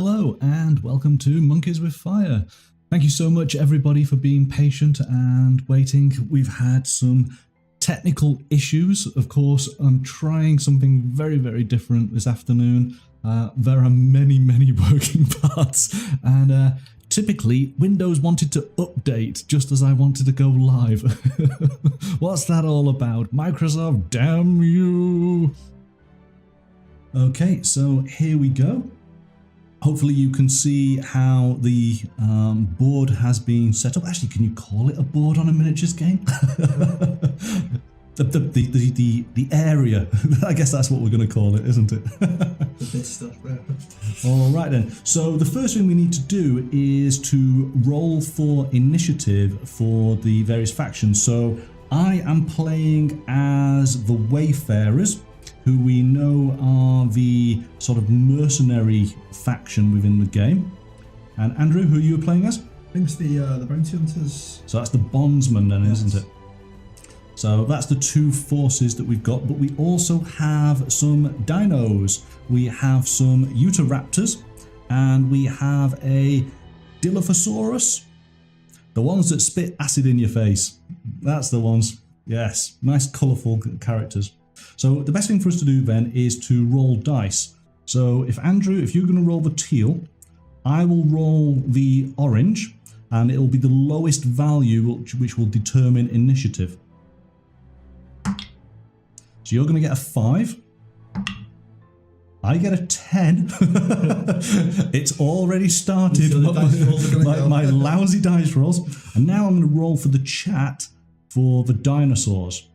Hello and welcome to Monkeys with Fire. Thank you so much everybody for being patient and waiting. We've had some technical issues. Of course, I'm trying something very different this afternoon. There are many working parts and typically Windows wanted to update just as I wanted to go live. What's that all about? Microsoft, damn you! Okay, so here we go. Hopefully you can see how the board has been set up. Actually, can you call it a board on a miniatures game? the area. I guess that's what we're going to call it, isn't it? The bit stuff there. All right then. So the first thing we need to do is to roll for initiative for the various factions. So I am playing as the Wayfarers, who we know are the sort of mercenary faction within the game. And Andrew, who you were playing as? I think it's the bounty hunters. So that's the Bondsmen then, Yes. isn't it? So that's the two forces that we've got, but we also have some dinos. We have some Utahraptors, and we have a Dilophosaurus. The ones that spit acid in your face. That's the ones. Yes, nice colourful characters. So the best thing for us to do then is to roll dice. So if Andrew, if you're going to roll the teal, I will roll the orange, and it will be the lowest value which will determine initiative. So you're going to get a 5. I get a 10. It's already started. My lousy dice rolls. And now I'm going to roll for the chat for the dinosaurs.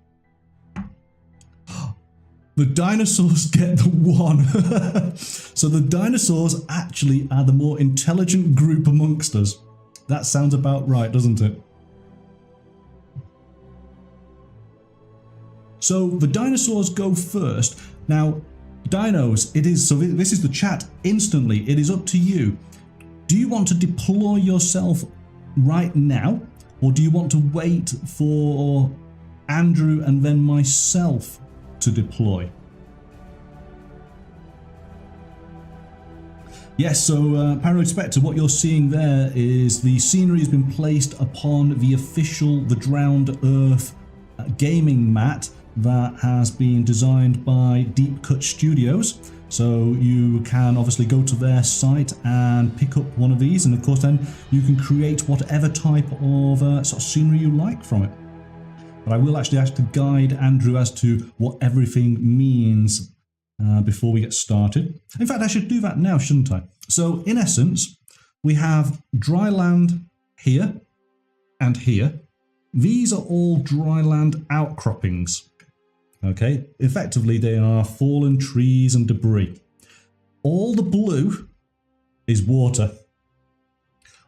The dinosaurs get the 1. So the dinosaurs actually are the more intelligent group amongst us. That sounds about right, doesn't it? So the dinosaurs go first. Now, dinos, this is the chat instantly. It is up to you. Do you want to deploy yourself right now? Or do you want to wait for Andrew and then myself to deploy? Yes, so Paranoid Spectre, what you're seeing there is the scenery has been placed upon the official The Drowned Earth gaming mat that has been designed by Deep Cut Studios. So you can obviously go to their site and pick up one of these, and of course then you can create whatever type of sort of scenery you like from it. But I will actually have to guide Andrew as to what everything means before we get started. In fact, I should do that now, shouldn't I? So in essence, we have dry land here and here. These are all dry land outcroppings. Okay, effectively they are fallen trees and debris. All the blue is water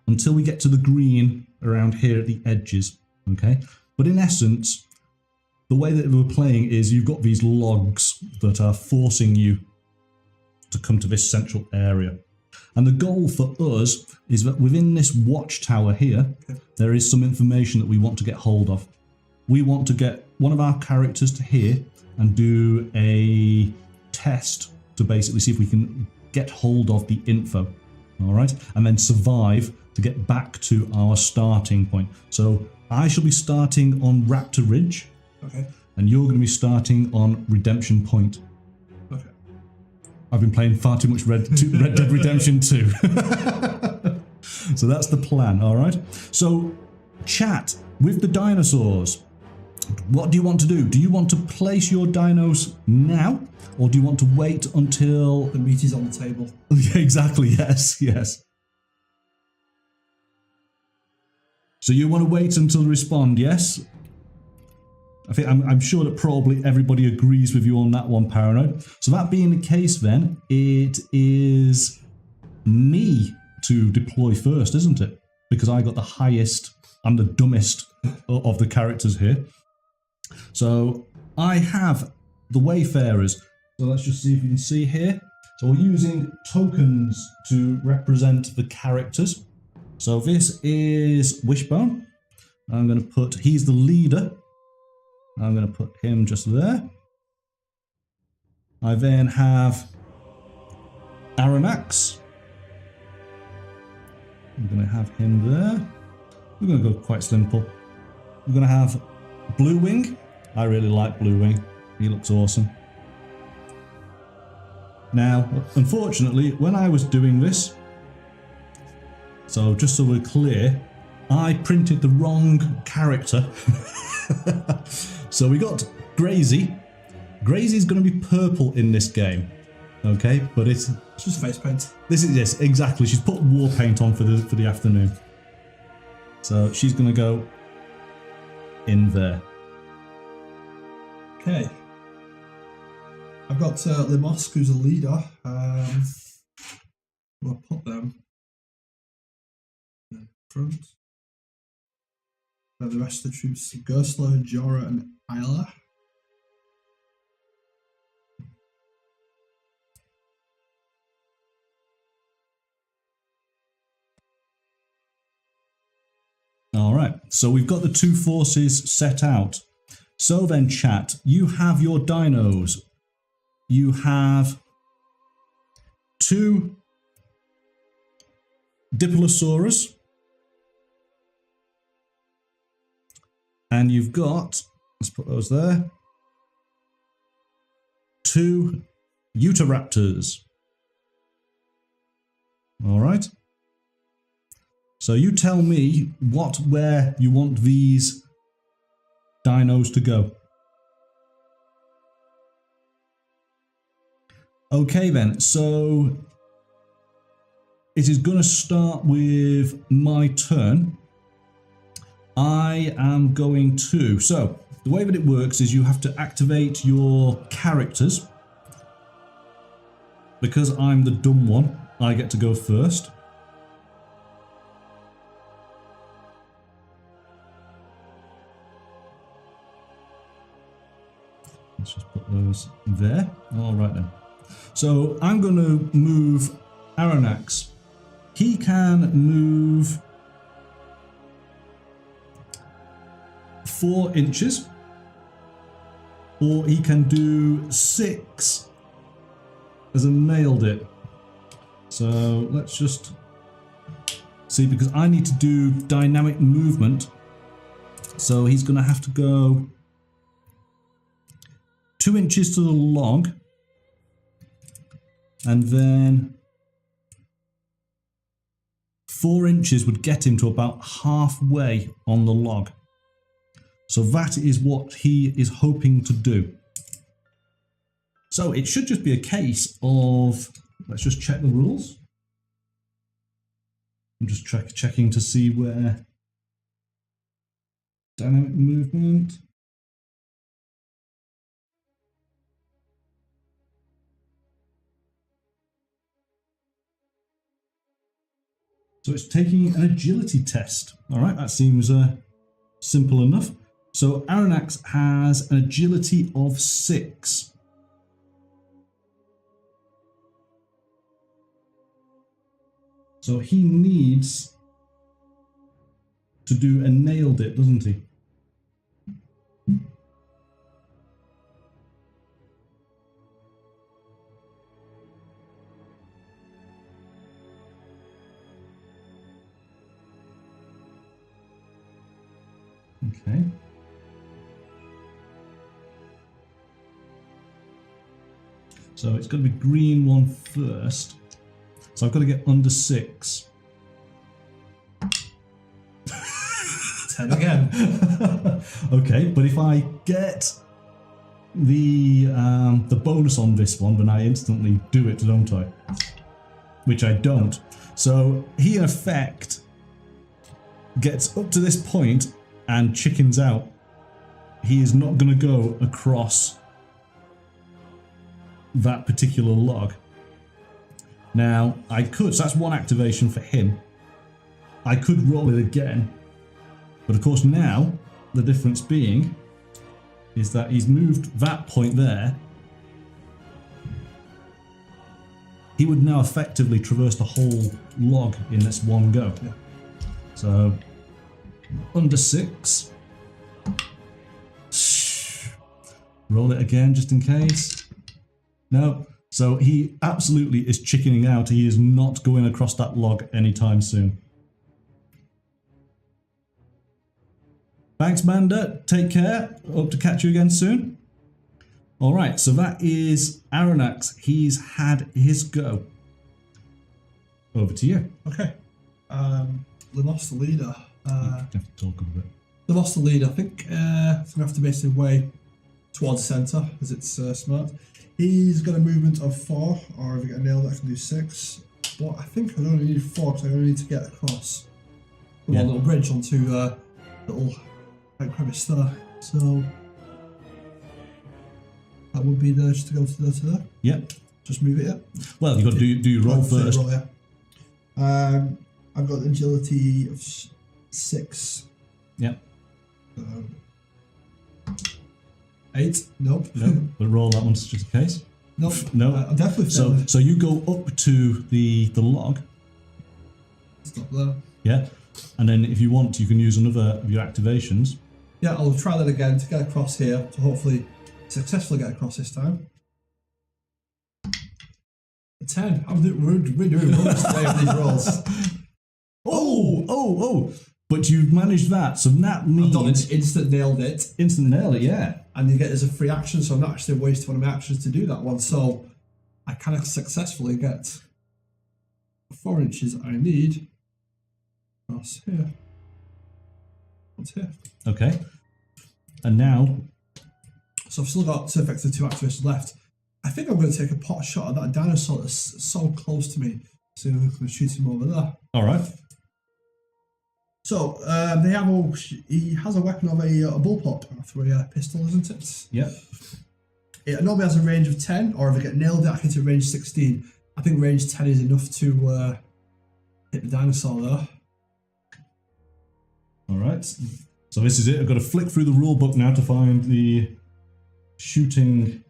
until we get to the green around here at the edges. Okay, but in essence, the way that we're playing is you've got these logs that are forcing you to come to this central area. And the goal for us is that within this watchtower here, there is some information that we want to get hold of. We want to get one of our characters to here and do a test to basically see if we can get hold of the info. All right, and then survive to get back to our starting point. So I shall be starting on Raptor Ridge. Okay. And you're going to be starting on Redemption Point. Okay. I've been playing far too much Red Dead Redemption 2. So that's the plan, all right? So chat with the dinosaurs. What do you want to do? Do you want to place your dinos now? Or do you want to wait until... The meat is on the table. Exactly, yes. So you want to wait until respond, yes? I think I'm sure that probably everybody agrees with you on that one, Paranoid. So that being the case then, it is me to deploy first, isn't it? Because I got the highest, I'm the dumbest of the characters here. So I have the Wayfarers. So let's just see if you can see here. So we're using tokens to represent the characters. So this is Wishbone. I'm going to put, he's the leader. I'm going to put him just there. I then have Aranax. I'm going to have him there. We're going to go quite simple. We're going to have Blue Wing. I really like Blue Wing. He looks awesome. Now, unfortunately, when I was doing this, so just so we're clear, I printed the wrong character. So we got Grazy. Grazy's going to be purple in this game. Okay, but it's just face paint. This is, yes, exactly. She's put war paint on for the afternoon. So she's going to go in there. Okay. I've got Limosk, who's a leader. I'll put them in front. The rest of the troops, Gersler, Jorah, and Isla. All right, so we've got the two forces set out. So then, chat, you have your dinos. You have 2 Diplosaurus. And you've got, let's put those there, 2 Utahraptors. All right. So you tell me where you want these dinos to go. Okay then, so it is going to start with my turn. I am going to, so the way that it works is you have to activate your characters. Because I'm the dumb one, I get to go first. Let's just put those there. All right then. So I'm going to move Aranax. He can move 4 inches, or he can do 6 as a nailed it. So let's just see, because I need to do dynamic movement. So he's going to have to go 2 inches to the log, and then 4 inches would get him to about halfway on the log. So that is what he is hoping to do. So it should just be a case of, let's just check the rules. I'm just checking to see where dynamic movement. So it's taking an agility test. All right, that seems simple enough. So Aranax has an agility of 6. So he needs to do a nailed it, doesn't he? Okay. So it's got to be green one first. So I've got to get under 6. 10 again. Okay, but if I get the bonus on this one, then I instantly do it, don't I? Which I don't. So he in effect gets up to this point and chickens out. He is not going to go across that particular log. Now, I could, so that's one activation for him. I could roll it again, but of course now, the difference being is that he's moved that point there. He would now effectively traverse the whole log in this one go. Yeah. So, under 6. Roll it again just in case. No. So he absolutely is chickening out. He is not going across that log anytime soon. Thanks, Manda. Take care. Hope to catch you again soon. All right, so that is Aranax. He's had his go. Over to you. Okay. Limos, the leader. You have to talk a bit. Limos, the leader. I think I'm gonna have to basically way towards the centre, as it's smart. He's got a movement of 4, or if I get nailed, I can do 6. But I think I only need 4 because I only need to get across the one little bridge onto little crevice there. So that would be there just to go to there to there. Yep. Just move it. Yeah. Well, you've got to do your roll first. Roll, yeah. I've got agility of 6. Yep. 8. Nope. Nope. But roll that one just in case. Nope. No. I'm definitely failing. So you go up to the log. Stop there. Yeah. And then if you want, you can use another of your activations. Yeah, I'll try that again to get across here to hopefully successfully get across this time. 10. We're doing rolls today with these rolls. Oh! But you've managed that, so that means... I've done it, instant nailed it. Instant nail it, yeah. And you get it as a free action, so I'm not actually wasting one of my actions to do that one. So I kind of successfully get the 4 inches I need across here. What's here? Okay. And now... So I've still got effectively 2 activations left. I think I'm going to take a pot shot at that dinosaur that's so close to me. So I'm going to shoot him over there. All right. So he has a weapon of a bullpup through a pistol, isn't it? Yeah. It normally has a range of 10, or if I get nailed, I get to range 16. I think range 10 is enough to hit the dinosaur there. All right. So this is it. I've got to flick through the rule book now to find the shooting.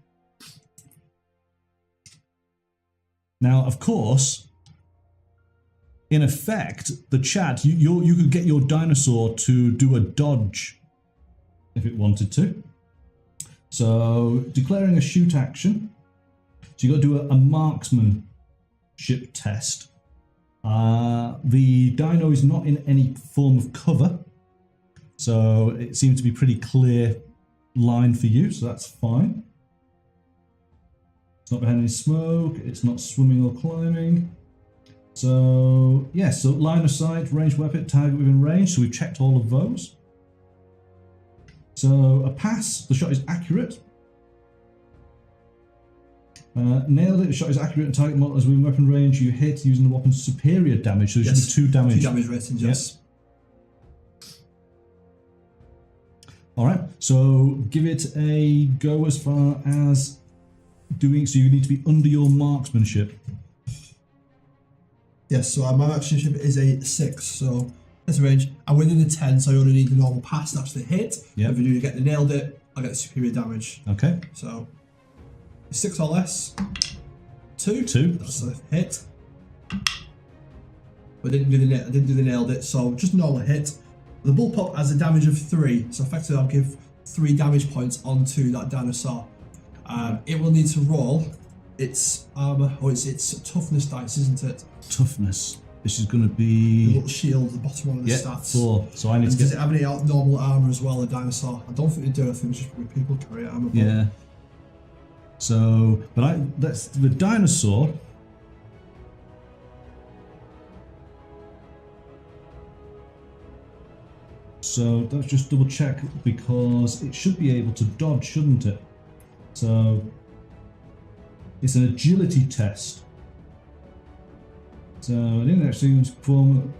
Now, of course, in effect, the chat, you could get your dinosaur to do a dodge if it wanted to. So, declaring a shoot action. So you've got to do a marksmanship test. The dino is not in any form of cover. So it seems to be pretty clear line for you, so that's fine. It's not behind any smoke, it's not swimming or climbing. So, yeah, so line of sight, ranged weapon, target within range, so we've checked all of those. So, a pass, the shot is accurate. Nailed it, the shot is accurate and target model is within weapon range, you hit using the weapon's superior damage, so there should be 2 damage. 2 damage ratings, yes. Alright, so give it a go as far as doing, so you need to be under your marksmanship. Yes, so my marksmanship is a 6, so that's a range. I'm within the 10, so I only need the normal pass to actually hit. Yep. If I do get the nailed it, I get the superior damage. Okay. So 6 or less. 2. 2. That's a hit. But I didn't do the nailed it, so just normal hit. The bullpup has a damage of 3, so effectively I'll give 3 damage points onto that dinosaur. It will need to roll its armor, or its toughness dice, isn't it? Toughness. This is going to The be... little shield, the bottom one of the stats. 4. So I need to Does get... it have any normal armor as well, a dinosaur? I don't think they do. I think it's just when people carry armor. Yeah. So, but that's the dinosaur. So let's just double check, because it should be able to dodge, shouldn't it? So it's an agility test. So I didn't actually perform.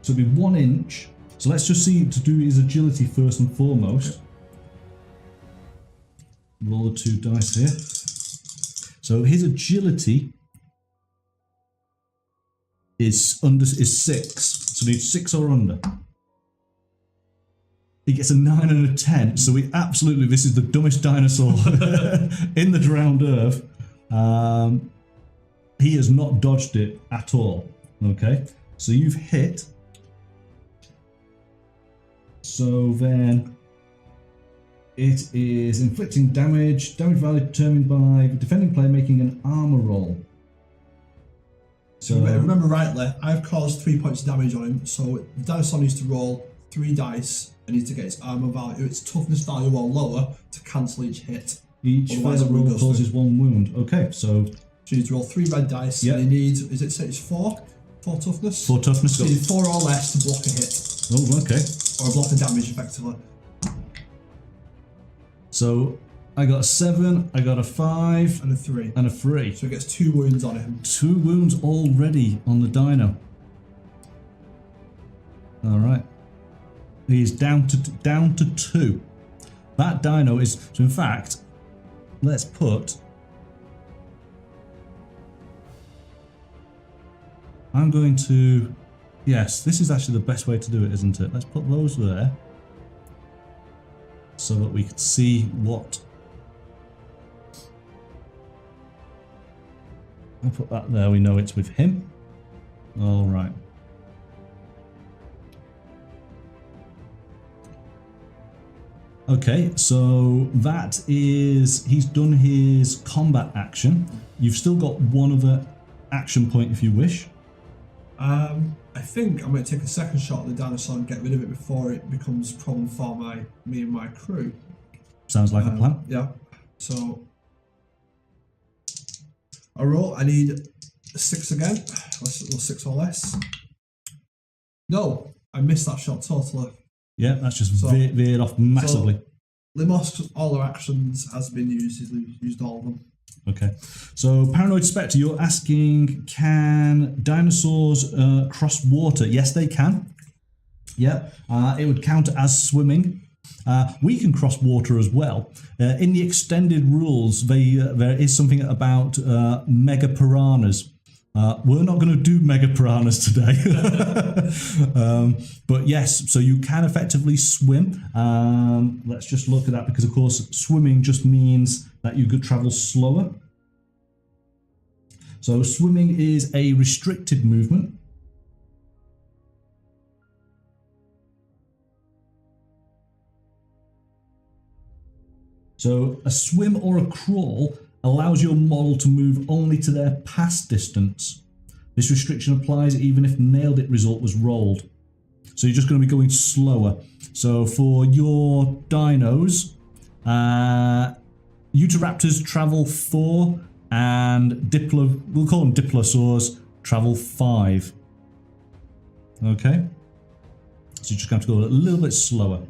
So it'll be 1 inch. So let's just see to do his agility first and foremost. Roll the 2 dice here. So his agility is 6. So he needs 6 or under. He gets a 9 and a 10. So we absolutely, this is the dumbest dinosaur in the drowned earth. He has not dodged it at all. Okay, so you've hit. So then it is inflicting damage. Damage value determined by the defending player making an armor roll. So remember rightly, I've caused 3 points of damage on him, so the dinosaur needs to roll 3 dice. I need to get its armor value, its toughness value or lower to cancel each hit. Each Otherwise, failed it roll goes causes through. 1 wound. Okay, so you need to roll 3 red dice. Yep. And you need, is it say it's 4? 4 toughness? 4 toughness. So you need 4 or less to block a hit. Oh, okay. Or block a damage effectively. So I got a 7, I got a 5, And a 3. and a 3. So it gets 2 wounds on him. 2 wounds already on the dino. All right. He's down to 2. That dino is, so in fact, let's put, I'm going to, yes, this is actually the best way to do it, isn't it? Let's put those there so that we can see what, I'll put that there, we know it's with him. All right. Okay, so that is, he's done his combat action. You've still got one other action point if you wish. I think I'm going to take a second shot at the dinosaur and get rid of it before it becomes a problem for me and my crew. Sounds like a plan. Yeah. So I roll. I need a 6 again. Let's roll 6 or less. No, I missed that shot totally. Yeah, that's just veered off massively. So Limos, all their actions has been used. He's used all of them. Okay, so Paranoid Spectre, you're asking, can dinosaurs cross water? Yes, they can. Yep, it would count as swimming. We can cross water as well. In the extended rules, there is something about mega piranhas. We're not going to do mega piranhas today. But yes, so you can effectively swim. Let's just look at that, because of course swimming just means that you could travel slower. So swimming is a restricted movement. So a swim or a crawl allows your model to move only to their pass distance. This restriction applies even if nailed it result was rolled. So you're just going to be going slower. So for your dinos, Utahraptors travel 4 and we'll call them Diplosaurs, travel 5. Okay? So you're just going to have to go a little bit slower.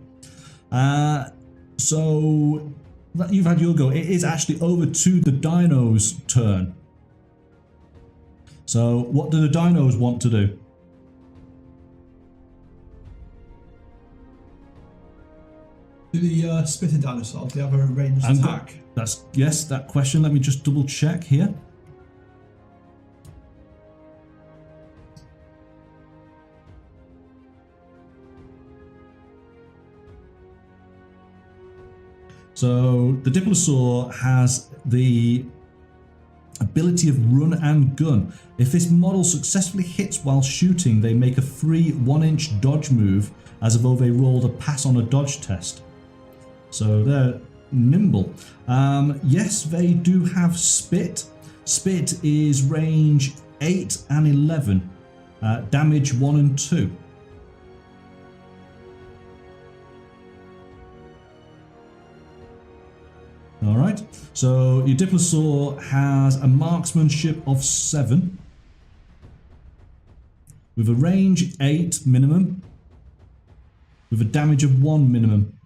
So that you've had your go. It is actually over to the dino's turn. So what do the dinos want to do? Do the spitted dinosaurs, they have a ranged attack? That's, yes, that question. Let me just double check here. So the Diplosaur has the ability of run and gun. If this model successfully hits while shooting, they make a free 1-inch dodge move as though they rolled a pass on a dodge test. So they're nimble. Yes, they do have spit. Spit is range 8 and 11, damage 1 and 2. All right, so your Diplosaur has a marksmanship of 7 with a range 8 minimum with a damage of 1 minimum.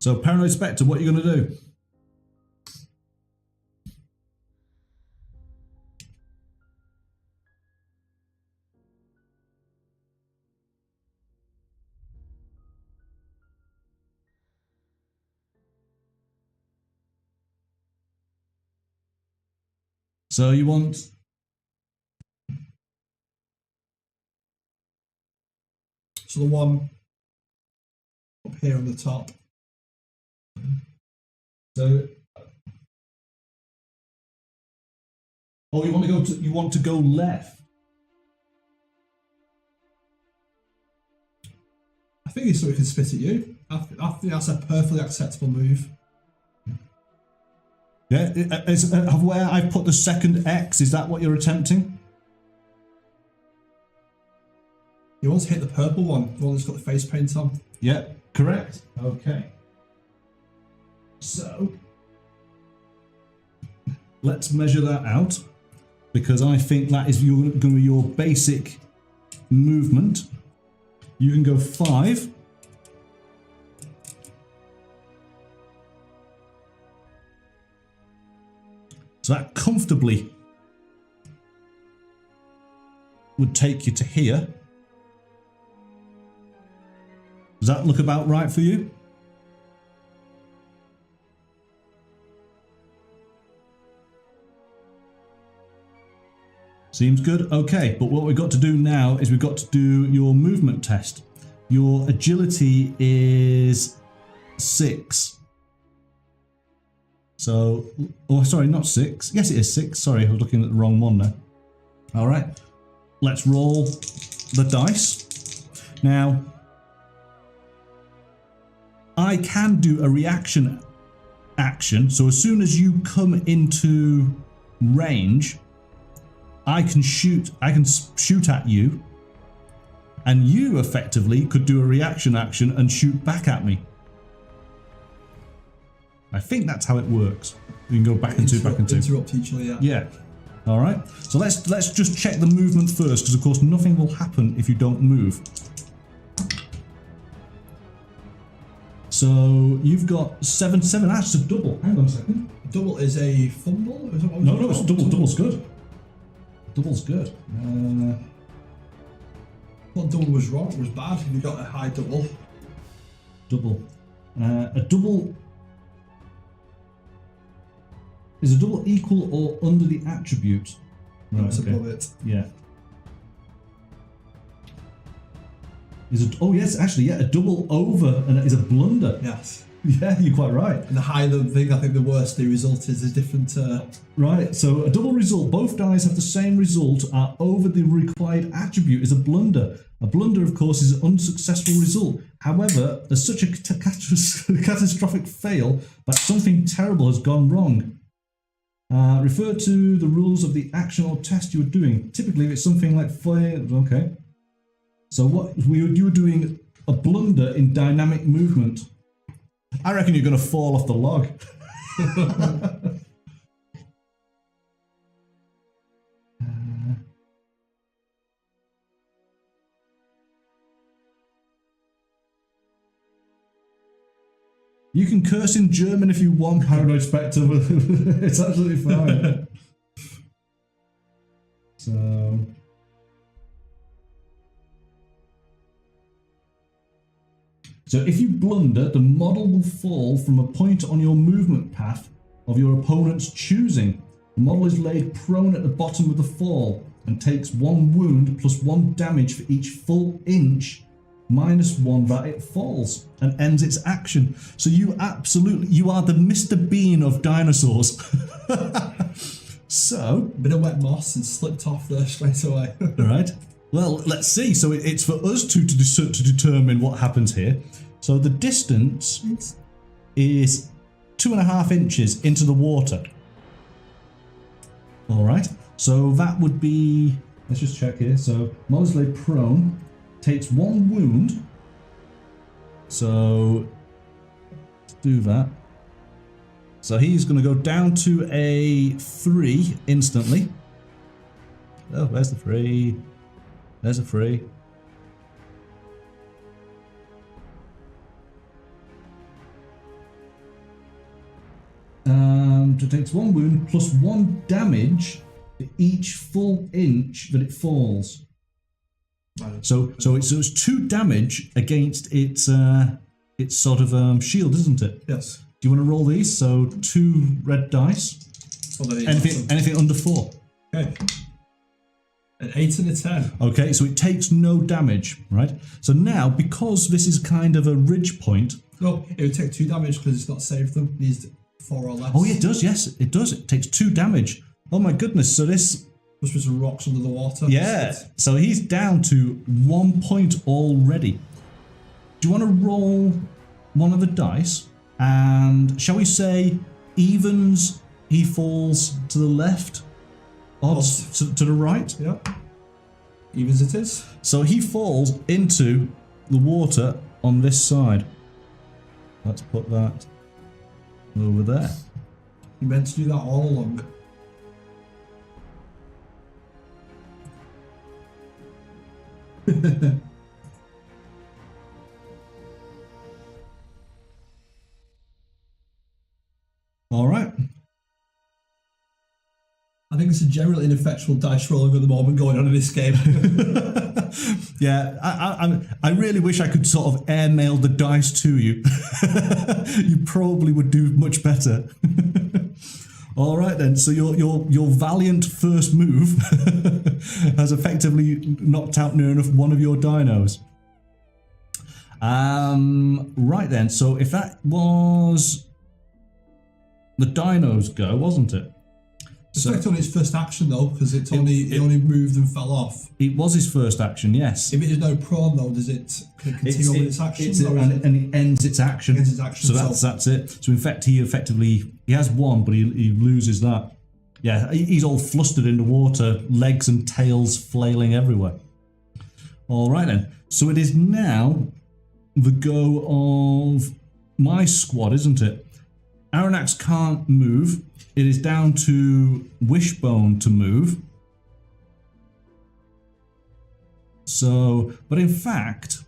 So Paranoid Spectre, what are you going to do? So you want... So the one up here on the top. So... Oh, you want to go left? I think it's so we can spit at you. I think that's a perfectly acceptable move. Yeah, where I've put the second X, is that what you're attempting? You want to hit the purple one, the one that's got the face paint on. Yeah, correct. Okay. So, let's measure that out, because I think that is going to be your basic movement. You can go 5. So that comfortably would take you to here. Does that look about right for you? Seems good? Okay, but what we've got to do now is we've got to do your movement test. Your agility is 6. So, oh sorry, not 6. Yes, it is 6. Sorry, I was looking at the wrong one there. All right, let's roll the dice. Now, I can do a reaction action. So as soon as you come into range, I can shoot at you, and you effectively could do a reaction action and shoot back at me. I think that's how it works. You can go back and two, back and two. Interrupt each other, yeah. Yeah. All right. So let's just check the movement first, because of course nothing will happen if you don't move. So you've got 7. That's a double. Hang on a second. Double is a fumble? Is that what No, it's double. Double's good. Double's good. What double was wrong? It was bad. You got a high double. Double. A double. Is a double equal or under the attribute? Right, it's above it. Yeah. Is it? Oh yes, actually, yeah. A double over and is a blunder. Yes. Yeah, you're quite right. And the higher the thing, I think the worse the result is. A different. Right. So a double result. Both dice have the same result. Are over the required attribute is a blunder. A blunder, of course, is an unsuccessful result. However, there's such a catastrophic fail that something terrible has gone wrong. Refer to the rules of the action or test you were doing. Typically, if it's something like fire, okay. So you were doing a blunder in dynamic movement. I reckon you're going to fall off the log. You can curse in German if you want, Paranoid Spectre. It's absolutely fine. So if you blunder, the model will fall from a point on your movement path of your opponent's choosing. The model is laid prone at the bottom of the fall and takes 1 wound plus 1 damage for each full inch minus 1 that it falls, and ends its action. So you are the Mr. Bean of dinosaurs. So, bit of wet moss and slipped off there straight away. All right. Well, let's see. So it's for us to determine what happens here. So the distance is 2.5 inches into the water. All right. So that would be. Let's just check here. So Mo's laid prone, takes 1 wound. So let's do that. So he's going to go down to a 3 instantly. Oh, where's the 3? There's a 3. And it takes 1 wound plus 1 damage for each full inch that it falls. So it's 2 damage against its sort of shield, isn't it? Yes. Do you want to roll these? So 2 red dice. Anything under 4. Okay. An 8 and a 10. Okay, so it takes no damage, right? So now, because this is kind of a ridge point. No, it would take 2 damage because it's not saved them. It needs 4 or less. Oh, yeah, it does. Yes, it does. It takes 2 damage. Oh my goodness! So this must be some rocks under the water. Yeah. So he's down to 1 point already. Do you want to roll one of the dice? And shall we say evens he falls to the left. Odds to the right. Yeah. Even as it is. So he falls into the water on this side. Let's put that over there. You meant to do that all along. All right. I think it's a general ineffectual dice rolling at the moment going on in this game. Yeah, I really wish I could sort of airmail the dice to you. You probably would do much better. All right then. So your valiant first move has effectively knocked out near enough one of your dinos. Right then. So if that was the dinos go, wasn't it? It's not on its first action though, because it only moved and fell off. It was his first action, yes. If it is no prone though, does it continue with its action? And it ends its action. Ends its action. So that's it. So in fact, he has one, but he loses that. Yeah, he's all flustered in the water, legs and tails flailing everywhere. All right then. So it is now the go of my squad, isn't it? Aranax can't move. It is down to Wishbone to move. So, but in fact,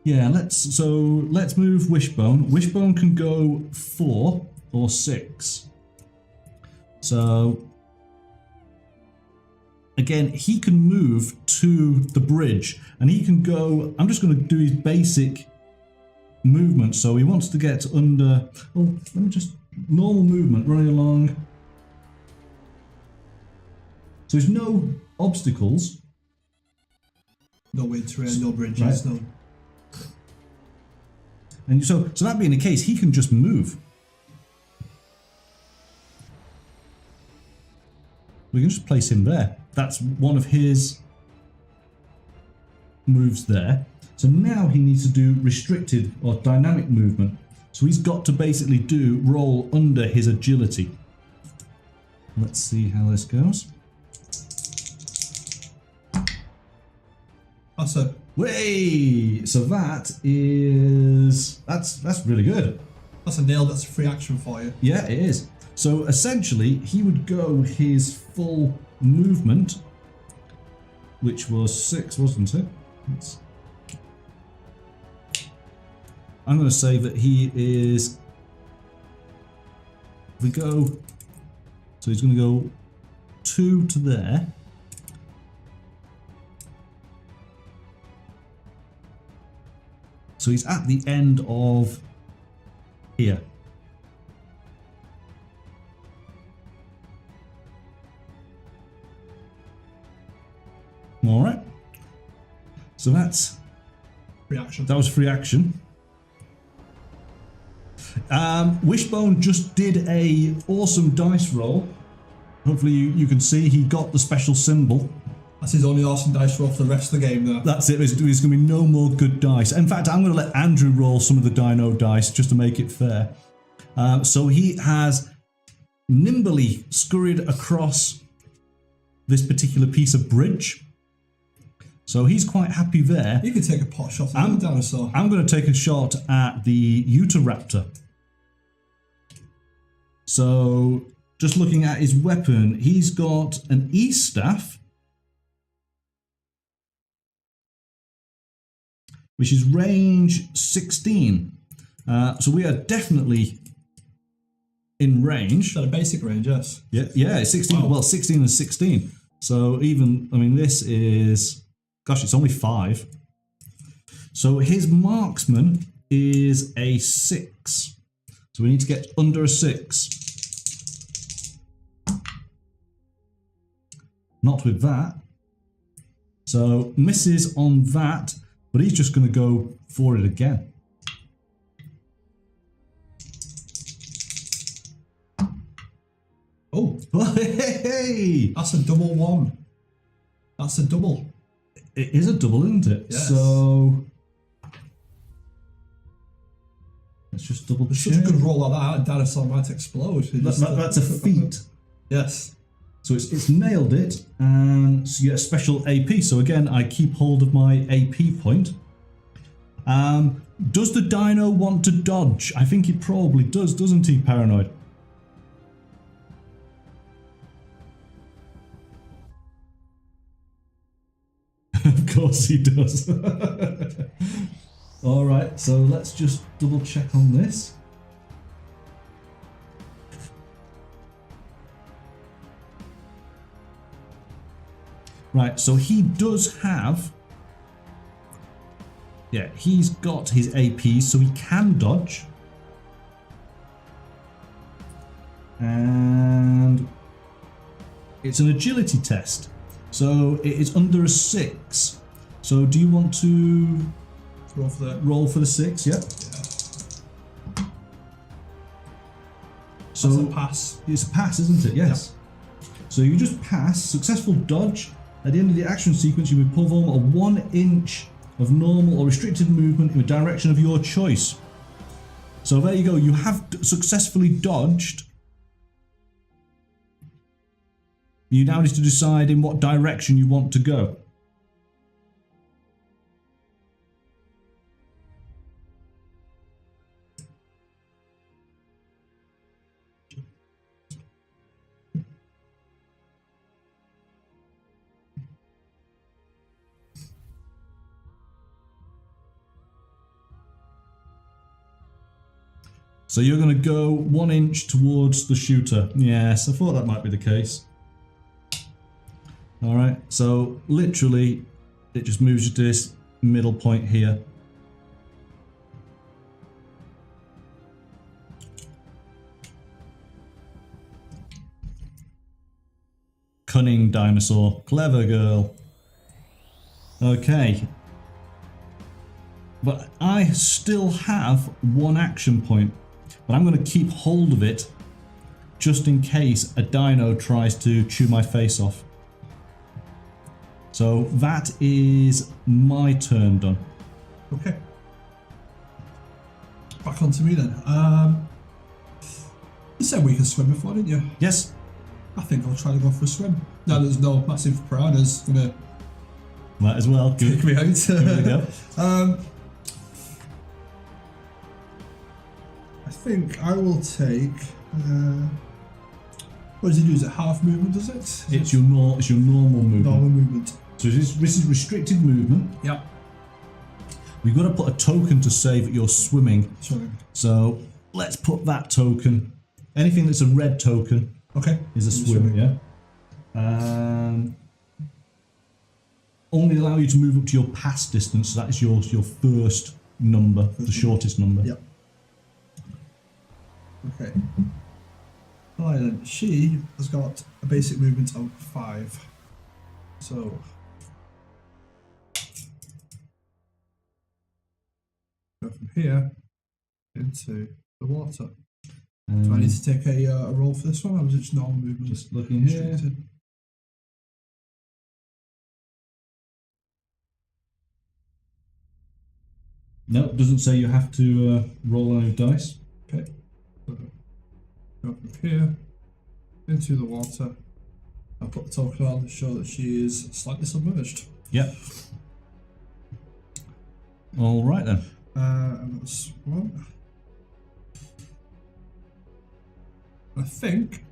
yeah, let's move Wishbone. Wishbone can go 4 or 6. So again, he can move to the bridge and he can go, I'm just going to do his basic movement. So he wants to get under, let me just, normal movement running along. So there's no obstacles. No wind terrain, no bridges, right. No. And so that being the case, he can just move. We can just place him there. That's one of his moves there. So now he needs to do restricted or dynamic movement. So he's got to basically roll under his agility. Let's see how this goes. Awesome. Way! So that's really good. That's a nail, that's a free action for you. Yeah, it is. So essentially, he would go his full movement, which was 6, wasn't it? I'm going to say that he is. We go. So he's going to go 2 to there. So he's at the end of here. All right. So that's free action. That was free action. Wishbone just did a awesome dice roll. Hopefully you can see he got the special symbol. That's his only awesome dice roll for the rest of the game there. That's it. There's going to be no more good dice. In fact, I'm going to let Andrew roll some of the dino dice just to make it fair. So he has nimbly scurried across this particular piece of bridge. So he's quite happy there. You can take a pot shot at the dinosaur. I'm going to take a shot at the Utahraptor. So just looking at his weapon, he's got an E-staff, which is range 16. So we are definitely in range. Is that a basic range, yes? Yeah, 16. Wow. Well, 16 and 16. So even, I mean, this is, gosh, it's only 5. So his marksman is a 6. So we need to get under a 6. Not with that. So misses on that, but he's just going to go for it again. Oh, hey! That's a double 1. That's a double. It is a double, isn't it? Yes. So Let's just double It's check. such a good roll like that, dinosaur might explode. That's a feat. Yes. So it's nailed it, and so you get a special AP. So again, I keep hold of my AP point. Does the dino want to dodge? I think he probably does, doesn't he, Paranoid? Of course he does. All right, so let's just double check on this. Right, so he does have... Yeah, he's got his APs, so he can dodge. And it's an agility test. So it is under a 6. So do you want to roll for the 6? Yeah. So that's a pass. It's a pass, isn't it? Yes. Yeah. So you just pass, successful dodge. At the end of the action sequence, you will perform a 1 inch of normal or restricted movement in the direction of your choice. So there you go. You have successfully dodged. You now need to decide in what direction you want to go. So you're going to go 1 inch towards the shooter. Yes, I thought that might be the case. All right, so literally it just moves you to this middle point here. Cunning dinosaur, clever girl. Okay. But I still have 1 action point, but I'm going to keep hold of it just in case a dino tries to chew my face off. So that is my turn done. Okay. Back on to me then. You said we can swim before, didn't you? Yes. I think I'll try to go for a swim. Now there's no massive piranhas gonna Might as well. kick me out. There we go. I think I will take. What does it do? Is it half movement? Does it? It's your normal movement. Normal movement. So this is restricted movement. Yep. We've got to put a token to say that you're swimming. Sorry. So let's put that token. Anything that's a red token is a swim, yeah? Only allow you to move up to your pass distance, so that is your first number, the shortest number. Yep. Okay. Alright then, she has got a basic movement of 5. So go from here into the water. Do I need to take a roll for this one, or was it just normal movement? Just looking here. Restricted? No, it doesn't say you have to roll any dice. Okay. So go from here into the water. I'll put the token on to show that she is slightly submerged. Yep. All right then. And that's one. I think.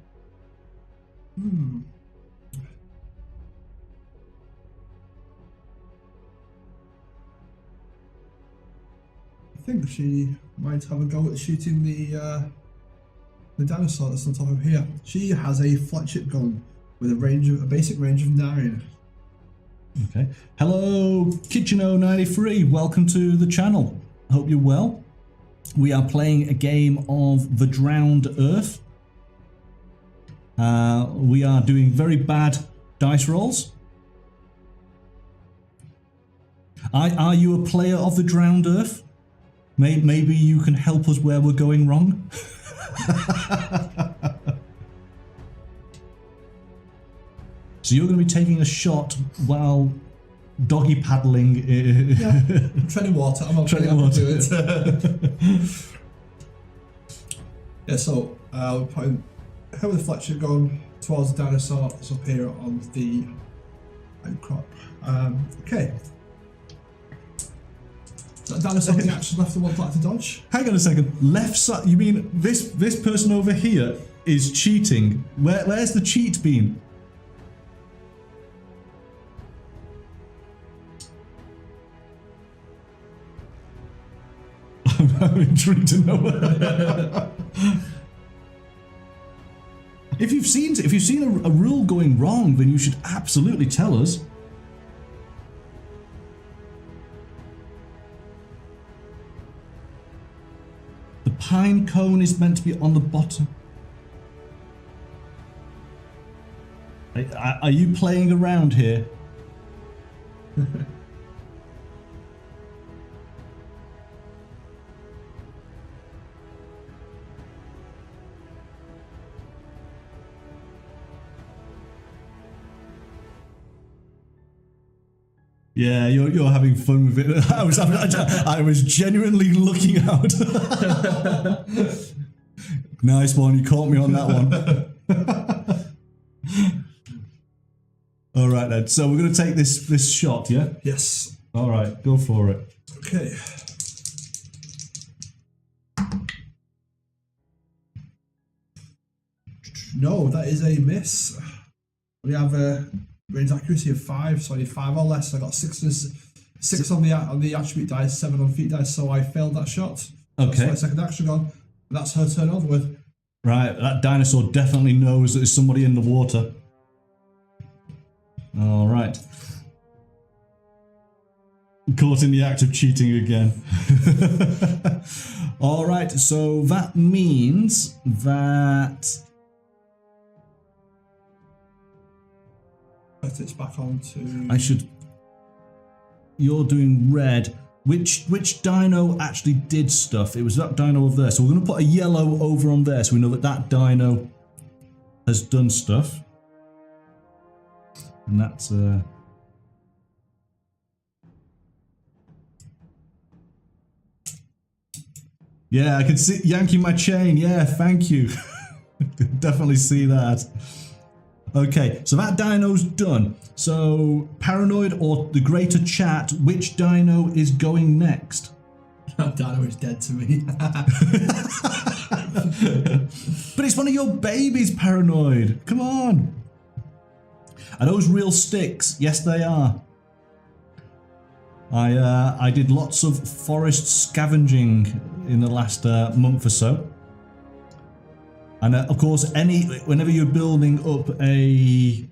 I think she might have a go at shooting the dinosaur that's on top of here. She has a flat chip gun with a basic range of 9. Okay. Hello, Kitcheno93. Welcome to the channel. Hope you're well. We are playing a game of The Drowned Earth. We are doing very bad dice rolls. Are you a player of The Drowned Earth? Maybe you can help us where we're going wrong. So you're going to be taking a shot while doggy paddling. Yeah, treading water. I'm okay. Treading water. Do it. Yeah, so we're putting him with Fletcher going towards the dinosaurs up here on the crop. Okay. That dinosaur the action left the one like to dodge. Hang on a second. Left side? You mean this person over here is cheating? Where's the cheat been? I'm intrigued to know. If you've seen a rule going wrong, then you should absolutely tell us. The pine cone is meant to be on the bottom. Are you playing around here? Yeah, you're having fun with it. I was genuinely looking out. Nice one, you caught me on that one. All right then. So we're going to take this shot, yeah? Yes. All right, go for it. Okay. No, that is a miss. We have a range accuracy of 5, so I need 5 or less. I got 6 on the attribute dice, 7 on feat dice, so I failed that shot. Okay. That's my second action gone. And that's her turn over with. Right, that dinosaur definitely knows that there's somebody in the water. All right. Caught in the act of cheating again. All right, so that means that It's back on to. I should. You're doing red. Which dino actually did stuff? It was that dino over there. So we're going to put a yellow over on there, so we know that that dino has done stuff. And that's yeah, I can see yanking my chain. Yeah, thank you. Definitely see that. Okay, so that dino's done. So, Paranoid or the Greater Chat, which dino is going next? That dino is dead to me. But it's one of your babies, Paranoid. Come on. Are those real sticks? Yes, they are. I did lots of forest scavenging in the last month or so. And of course, whenever you're building up a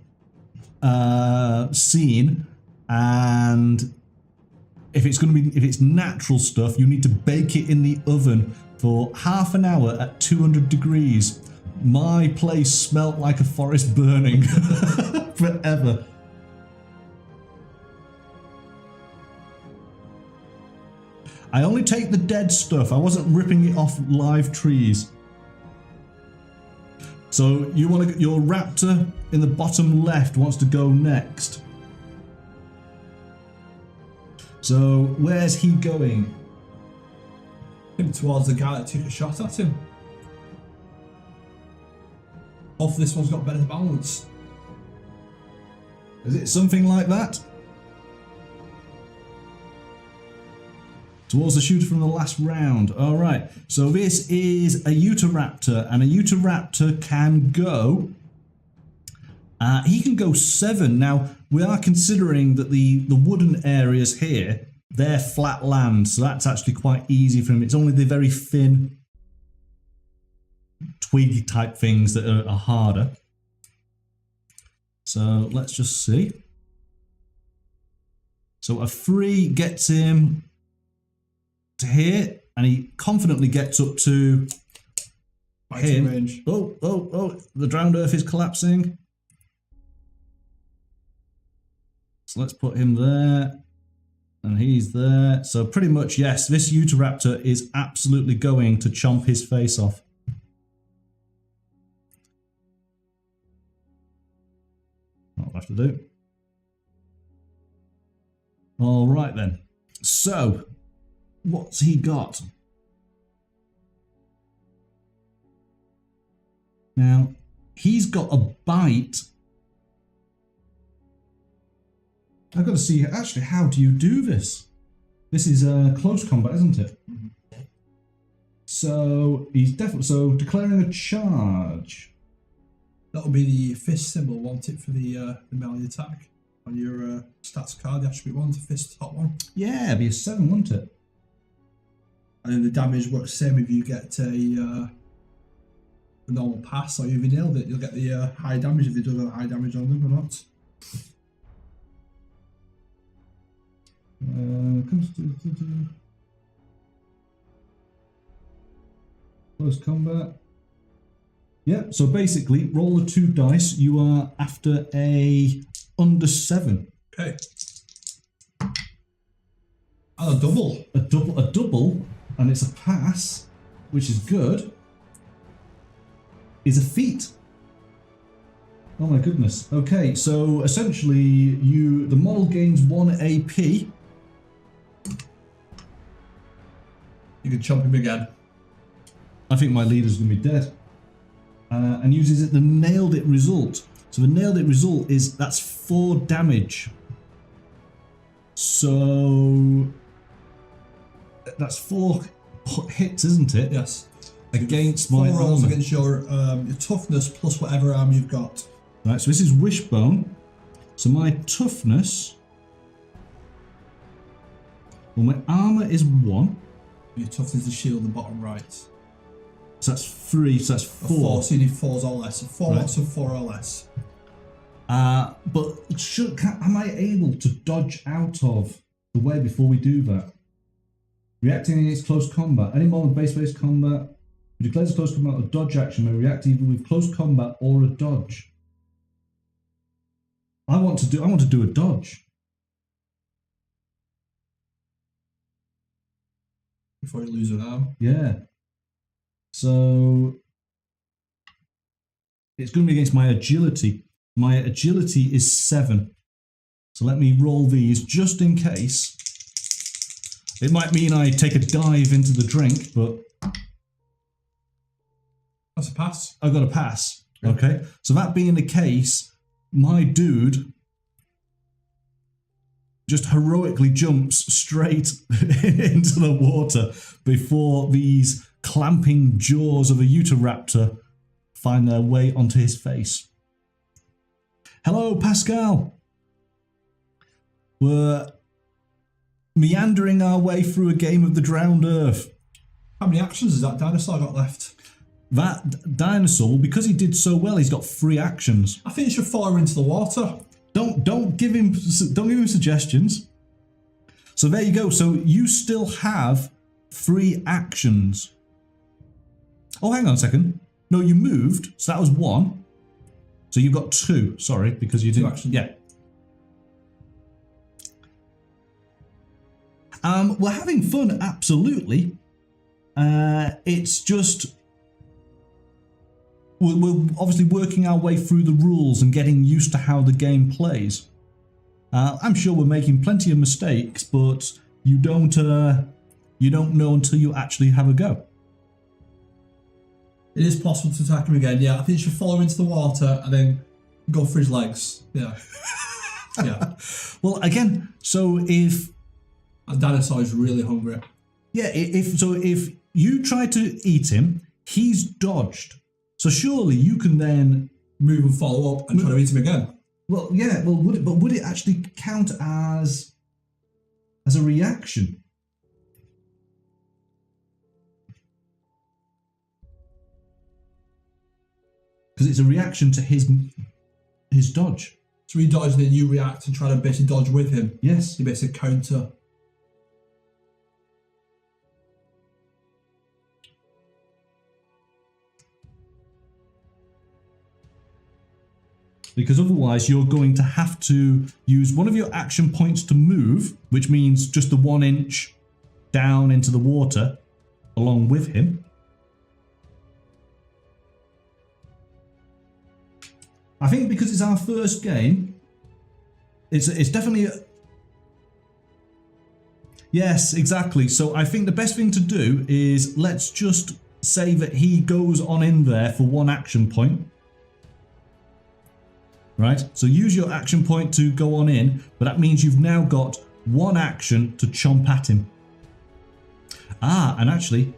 scene, and if it's natural stuff, you need to bake it in the oven for half an hour at 200 degrees. My place smelt like a forest burning forever. I only take the dead stuff. I wasn't ripping it off live trees. So you want to, your raptor in the bottom left wants to go next. So where's he going? Him towards the guy that took a shot at him. Hopefully this one's got better balance. Is it something like that? Towards the shooter from the last round. All right. So this is a Utahraptor, and a Utahraptor can go. He can go 7. Now we are considering that the wooden areas here, they're flat land, so that's actually quite easy for him. It's only the very thin twig type things that are harder. So let's just see. So a 3 gets him to here, and he confidently gets up to him. Range. Oh, the drowned earth is collapsing. So let's put him there, and he's there. So pretty much, yes, this Utahraptor is absolutely going to chomp his face off. Not what I have to do. All right then. So what's he got? Now, he's got a bite. I've got to see, actually, how do you do this? This is close combat, isn't it? Mm-hmm. So, he's definitely, so declaring a charge. That'll be the fist symbol, won't it, for the melee attack? On your stats card, the attribute one, the fist top one. Yeah, it'd be a 7, wouldn't it? And then the damage works the same if you get a normal pass, or if you nailed it, you'll get the high damage if they do have high damage on them or not. Close combat. Yeah, so basically, roll the 2 dice. You are after a under 7. Okay. And a double. A double, and it's a pass, which is good. Is a feat. Oh my goodness. Okay, so essentially, the model gains 1 AP. You can chomp him again. I think my leader's going to be dead. And uses the nailed it result. So the nailed it result is, that's 4 damage. So that's 4 hits, isn't it? Yes. Against my 4 rolls armor. against your toughness plus whatever arm you've got. Right, so this is wishbone. So my toughness. Well, my armor is 1. Your toughness is the shield on the bottom right. So that's 3, so that's 4. So you need 4s or less. 4 Right. lots of 4 or less. But am I able to dodge out of the way before we do that? Reacting against close combat. Any moment base combat who declares a close combat or dodge action may react either with close combat or a dodge. I want to do a dodge. Before you lose an arm. Yeah. So it's going to be against my agility. My agility is 7. So let me roll these just in case. It might mean I take a dive into the drink, but that's a pass. I've got a pass. Okay. So that being the case, my dude just heroically jumps straight into the water before these clamping jaws of a Utahraptor find their way onto his face. Hello, Pascal. We're meandering our way through a game of the drowned earth. How many actions has that dinosaur got left? That dinosaur, because he did so well, he's got 3 actions. I think you should follow him into the water. Don't give him suggestions. So there you go. So you still have 3 actions. Oh, hang on a second. No, you moved. So that was 1. So you've got 2. Sorry, because you 2 didn't. actions. Yeah. We're having fun, absolutely. It's just we're obviously working our way through the rules and getting used to how the game plays. I'm sure we're making plenty of mistakes, but you don't know until you actually have a go. It is possible to attack him again. Yeah, I think you should follow him into the water and then go for his legs. Yeah. Yeah. Well, again, so if a dinosaur is really hungry. Yeah, if you try to eat him, he's dodged. So surely you can then move and follow up and try to eat him again. Well, yeah. Well, would it actually count as a reaction? Because it's a reaction to his dodge. So he dodges and then you react and try to basically dodge with him. Yes. You basically counter. Because otherwise you're going to have to use one of your action points to move, which means just the 1 inch down into the water along with him. I think because it's our first game, it's definitely yes, exactly. So I think the best thing to do is let's just say that he goes on in there for 1 action point. Right? So use your action point to go on in, but that means you've now got 1 action to chomp at him. And actually,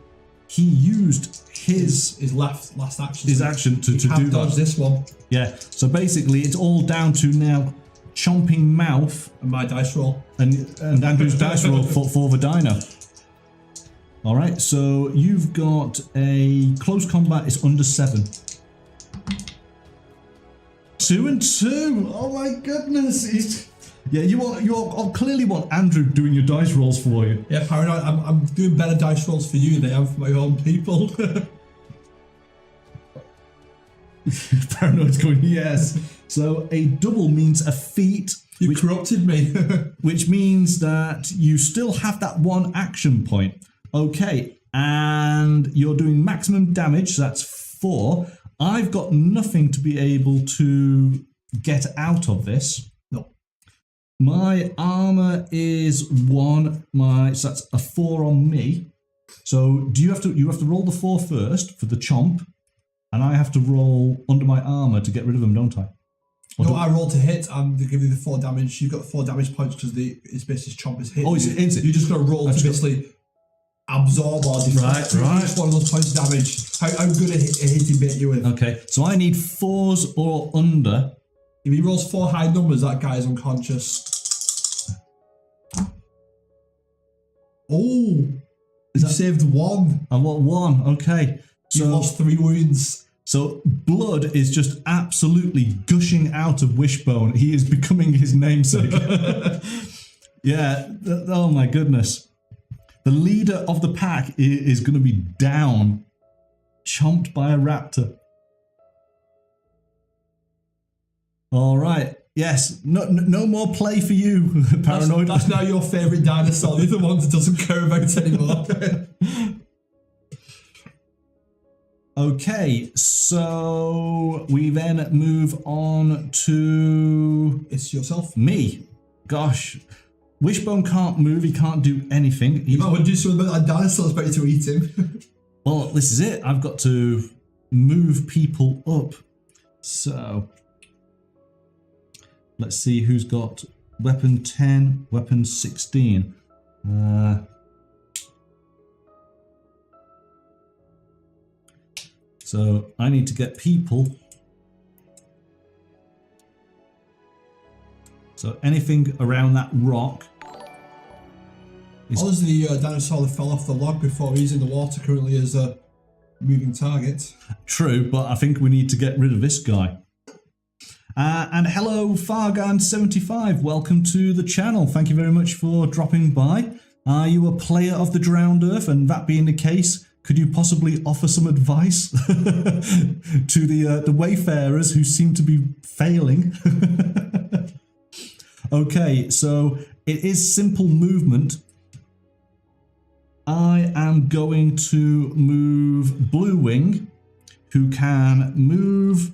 he used his last action. His action to do dodge that. this one. Yeah. So basically, it's all down to now chomping mouth And my dice roll. and Andrew's dice roll for the dino. All right. So you've got a close combat. It's under 7. 2 and 2. Oh my goodness. Yeah, you clearly want Andrew doing your dice rolls for you. Yeah, Paranoid, I'm doing better dice rolls for you than I am for my own people. Paranoid's going, yes. So a double means a feat. You corrupted me. Which means that you still have that 1 action point. Okay, and you're doing maximum damage, so that's 4. I've got nothing to be able to get out of this. My armor is 1. So that's a 4 on me. So do you have to roll the 4 first for the chomp, and I have to roll under my armor to get rid of them, don't I? No, I roll to hit and they give you the 4 damage. You've got 4 damage points because his basically chomp is hit. Oh, is it? You just got to roll to basically absorb or deflect each one of those points of damage. How good a hitting bait you with? Okay, so I need 4s or under. If he rolls 4 high numbers, that guy is unconscious. Oh, you saved 1. I want 1. Okay, so you lost 3 wounds. So blood is just absolutely gushing out of Wishbone. He is becoming his namesake. Yeah. Oh my goodness. The leader of the pack is going to be down, chomped by a raptor. All right. Yes. No more play for you, Paranoid. That's now your favourite dinosaur. You're the one that doesn't care about anymore. Okay, so we then move on to... It's yourself. Me. Gosh. Wishbone can't move, he can't do anything. You might want to do something about that dinosaur's about to eat him. Well, this is it. I've got to move people up. So, let's see who's got weapon 10, weapon 16. So I need to get people. So anything around that rock. There's the dinosaur that fell off the log before. He's in the water currently as a moving target. True, but I think we need to get rid of this guy. And hello, Fargan75. Welcome to the channel. Thank you very much for dropping by. Are you a player of the Drowned Earth? And that being the case, could you possibly offer some advice to the Wayfarers who seem to be failing? Okay, so it is simple movement. I am going to move Blue Wing, who can move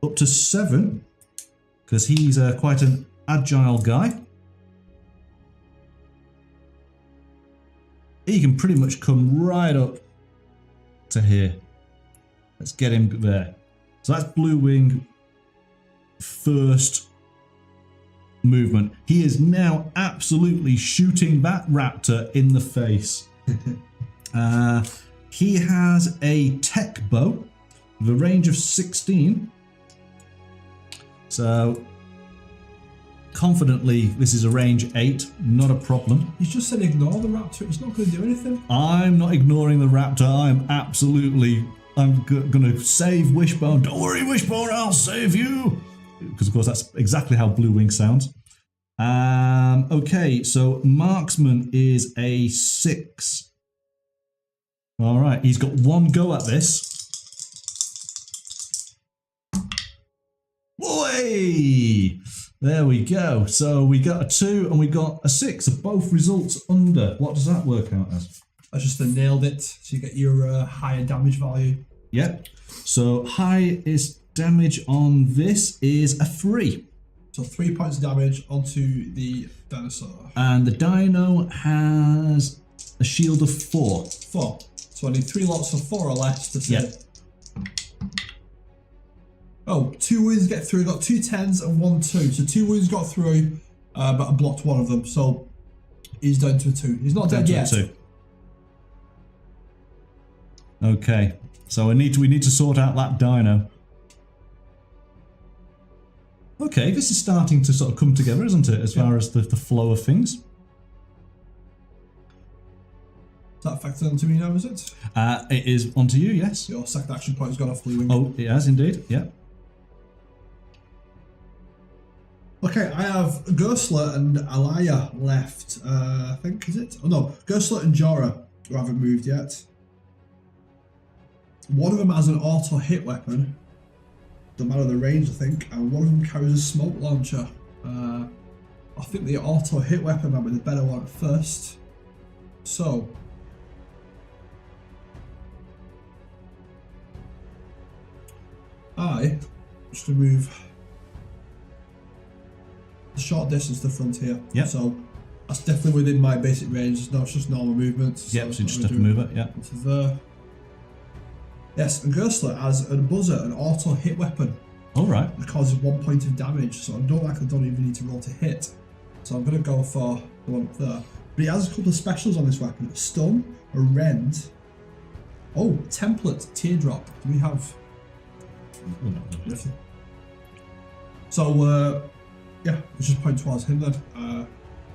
up to 7, because he's quite an agile guy. He can pretty much come right up to here. Let's get him there. So that's Blue Wing first movement. He is now absolutely shooting that raptor in the face. He has a tech bow with a range of 16. So confidently, this is a range 8, not a problem. He's just said ignore the raptor, it's not going to do anything. I'm not ignoring the raptor, I'm going to save Wishbone. Don't worry, Wishbone, I'll save you. Because of course that's exactly how Blue Wing sounds. Okay, so Marksman is a 6. All right, he's got 1 go at this. Boy! There we go. So we got a 2 and we got a 6. So both results under. What does that work out as? I just nailed it. So you get your higher damage value. Yep. So highest damage on this is a 3. So 3 points of damage onto the dinosaur. And the dino has a shield of 4. 4. So So I need 3 lots of 4 or less to say. Yep. Oh, 2 wounds get through. Got 2 10s and 1 2. So 2 wounds got through, but I blocked one of them. So he's down to a 2. He's not dead yet. 2. Okay, so we need to sort out that dino. Okay, this is starting to sort of come together, isn't it, as far as the flow of things? Is that factored onto me now, is it? It is onto you, yes. Your second action point has gone off the wing. Oh, it has indeed, yeah. Okay, I have Gersler and Alaya left. I think, is it? Oh no, Gersler and Jorah, who haven't moved yet. One of them has an auto hit weapon. Doesn't matter the range, I think. And one of them carries a smoke launcher. I think the auto hit weapon might be the better one at first. So. I just remove the short distance to the frontier. Yep. So that's definitely within my basic range. No, it's just normal movement. Yep, so you just have to move it, yeah. Into there. Yes, and Gersler has a buzzer, an auto hit weapon. Alright. It causes 1 point of damage, so I don't even need to roll to hit. So I'm going to go for the one up there. But he has a couple of specials on this weapon. A stun, a rend. Oh, template, teardrop. Do we have... So, yeah, let's just point towards him then. At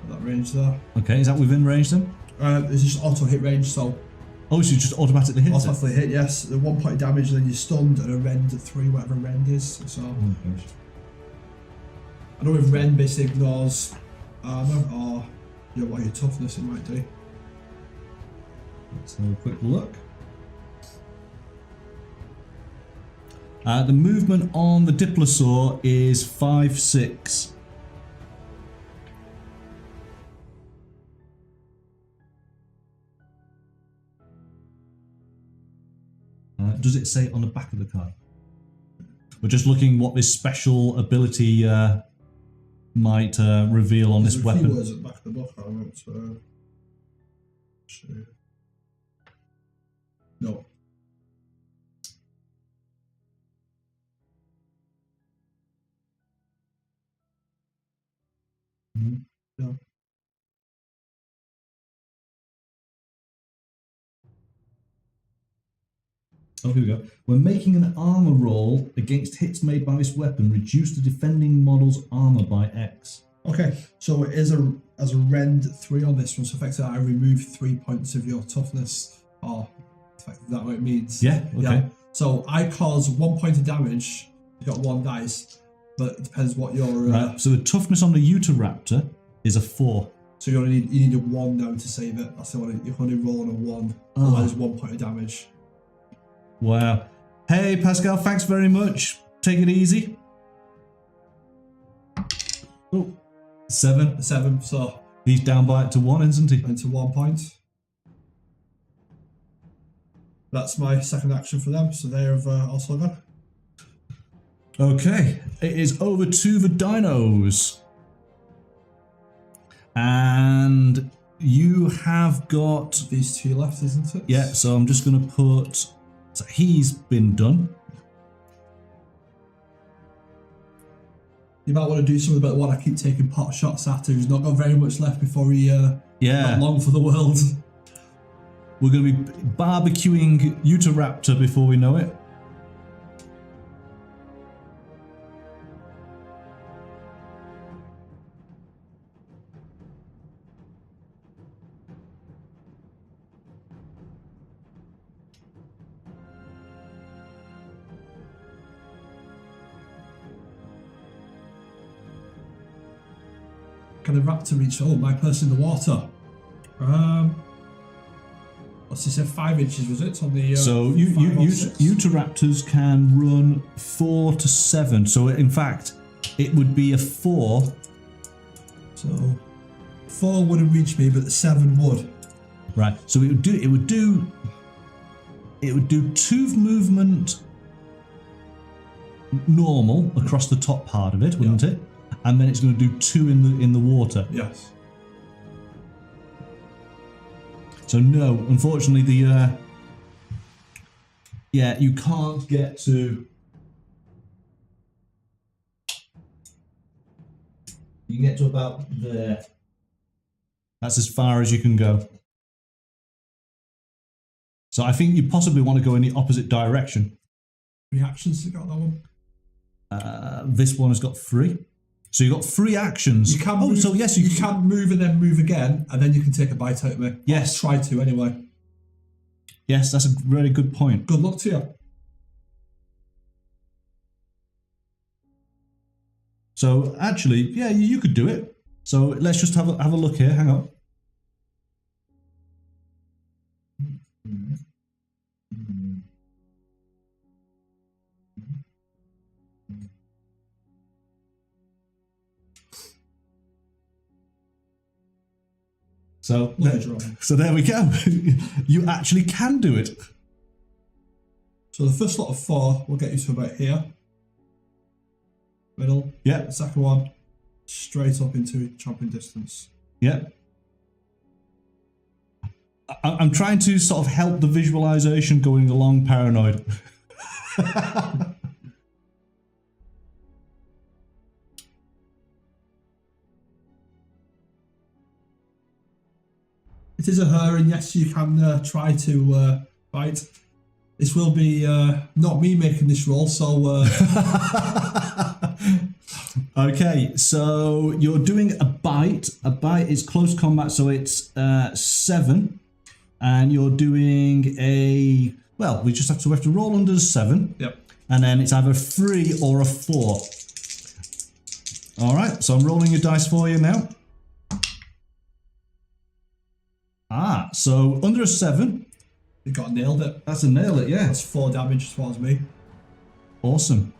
that range there. Okay, is that within range then? It's just auto hit range, so... Oh, so you just automatically hit it? Automatically hit, yes. The 1 point of damage, and then you're stunned, and a rend at 3, whatever rend is. So... I know if rend basically ignores armor, or what your toughness it might do. Let's have a quick look. The movement on the Diplosaur is 5'6". Does it say on the back of the card? We're just looking what this special ability might reveal on this weapon. There's a few words at the back of the book I won't show you. No. No. Oh, here we go. When making an armor roll against hits made by this weapon, reduce the defending model's armor by X. Okay, so it is as a rend 3 on this one, so effectively I remove 3 points of your toughness, or is that what it means? Yeah, okay. Yeah. So I cause 1 point of damage, you've got 1 dice, but it depends what your... right, so the toughness on the Utahraptor is a 4. So you need a 1 now to save it. That's the one, you can only roll on a 1, otherwise 1 point of damage. Wow. Hey, Pascal, thanks very much. Take it easy. Oh, 7. 7, so... He's down by it to 1, isn't he? Into 1 point. That's my second action for them, so they have also gone. Okay, it is over to the dinos. And you have got... These 2 left, isn't it? Yeah, so I'm just going to put... So he's been done. You might want to do something about the one I keep taking pot shots at, who's not got very much left before he not long for the world. We're going to be barbecuing Utahraptor before we know it. Can a raptor reach? Oh, my person in the water. What's he said? 5 inches was it on the? So Utahraptors can run 4 to 7. So in fact, it would be a 4. So 4 wouldn't reach me, but the 7 would. Right. So it would do 2 movement normal across the top part of it, wouldn't it? And then it's going to do 2 in the water. Yes. So no, unfortunately, Yeah, you can't get to... You can get to about there. That's as far as you can go. So I think you possibly want to go in the opposite direction. Reactions to got that one. This one has got 3. So you've got 3 actions. You can move, so yes, you can move and then move again, and then you can take a bite out of me. Yes. I'll try to anyway. Yes, that's a really good point. Good luck to you. So actually, yeah, you could do it. So let's just have a look here. Hang on. So there we go. You actually can do it. So the first lot of 4 will get you to about here. Middle. Yeah. The second one, straight up into chopping distance. Yeah. I'm trying to sort of help the visualization going along, paranoid. It is a her, and yes, you can try to bite. This will be not me making this roll, so... Okay, so you're doing a bite. A bite is close combat, so it's 7. And you're doing a... Well, we have to roll under the 7. Yep. And then it's either 3 or a 4. All right, so I'm rolling your dice for you now. Ah, so under a 7. You got nailed it. That's a nail it, yeah. That's 4 damage towards me. Awesome.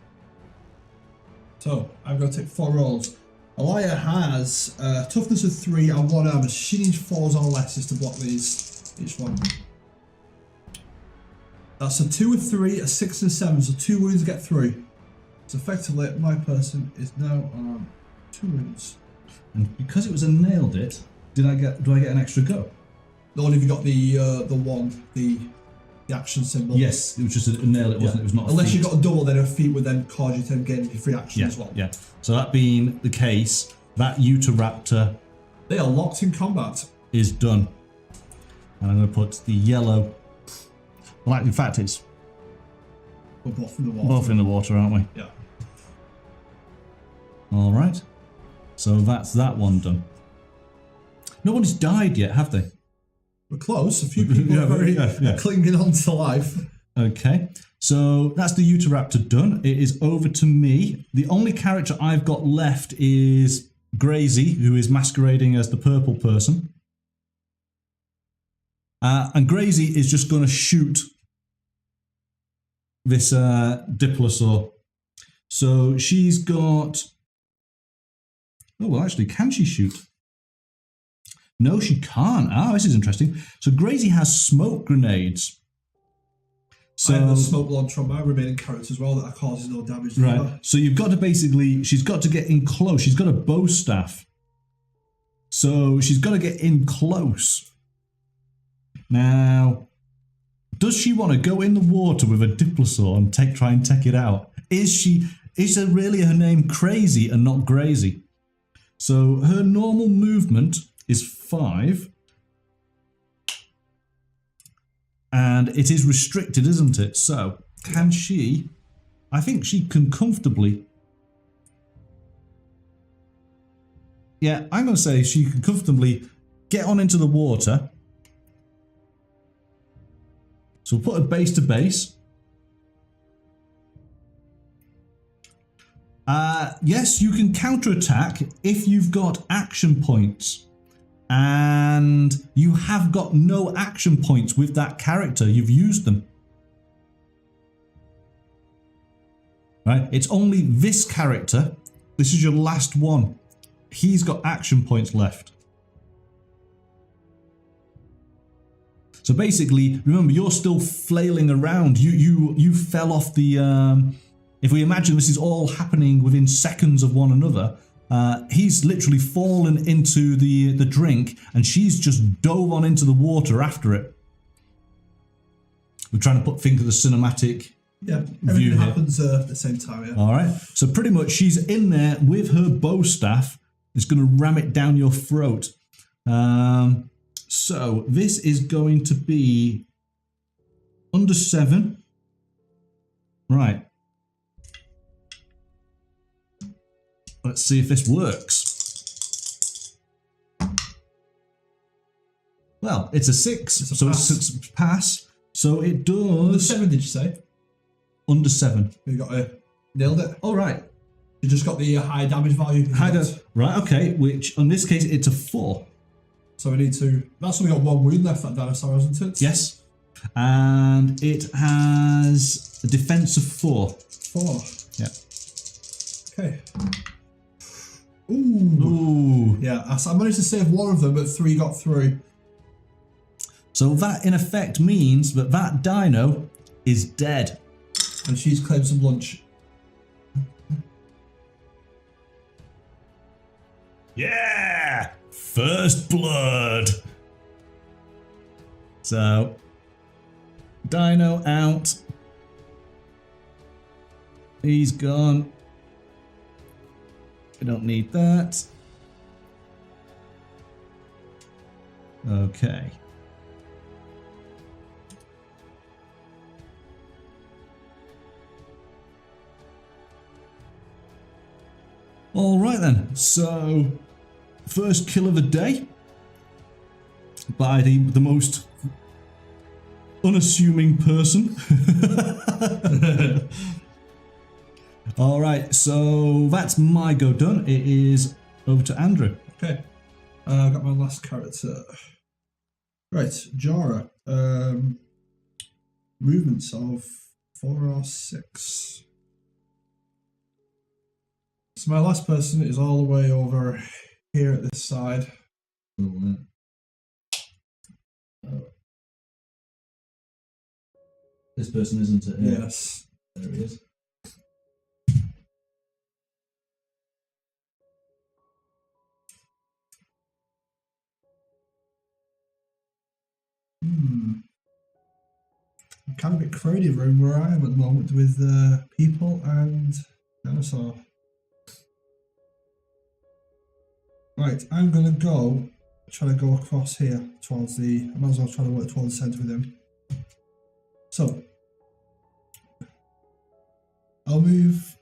So, I'm going to take 4 rolls. Alaya has toughness of 3 and 1 armor. She needs 4s or less to block these, each one. That's a 2 of 3, a 6 and a 7, so 2 wounds get through. So effectively, my person is now on 2 wounds. And because it was a nailed it, do I get an extra go? Not only have you got the action symbol. Yes, it was just a nail, it wasn't. Yeah. It was not. Unless you got a double, then a feat would then cause you to gain your free action yeah, as well. Yeah. So that being the case, that Utahraptor, they are locked in combat. Is done. And I'm going to put the yellow. Well, in fact, it's. We're both in the water. Both in the water, aren't we? Yeah. All right. So that's that one done. Nobody's died yet, have they? We're close. A few people are very clinging on to life. Okay, so that's the Utahraptor done. It is over to me. The only character I've got left is Grazy, who is masquerading as the purple person. And Grazy is just going to shoot this Diplosaur. So she's got... Oh, well, actually, can she shoot? No, she can't. Ah, this is interesting. So Grazy has smoke grenades. So I have a smoke launcher on my remaining character as well that causes no damage. Right. So you've got to basically, she's got to get in close. She's got a bow staff. So she's got to get in close. Now, does she want to go in the water with a Diplosaur and try and take it out? Is really her name Crazy and not Grazy? So her normal movement is 5. And it is restricted, isn't it? So, can she... I think she can comfortably... Yeah, I'm going to say she can comfortably get on into the water. So we'll put a base to base. Yes, you can counterattack if you've got action points. And you have got no action points with that character. You've used them. Right? It's only this character. This is your last one. He's got action points left. So basically, remember, you're still flailing around. You fell off the... if we imagine this is all happening within seconds of one another, he's literally fallen into the drink, and she's just dove on into the water after it. we're trying to think of the cinematic Yeah, view everything here. happens at the same time, yeah. All right. So pretty much she's in there with her bow staff. It's going to ram it down your throat. So this is going to be under 7. Right. Let's see if this works. Well, it's a 6, It's a so pass. it's a pass. So it Under does 7, did you say? under 7. You got nailed it. All right. You just got the high damage value. Right, okay, which in this case it's a 4. So we need to. That's only got 1 wound left, that dinosaur, isn't it? Yes. And it has a defense of 4. 4. Yeah. Okay. Ooh. Ooh. Yeah, I managed to save 1 of them, but 3 got through. So that in effect means that that dino is dead. And she's claimed some lunch. Yeah! First blood! So, dino out. He's gone. We don't need that. Okay. All right then. So, first kill of the day by the most unassuming person. All right, so that's my go done. It is over to Andrew. Okay. I've got my last character. Right, Jara. Movements of 4 or 6. So my last person is all the way over here at this side. This person isn't it? Yes. There he is. Kind of a bit crowded room where I am at the moment with people and dinosaur. Right, I'm gonna try to go across here towards I might as well try to work towards the centre with him. So I'll move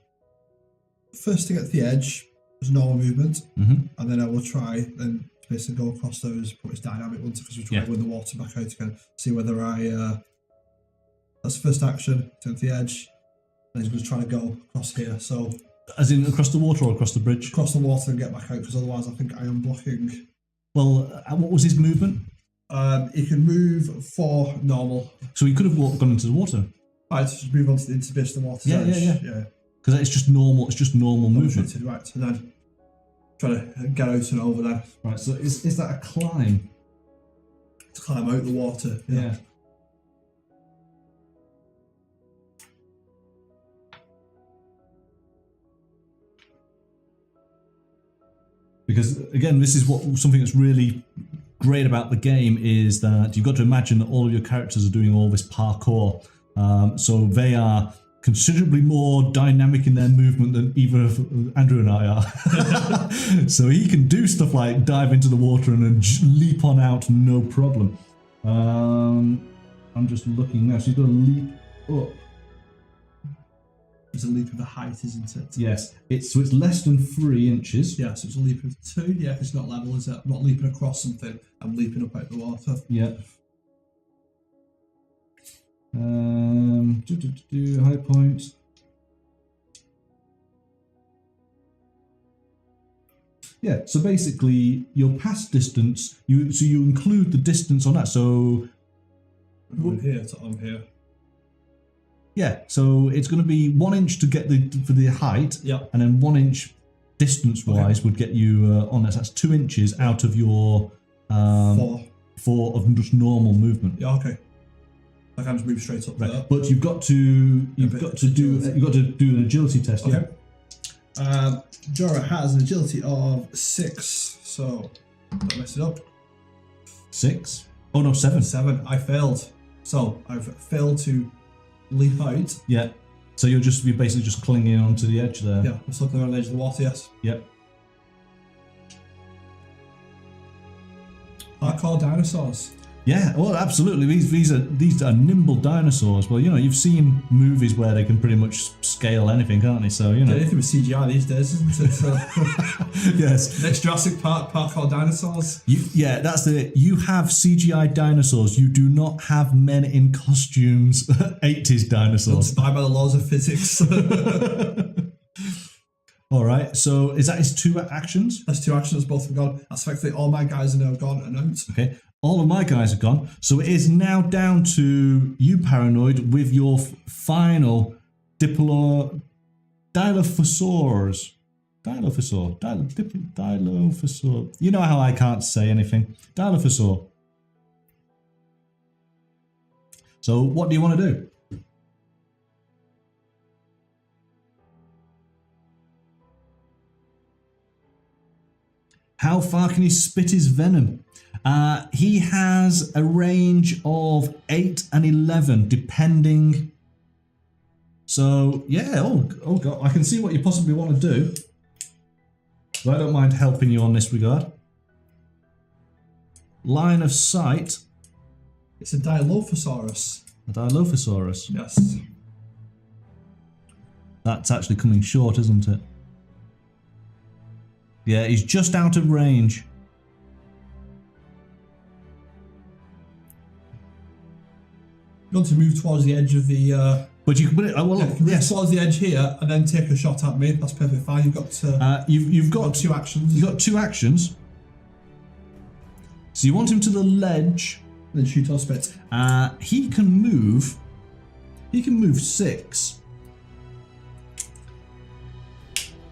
first to get to the edge, as normal movement, and then I will try and basically go across those, put his dynamic ones because we're trying to win the water back out again. See whether that's the first action, turn to the edge, and he's going to try to go across here. So, as in across the water or across the bridge? Across the water and get back out, because otherwise I think I am blocking. Well, what was his movement? He can move 4 normal. So he could have gone into the water. Right, just move on to the base of the water's edge. Yeah. Because it's just normal. It's just normal movement. Right, so then try to get out and over there. Right. So is that a climb? To climb out the water. Yeah. Because again, this is something that's really great about the game is that you've got to imagine that all of your characters are doing all this parkour. So they are considerably more dynamic in their movement than either of Andrew and I are. So he can do stuff like dive into the water and then leap on out, no problem. I'm just looking now. So he's got to leap up. There's a leap of the height, isn't it? Yes, it's less than 3 inches. Yeah, so it's a leap of 2. Yeah, it's not level, is it? I'm not leaping across something. I'm leaping up out the water. Yeah. High point. Yeah, so basically your pass distance, you include the distance on that. So From here to on here. yeah, so it's going to be 1 inch to get for the height, and then 1 inch distance wise would get you on that. So that's 2 inches out of your 4 of just normal movement. Yeah, okay. I can just move straight up there. But you've got to do an agility test. Okay. Yeah. Jorah has an agility of 6, so don't mess it up. 6? Oh no, 7. 7. I failed. So I've failed to leap out. Yeah. So you're basically just clinging onto the edge there. Yeah, I'm stuck on the edge of the water, yes. Yep. Hardcore dinosaurs. Yeah, well, absolutely. These are nimble dinosaurs. Well, you know, you've seen movies where they can pretty much scale anything, can't they? So, you know. Anything with CGI these days, isn't it? So Yes. Next Jurassic Park, parkour dinosaurs. Yeah, that's it. You have CGI dinosaurs. You do not have men in costumes, 80s dinosaurs. Inspired by the laws of physics. All right, so is that his 2 actions? That's 2 actions, both have gone. That's effectively all my guys are now gone and out. Okay, all of my guys are gone. So it is now down to you, Paranoid, with your final Dilophosaurs. Dilophosaur. You know how I can't say anything. Dilophosaur. So what do you want to do? How far can he spit his venom? He has a range of 8 and 11, depending. So, yeah, oh God, I can see what you possibly want to do. So I don't mind helping you on this regard. Line of sight. It's a Dilophosaurus. A Dilophosaurus. Yes. That's actually coming short, isn't it? Yeah, he's just out of range. You want to move towards the edge of the... But you can put it... well, yeah, yes. towards the edge here and then take a shot at me. That's perfectly fine. You've got... you've got 2 actions. You've got 2 actions. So you want him to the ledge. Then shoot or spit. He can move... He can move 6.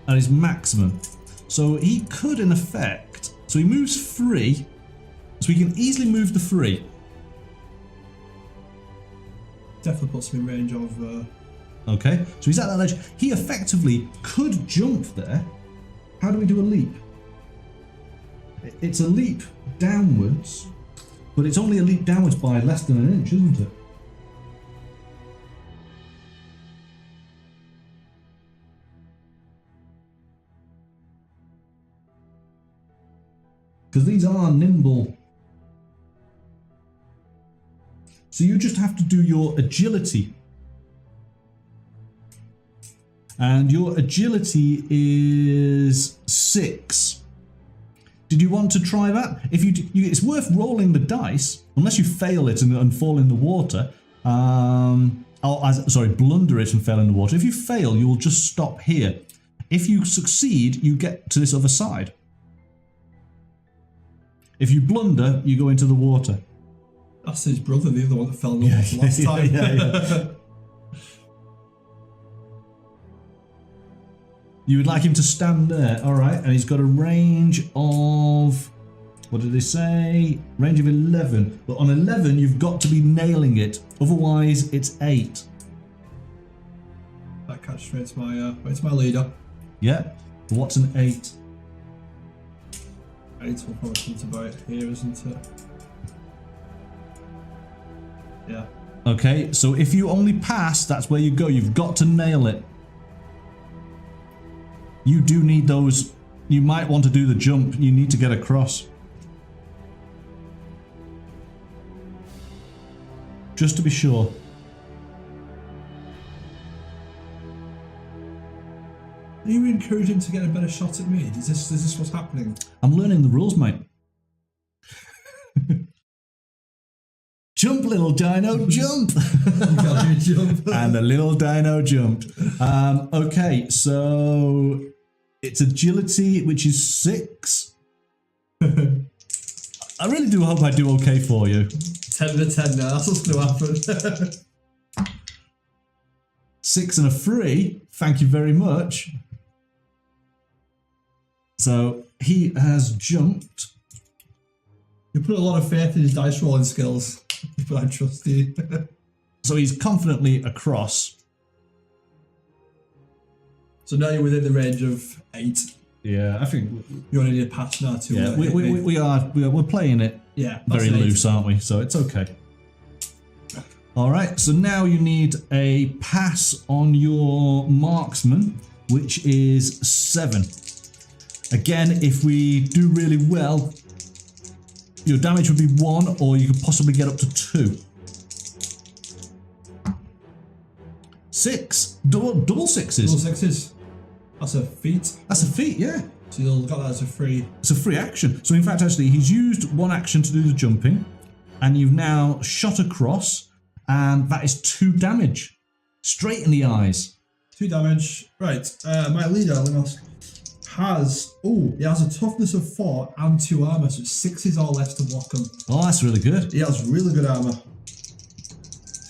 At his maximum. So he could, in effect... So he moves 3. So he can easily move the 3. Definitely puts him in range of... Okay, so he's at that ledge. He effectively could jump there. How do we do a leap? It's a leap downwards, but it's only a leap downwards by less than an inch, isn't it? Because these are nimble. So you just have to do your agility. And your agility is 6. Did you want to try that? If it's worth rolling the dice, unless you fail it and fall in the water. Blunder it and fail in the water. If you fail, you will just stop here. If you succeed, you get to this other side. If you blunder, you go into the water. That's his brother, the other one that fell in the water last time. Yeah. You would like him to stand there, all right? And he's got a range of, what did they say? Range of 11. But on 11, you've got to be nailing it. Otherwise, it's 8. That catch straight to my leader. Yeah. But what's an 8? 8 will probably come to about here, isn't it? Yeah. Okay, so if you only pass, that's where you go. You've got to nail it. You do need those. You might want to do the jump. You need to get across. Just to be sure. Are you encouraging to get a better shot at me? Is this what's happening? I'm learning the rules, mate. Jump, little dino, jump! You gotta do a jump. And the little dino jumped. Okay, so it's agility, which is 6. I really do hope I do okay for you. 10 out of 10 now, that's what's going to happen. 6 and a 3, thank you very much. So he has jumped. You put a lot of faith in his dice rolling skills, but I trust you. So he's confidently across. So now you're within the range of 8. Yeah, I think You only need a pass now to yeah, we're playing it yeah, very that's an 8. loose, aren't we? So it's okay. All right, so now you need a pass on your marksman, which is 7. Again, if we do really well, your damage would be 1, or you could possibly get up to 2. 6. Double sixes. Double sixes. That's a feat. That's a feat, yeah. So you've got that as a free. It's a free action. So in fact, actually, he's used 1 action to do the jumping, and you've now shot across, and that is 2 damage. Straight in the eyes. 2 damage. Right. My leader, Linus, he has a toughness of 4 and 2 armor, so it's 6s or less to block him. Oh, that's really good. He has really good armor.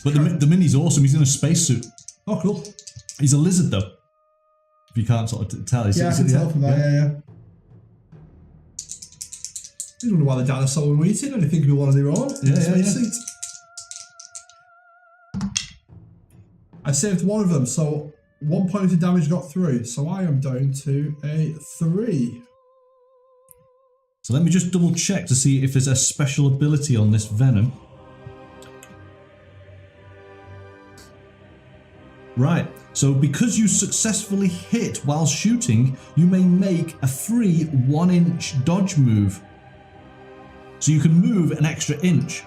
But the mini's awesome. He's in a spacesuit. Oh, cool. He's a lizard, though. If you can't sort of tell. I can tell from that, yeah. I wonder why the dinosaur were eating, and I think it'd be one of their own. Yeah. I saved one of them, so 1 point of damage got through, so I am down to a 3. So let me just double check to see if there's a special ability on this venom. Right, so because you successfully hit while shooting, you may make a free 1-inch dodge move. So you can move an extra inch.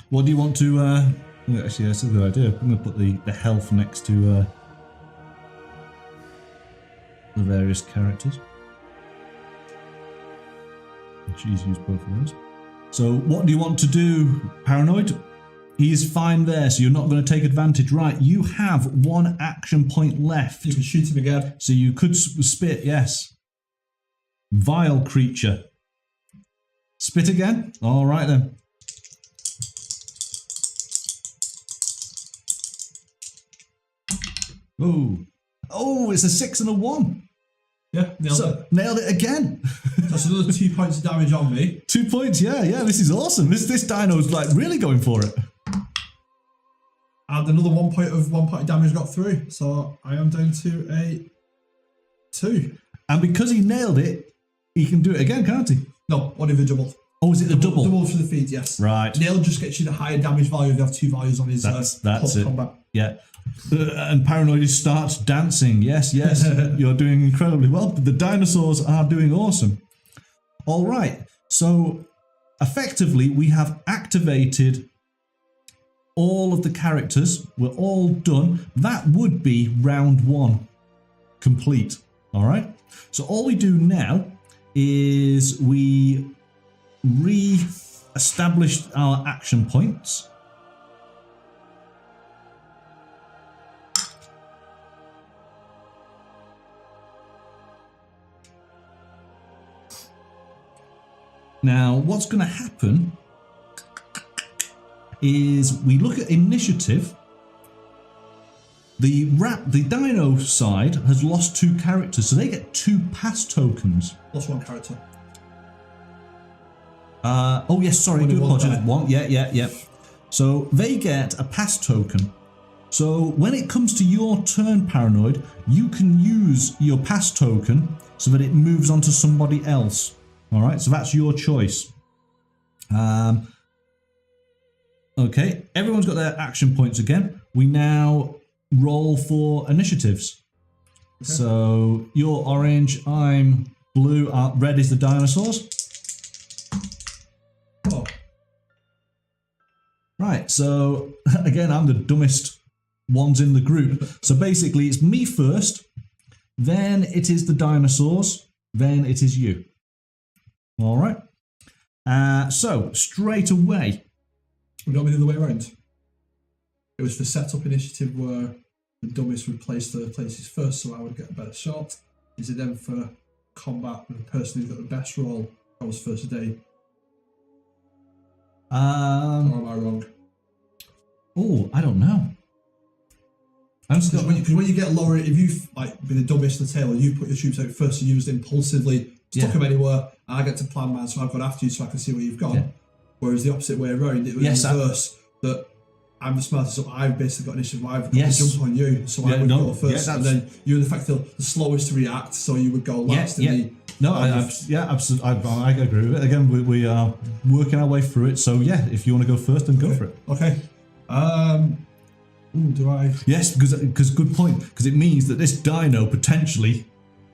What do you want to, actually that's a good idea. I'm going to put the health next to the various characters. She's used both of those. So what do you want to do, Paranoid? He is fine there, so you're not going to take advantage. Right, you have 1 action point left. You can shoot him again. So you could spit, yes. Vile creature. Spit again? All right then. Oh, it's a 6 and a 1. Yeah, nailed it again. That's another 2 points of damage on me. 2 points, yeah. This is awesome. This dino's like really going for it. And another 1 point of damage got through, so I am down to a 2. And because he nailed it, he can do it again, can't he? No, only the double. Oh, is it the double? Double for the feed, yes. Right. Nail just gets you the higher damage value if you have 2 values on his that's it. combat. Yeah. And Paranoid starts dancing. Yes, you're doing incredibly well. The dinosaurs are doing awesome. All right. So effectively, we have activated all of the characters. We're all done. That would be round 1 complete. All right. So all we do now is we re-establish our action points. Now, what's going to happen is we look at initiative. The dino side has lost 2 characters, so they get 2 pass tokens. Lost 1 character. Oh yes, sorry, I do apologize. 1, yeah. So they get a pass token. So when it comes to your turn, Paranoid, you can use your pass token so that it moves on to somebody else. All right, so that's your choice. Okay, everyone's got their action points again. We now roll for initiatives. Okay. So you're orange, I'm blue, red is the dinosaurs. Oh. Right, so again, I'm the dumbest ones in the group. So basically it's me first, then it is the dinosaurs, then it is you. All right. So straight away. Would not be the other way around. It was for setup initiative where the dumbest would place the places first, so I would get a better shot. Is it then for combat with the person who's got the best roll? I was first day. Or am I wrong? Oh, I don't know. Because when you get lower, if you be the dumbest in the table, you put your troops out first, and you just impulsively stuck them anywhere, and I get to plan mine, so I've got after you so I can see where you've gone. Yeah. Whereas the opposite way around, it was reverse, that I'm the smartest, so I've basically got initiative. I've got Yes. to jump on you, so I would go first, yeah, and then you're in fact the slowest to react, so you would go last. No, absolutely. I agree with it. Again, we are working our way through it. So yeah, if you want to go first, then go for it. Okay. Do I? Yes, because good point. Because it means that this dino potentially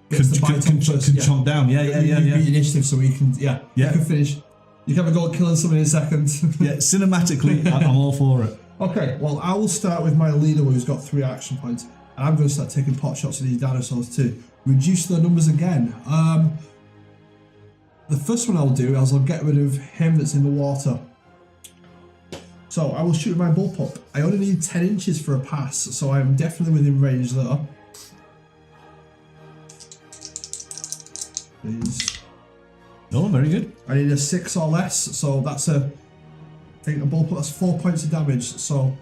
can chomp down. Yeah. You beat initiative, so we can. Yeah. You can finish. You can have a go at killing someone in a second. Yeah. Cinematically, I'm all for it. Okay. Well, I will start with my leader, who's got 3 action points, and I'm going to start taking pot shots at these dinosaurs to reduce their numbers again. The first one I'll do is I'll get rid of him that's in the water. So I will shoot my bullpup. I only need 10 inches for a pass, so I am definitely within range there. Please. Oh, very good. I need a 6 or less, so that's I think a bullpup, that's 4 points of damage. So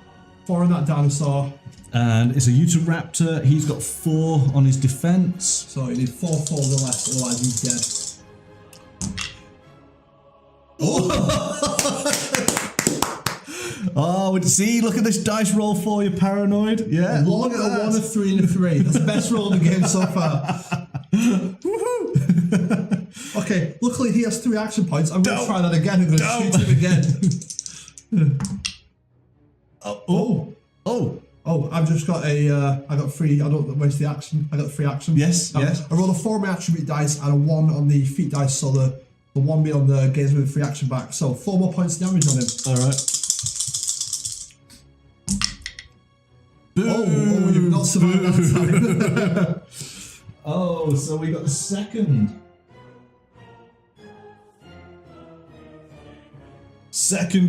4 on that dinosaur. And it's a Utahraptor. He's got 4 on his defense. So you need 4 falls or less, otherwise he's dead. Oh, see, look at this dice roll for you, Paranoid. Yeah, Look at that. 1, a 3, and a 3. That's the best roll in the game so far. Woohoo! Okay, luckily he has 3 action points. I'm going to try that again. I'm going to shoot him again. Oh, I've just got I got 3. I don't waste the action. I got 3 actions. Yes. I rolled a 4 on my attribute dice and a 1 on the feat dice, so the 1 being on the gains with 3 action back. So 4 more points of damage on him. Alright. Oh, you've not survived that time. Oh, so we got the second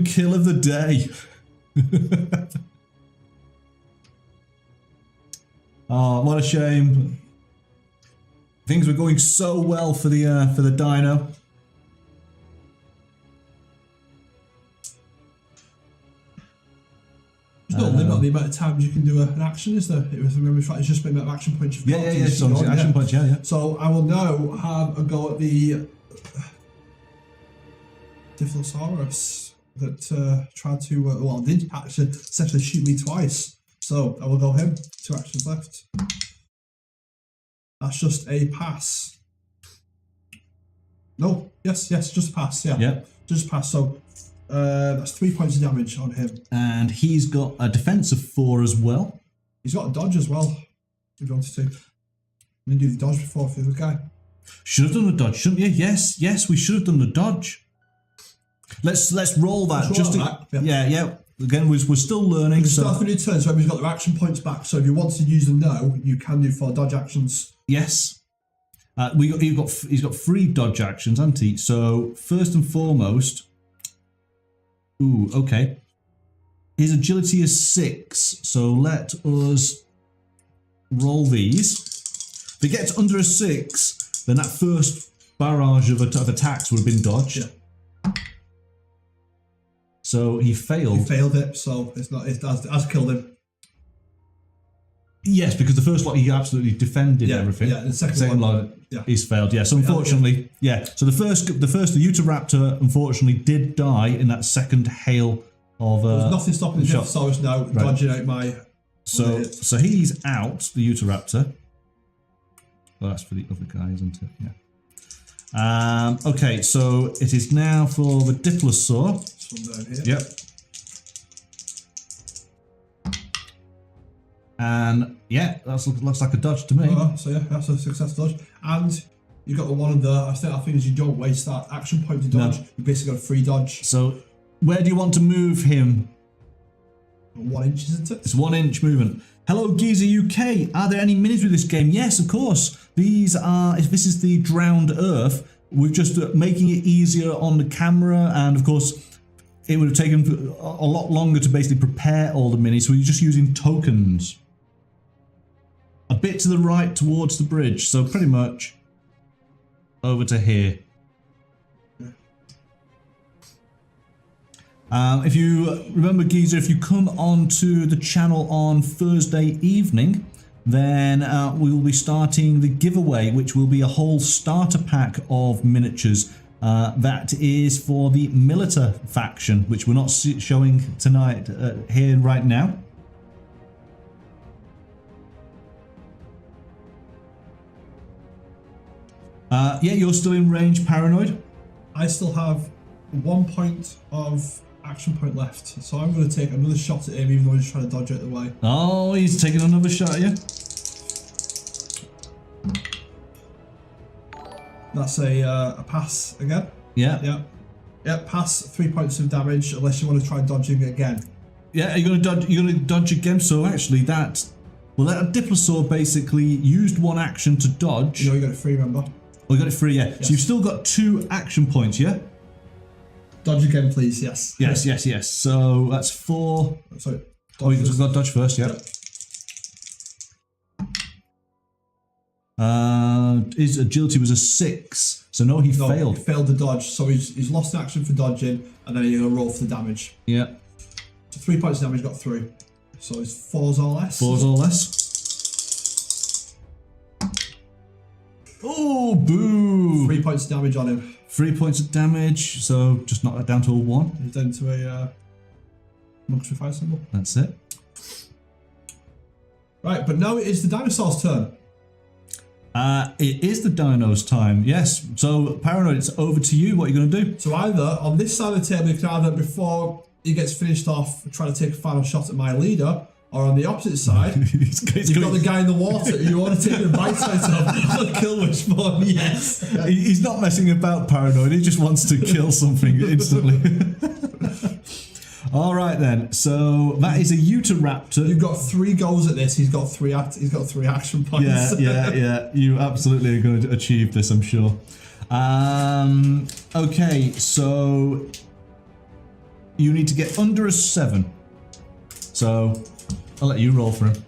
kill of the day. Oh, what a shame. Things were going so well for the dino. There's no limit on the amount of times you can do an action, is there? It's just the amount of action points you've got. Yeah. Action points, yeah. So I will now have a go at the Dinosaurs that tried to, did actually essentially shoot me twice. So I will go him. 2 actions left. That's just a pass. No, yes, just a pass, yeah. Just a pass, so that's 3 points of damage on him. And he's got a defense of 4 as well. He's got a dodge as well, if you wanted to. We didn't do the dodge before for the other guy. Should have done the dodge, shouldn't you? Yes, we should have done the dodge. Let's roll that. Yeah. Again, we're still learning. So start a new turn, so everybody's got their action points back. So if you want to use them now, you can do 4 dodge actions. Yes. He's got 3 dodge actions, hasn't he? So first and foremost. Ooh, okay. His agility is 6, so let us roll these. If it gets under a 6, then that first barrage of attacks would have been dodged. Yeah. So he failed. He failed it, so it has killed him. Yes, because the first lot he absolutely defended everything. Yeah, the second lot he's failed. Yeah, so unfortunately, So the Utahraptor unfortunately did die in that second hail of. There's nothing stopping the Dinosaurs now dodging out my. So he's out, the Utahraptor. Well, that's for the other guy, isn't it? Yeah. Okay, so it is now for the Dinosaur. This one down here. Yep. And yeah, that looks like a dodge to me. So yeah, that's a success dodge. And you got the one in there. I think is you don't waste that action point to dodge. No. You basically got a free dodge. So where do you want to move him? 1 inch, isn't it? It's 1 inch movement. Hello, Geezer UK. Are there any minis with this game? Yes, of course. This is the drowned Earth. We're just making it easier on the camera, and of course, it would have taken a lot longer to basically prepare all the minis. So we're just using tokens. A bit to the right towards the bridge, so pretty much over to here. If you remember, Geezer, if you come onto the channel on Thursday evening, then we will be starting the giveaway, which will be a whole starter pack of miniatures That is for the Militer faction, which we're not showing tonight here right now. Yeah, you're still in range, Paranoid. I still have 1 point of action point left, so I'm going to take another shot at him, even though he's trying to dodge out the way. Oh, he's taking another shot at you. That's a pass again. Yeah. Yeah. Yeah, pass, 3 points of damage, unless you want to try dodging it again. Yeah, you're gonna dodge again. So actually, that Diplosaur basically used one action to dodge. You know, you got it free, remember? Oh, you got it free, yeah. Yes. So you've still got 2 action points, yeah? Dodge again, please, yes. Yes. So that's 4. Sorry. Oh, you just got dodge first, yeah. His agility was a 6, so no, he failed. He failed the dodge, so he's lost an action for dodging, and then he's going to roll for the damage. Yeah. So 3 points of damage, got through. So it's 4s or less. 4s or less. Oh, boo! 3 points of damage on him. 3 points of damage, so just knock that down to a 1. He's down to a monster fire symbol. That's it. Right, but now it is the dinosaur's turn. It is the dinos' time, yes. So, Paranoid, it's over to you. What are you going to do? So either, on this side of the table, you can either, before he gets finished off, try to take a final shot at my leader, or on the opposite side, you've got the guy in the water who you want to take a bite out of. Kill Wishbone, yes. He's not messing about, Paranoid. He just wants to kill something instantly. All right then. So that is a Utahraptor. You've got 3 goals at this. He's got 3 action points. Yeah. You absolutely are going to achieve this, I'm sure. Okay, so you need to get under a 7. So I'll let you roll for him.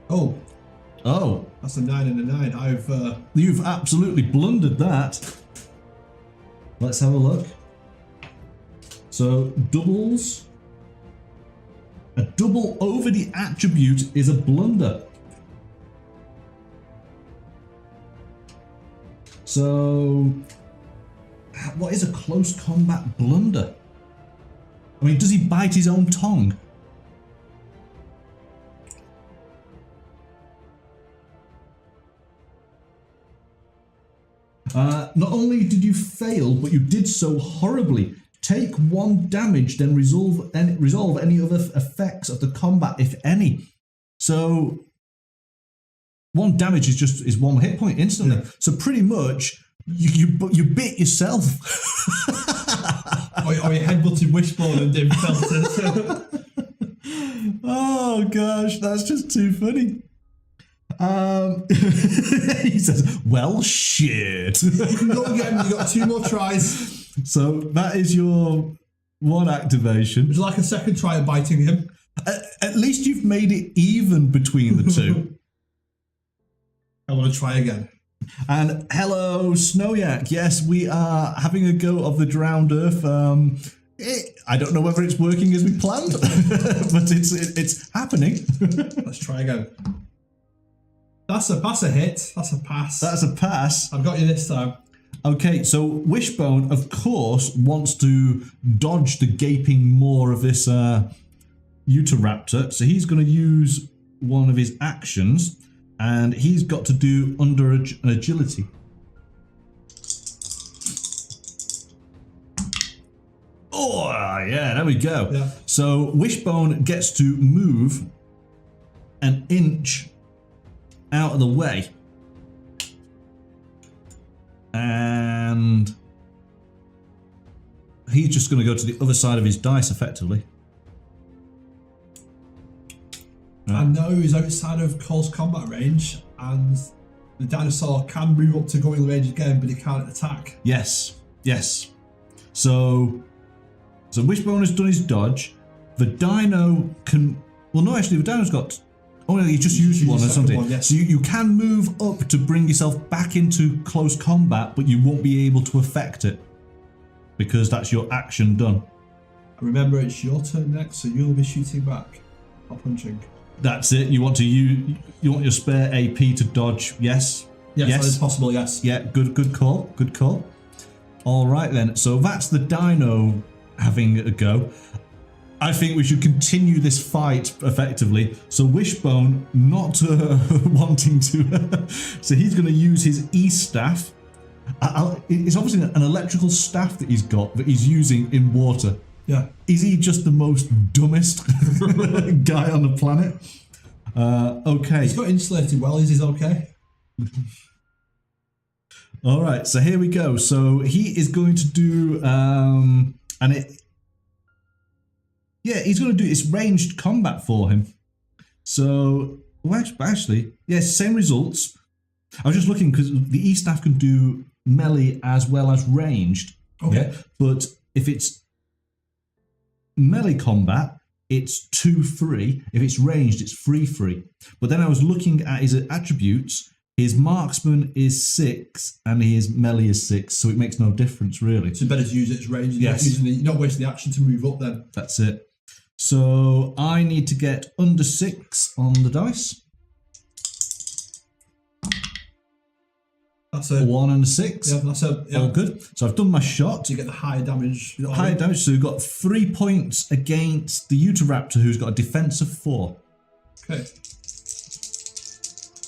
Oh. That's a 9 and a 9. You've absolutely blundered that. Let's have a look. So doubles. A double over the attribute is a blunder. So what is a close combat blunder? I mean, does he bite his own tongue? Not only did you fail, but you did so horribly. Take 1 damage, then resolve any other effects of the combat, if any. So 1 damage is 1 hit point instantly. Yeah. So pretty much you bit yourself. or you headbutted Wishbone and didn't felt it. Oh gosh, that's just too funny. He says, well, shit. You can go again, you got 2 more tries. So that is your 1 activation. Would you like a second try at biting him? At least you've made it even between the 2. I want to try again. And hello, Snowyak. Yes, we are having a go of the drowned earth. I don't know whether it's working as we planned, but it's happening. Let's try again. That's a hit. That's a pass. That's a pass. I've got you this time. Okay, so Wishbone, of course, wants to dodge the gaping maw of this Utahraptor. So he's going to use one of his actions, and he's got to do under agility. Oh, yeah, there we go. Yeah. So Wishbone gets to move an inch out of the way. And he's just going to go to the other side of his dice, effectively. And now he's outside of close combat range, and the dinosaur can move up to going range again, but he can't attack. Yes. So Wishbone has done his dodge. The dino can... Well, no, actually, the dino's got... Oh, no, you just used one or something. Yes. So you can move up to bring yourself back into close combat, but you won't be able to affect it because that's your action done. Remember, it's your turn next, so you'll be shooting back or punching. That's it. You want to use, you want your spare AP to dodge? Yes. Yes, that is possible. Yes. Yeah. Good call. Good call. All right then. So that's the dino having a go. I think we should continue this fight effectively. So Wishbone not wanting to, so he's going to use his E-staff. It's obviously an electrical staff that he's got that he's using in water. Yeah. Is he just the most dumbest guy on the planet? Okay. He's got insulated well. Is he okay? All right. So here we go. So he is going to do, he's going to do it's ranged combat for him. So, well, actually, yes, same results. I was just looking because the E-staff can do melee as well as ranged. Okay. Yeah? But if it's melee combat, it's 2-3. If it's ranged, it's 3-3. But then I was looking at his attributes. His marksman is 6 and his melee is 6, so it makes no difference really. So better to use its range. Yes. You're not wasting the action to move up then. That's it. So I need to get under 6 on the dice. That's a 1 and a 6. Yeah, that's a All good. So I've done my shot. So you get the higher damage. Higher damage. So we've got 3 points against the Utahraptor, who's got a defense of 4. Okay.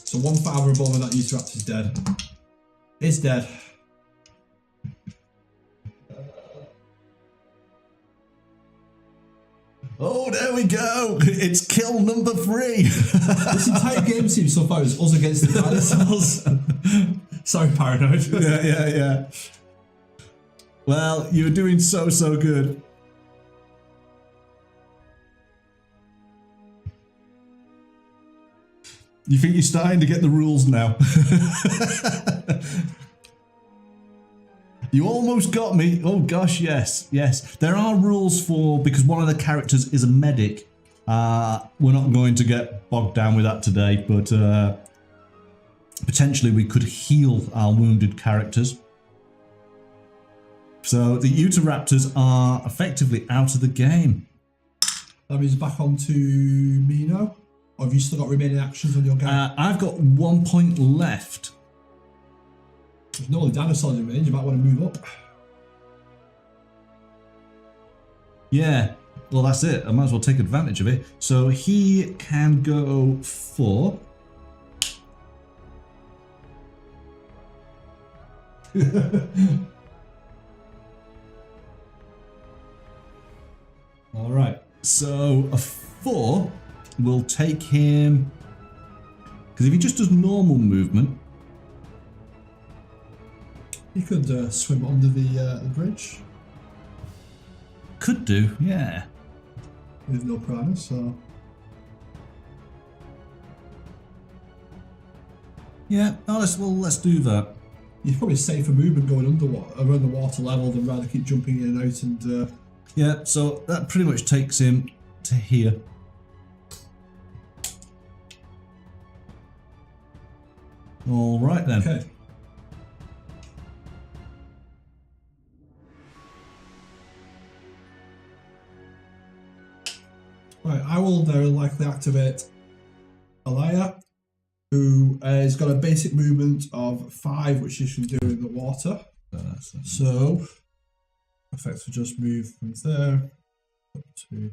So 1 5 above and that Utahraptor is dead. It's dead. Oh, there we go. It's kill number 3. This entire game seems so far is us against the dinosaurs. Sorry, Paranoid. Yeah. Well, you were doing so good. You think you're starting to get the rules now? You almost got me. Oh gosh, yes. There are rules for, because one of the characters is a medic. We're not going to get bogged down with that today, but potentially we could heal our wounded characters. So the Utahraptors are effectively out of the game. That means back on to me now. Or have you still got remaining actions on your game? I've got 1 point left. There's no other dinosaurs in range, you might want to move up. Yeah, well that's it. I might as well take advantage of it. So he can go 4. All right. So a 4 will take him, because if he just does normal movement, You could swim under the bridge could do, yeah. with no piranhas, so Yeah, oh, let's do that. you're probably safer movement going underwater, around the water level than rather keep jumping in and out and Yeah, so that pretty much takes him to here. All right then. okay. Right, I will now likely activate Alaya, who has got a basic movement of 5, which she can do in the water. So, effectively just move from there up to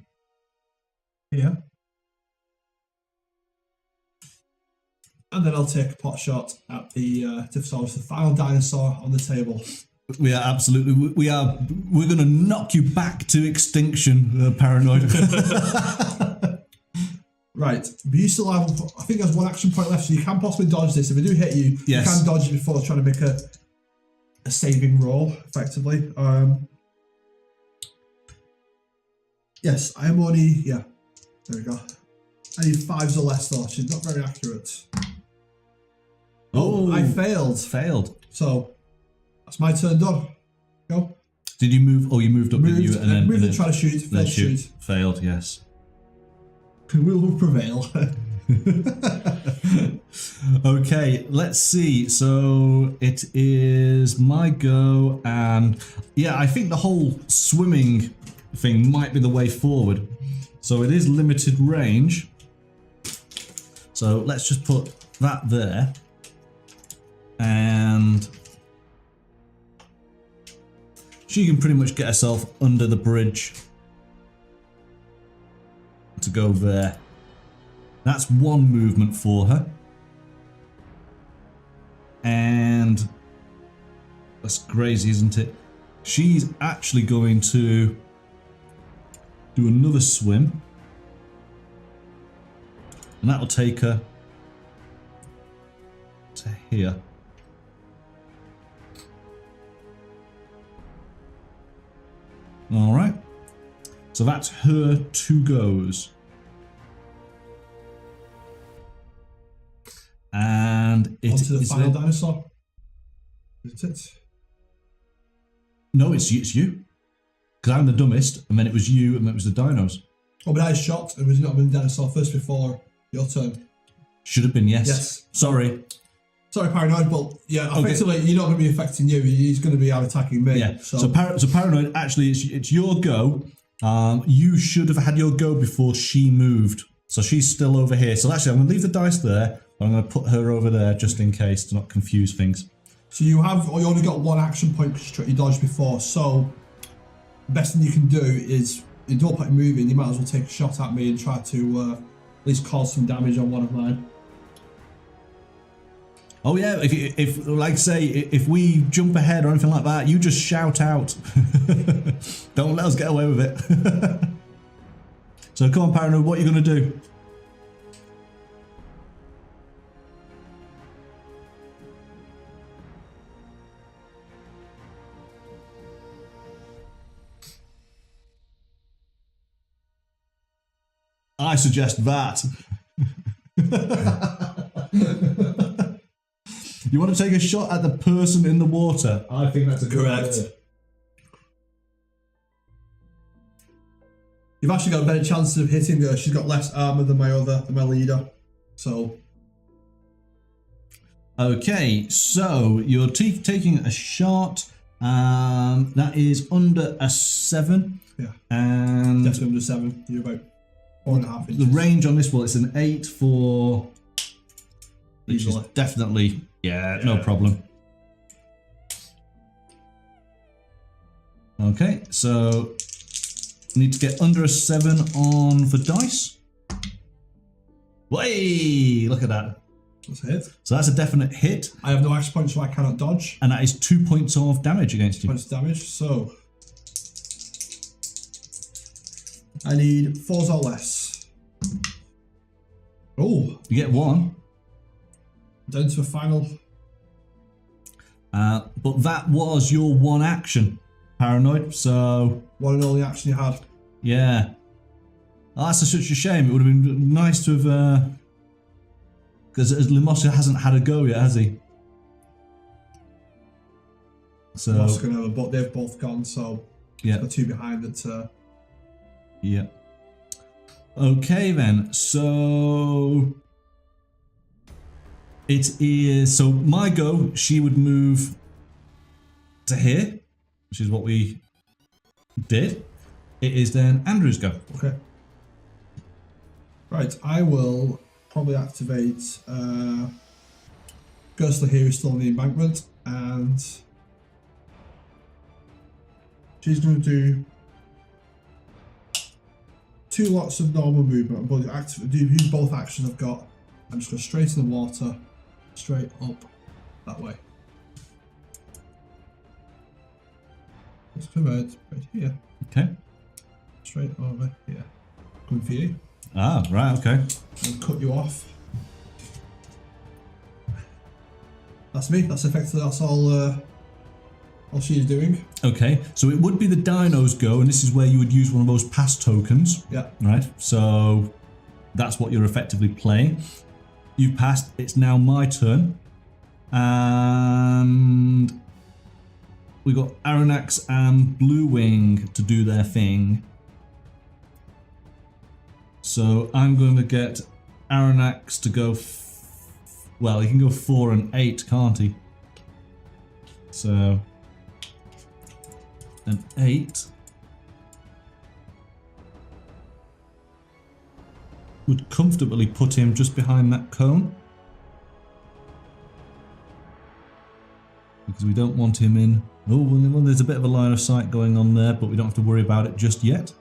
here. And then I'll take a pot shot at the Dinosaurs, the final dinosaur on the table. We are absolutely, we're going to knock you back to extinction, Paranoid. Right, but you still have, I think there's 1 action point left, so you can possibly dodge this. If I do hit you, Yes. you can dodge it before trying to make a saving roll, effectively. Yes, I'm only, yeah, there we go. I need 5s or less though, she's not very accurate. Oh, I failed. Failed. So, that's my turn done. Go. Did you move? Oh, you moved up, didn't you? Moved and try to shoot, then failed to shoot. Failed, yes. We will prevail. Okay, let's see. So it is my go, and yeah, I think the whole swimming thing might be the way forward. So it is limited range. So let's just put that there. And she can pretty much get herself under the bridge to go there. That's one movement for her. And that's crazy, isn't it? She's actually going to do another swim. And that'll take her to here. All right. So that's her 2 goes. And it onto the is final dinosaur. Is it? No, it's you. Because I'm the dumbest, and then it was you, and then it was the dinos. Oh, but I shot. It was not been dinosaur first before your turn. Should have been, yes. Yes. Sorry. Sorry, Paranoid, but yeah, effectively, you're not going to be affecting you. He's going to be out attacking me. Yeah. So Paranoid, actually, it's your go. You should have had your go before she moved. So she's still over here. So actually, I'm going to leave the dice there, but I'm going to put her over there just in case to not confuse things. So you only got 1 action point because you dodged before. So the best thing you can do is, you don't put it moving, you might as well take a shot at me and try to at least cause some damage on one of mine. Oh yeah, if like say, if we jump ahead or anything like that, you just shout out. Don't let us get away with it. So come on, Paranoid, what are you going to do? I suggest that. You want to take a shot at the person in the water? I think that's a good idea. You've actually got a better chance of hitting her. She's got less armor than my leader. So. Okay, so you're taking a shot. That is under a 7. Yeah. And definitely under 7. You're about 4.5 inches. The range on this one, it's an 8 for. Which is Easily. definitely, yeah, no problem. Okay, so need to get under a 7 on the dice. Way, look at that. That's a hit. So that's a definite hit. I have no action points, so I cannot dodge. And that is 2 points of damage against you. Points of damage. So I need 4s or less. Oh, You get 1. down to a final. But that was your 1 action, Paranoid. So 1 and only action you had. yeah. Oh, that's such a shame. It would have been nice to have. Because Limosa hasn't had a go yet, has he? So But they've both gone, so yeah. the 2 behind it. Yeah. Okay then. So it is. So my go. She would move to here, which is what we did. It is then Andrew's go. Okay. Right, I will probably activate Ghostly here is still on the embankment, and she's going to do 2 lots of normal movement. I'm going to use both actions I've got. I'm just going straight in the water, straight up that way. Let's come right here, Okay. straight over here. Coming for you. Ah, right. Okay. And cut you off. That's me. That's effectively all she's doing. Okay. So it would be the Dino's go, and this is where you would use one of those pass tokens. Yeah. Right. So that's what you're effectively playing. You've passed. It's now my turn, and we got Aronnax and Blue Wing to do their thing. So I'm going to get Aronnax to go. Well, he can go 4 and 8, can't he? So an 8. would comfortably put him just behind that cone. Because we don't want him in. Oh, well, there's a bit of a line of sight going on there, but we don't have to worry about it just yet.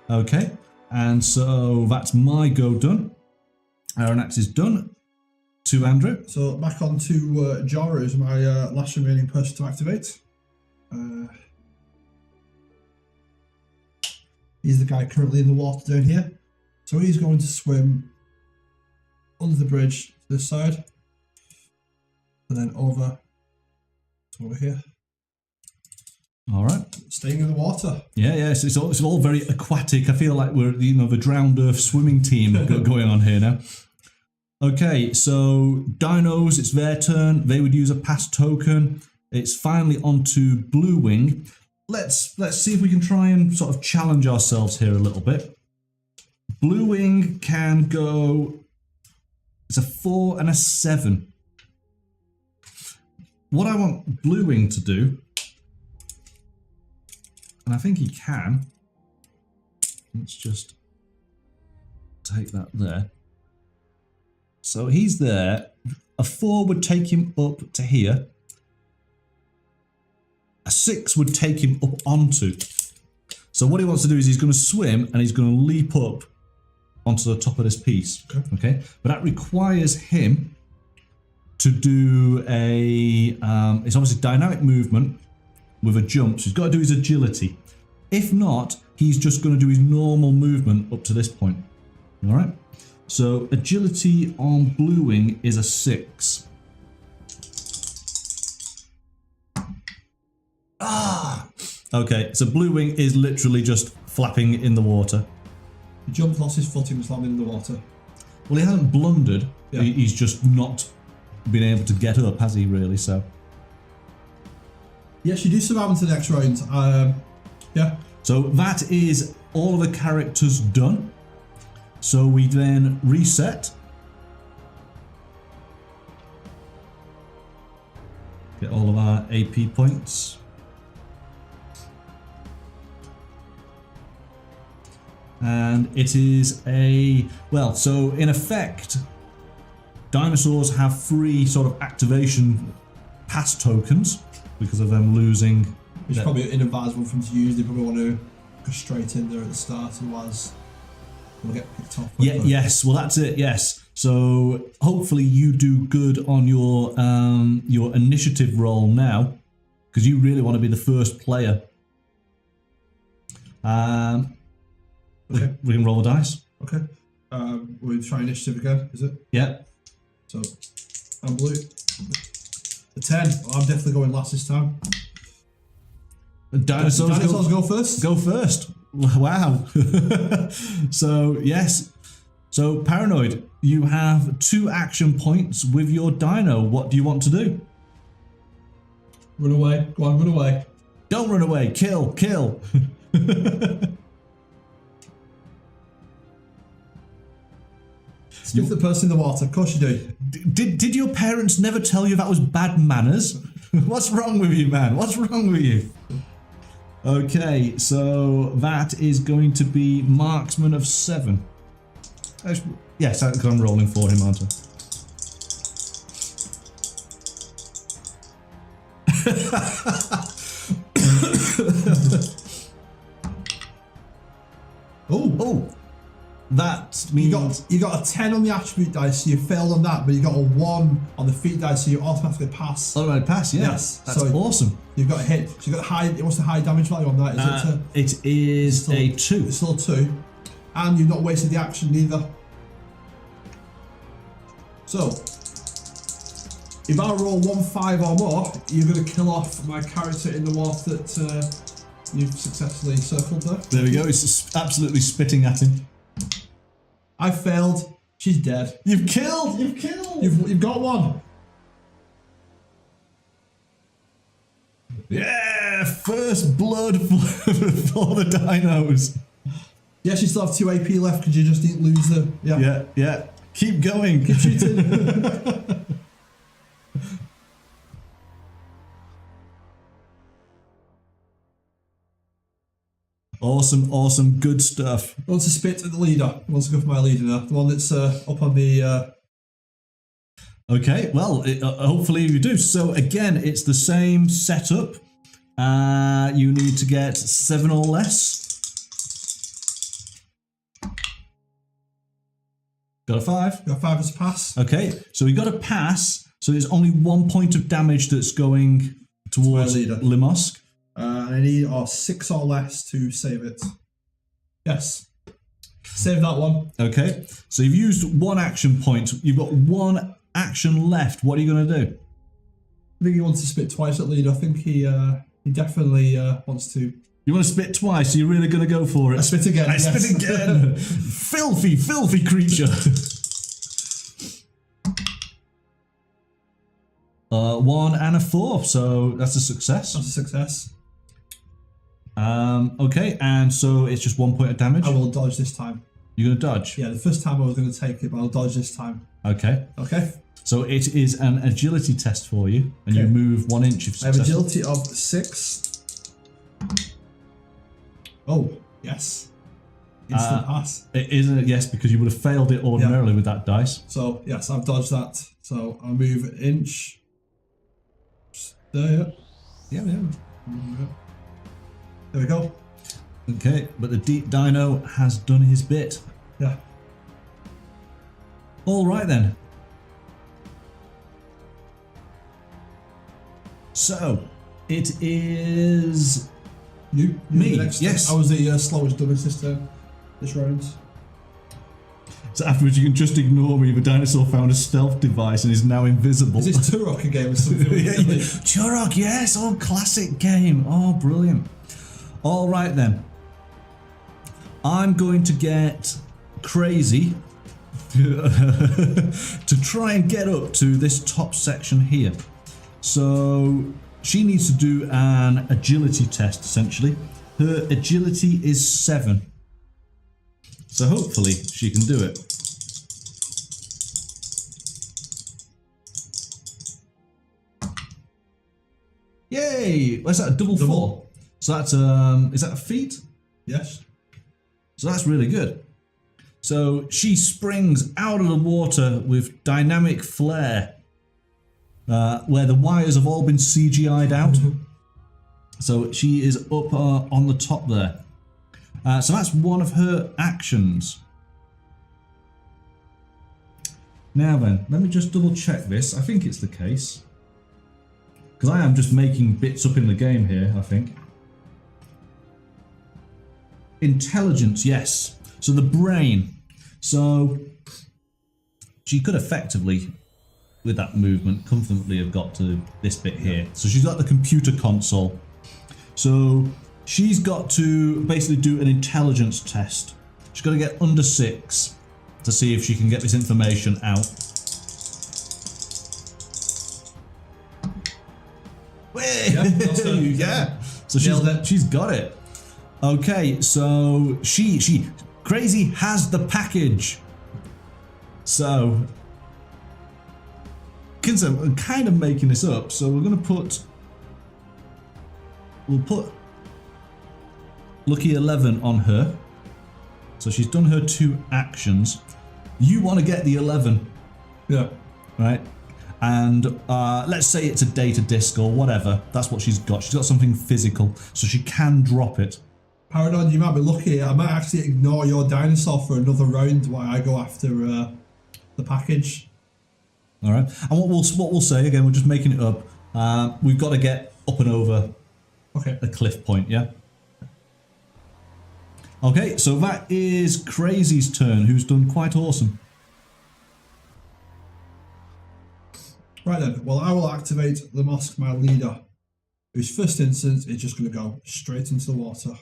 Okay, and so that's my go done. Iron Axe is done. To Andrew. So back on to Jorah, who's my last remaining person to activate. He's the guy currently in the water down here. So he's going to swim under the bridge to this side. And then over to over here. All right. Staying in the water. Yeah, yes. It's all very aquatic. I feel like we're, the Drowned Earth swimming team going on here now. Okay, so Dinos, it's their turn. They would use a pass token. It's finally onto Blue Wing. Let's see if we can try and sort of challenge ourselves here a little bit. Blue Wing can go. It's a 4 and a 7. What I want Blue Wing to do, and I think he can. Let's just take that there. So he's there. A 4 would take him up to here. A 6 would take him up onto. So what he wants to do is he's going to swim and he's going to leap up onto the top of this piece. Okay. But that requires him to do a, it's obviously dynamic movement with a jump. So he's got to do his agility. If not, he's just going to do his normal movement up to this point. All right. So agility on Blue Wing is a 6. Okay, so Blue Wing is literally just flapping in the water. He jumped, lost his footing, was landing in the water. Well, he hasn't blundered. Yeah. He's just not been able to get up, has he really? So. Yes, you do survive into the next round. Yeah. So that is all of the characters done. So we then reset. Get all of our AP points. And it is a, well, so in effect, Dinosaurs have 3 sort of activation pass tokens because of them losing. Which is probably inadvisable for them to use. They probably want to go straight in there at the start, otherwise they'll get picked off. Yeah, yes, well that's it, yes. So hopefully you do good on your initiative roll now, because you really want to be the first player. Okay. We can roll the dice. Okay. We'll try initiative again, is it? Yeah. So, I'm blue. The 10. Oh, I'm definitely going last this time. Dinosaurs go first? Go first. Wow. So, yes. So, Paranoid, you have 2 action points with your dino. What do you want to do? Run away. Go on, run away. Don't run away. Kill. Kill. Stiff the person in the water. Of course you do. Did your parents never tell you that was bad manners? What's wrong with you, man? What's wrong with you? Okay, so that is going to be marksman of 7. Yes, I'm rolling for him, aren't I? Oh, that means you got a 10 on the attribute dice, so you failed on that, but you got a 1 on the feat dice, so you automatically pass. Automatic pass, yeah. Yes, That's so awesome. You've got a hit. So you've got high. What's the high damage value on that? It is a 2. It's still 2, and you've not wasted the action neither. So, if I roll 1-5 or more, you're going to kill off my character in the water that you've successfully circled there. There we go. It's just absolutely spitting at him. I failed. She's dead. You've killed. You've killed. You've got 1. Yeah, first blood for the dinos. Yes, you still have 2 AP left because you just didn't lose the. Yeah. Keep going. Keep shooting. Awesome, awesome, good stuff. Who wants to spit at the leader? Who wants to go for my leader now? The one that's up on the... Okay, well, hopefully you do. So again, it's the same setup. You need to get 7 or less. Got a 5. Got 5 as a pass. Okay, so we got a pass. So there's only 1 point of damage that's going towards Limosk. I need 6 or less to save it. Yes. Save that one. Okay, so you've used 1 action point. You've got 1 action left. What are you going to do? I think he wants to spit twice at leader. I think he definitely wants to. You want to spit twice? So you're really going to go for it? I spit again. I spit again. Filthy, filthy creature. 1 and a 4, so that's a success. That's a success. Okay, and so it's just 1 point of damage. I will dodge this time. You're going to dodge? Yeah, the first time I was going to take it, but I'll dodge this time. Okay. Okay. So it is an agility test for you, and you move 1 inch if I have successful. agility of 6. Oh, yes. Instant pass. It is a yes, because you would have failed it ordinarily with that dice. So, yes, I've dodged that. So, I'll move an inch. Just there, Yeah. There we go. Okay, but the deep dino has done his bit. Yeah. All right then. So, it is You? Me, Next yes. I was the slowest dumbest this round. So afterwards you can just ignore me. The dinosaur found a stealth device and is now invisible. Is this Turok a game or something? Turok, yes, oh, classic game. Oh, brilliant. All right then. I'm going to get crazy to try and get up to this top section here. So she needs to do an agility test, essentially. Her agility is 7. So hopefully she can do it. Yay! What's that? A double 4. So that's is that a feat? Yes. So that's really good. So she springs out of the water with dynamic flair, where the wires have all been CGI'd out. So she is up on the top there. So that's one of her actions. Now then, let me just double check this. I think it's the case. Because I am just making bits up in the game here, I think. Intelligence, yes. So the brain. So she could effectively, with that movement, comfortably have got to this bit here. So she's got the computer console. So she's got to basically do an intelligence test. She's got to get under 6 to see if she can get this information out. Yeah. So she's got it. Okay, so she crazy has the package. So I'm kind of making this up. So we'll put Lucky 11 on her. So she's done her 2 actions. You want to get the 11. Yeah. Right? And let's say it's a data disk or whatever. That's what she's got. She's got something physical, so she can drop it. Paradon, you might be lucky. I might actually ignore your dinosaur for another round while I go after the package. All right. And what we'll say again, we're just making it up. We've got to get up and over a cliff point. Yeah. Okay. So that is Crazy's turn, who's done quite awesome. Right then. Well, I will activate the mosque, my leader, whose first instance is just going to go straight into the water.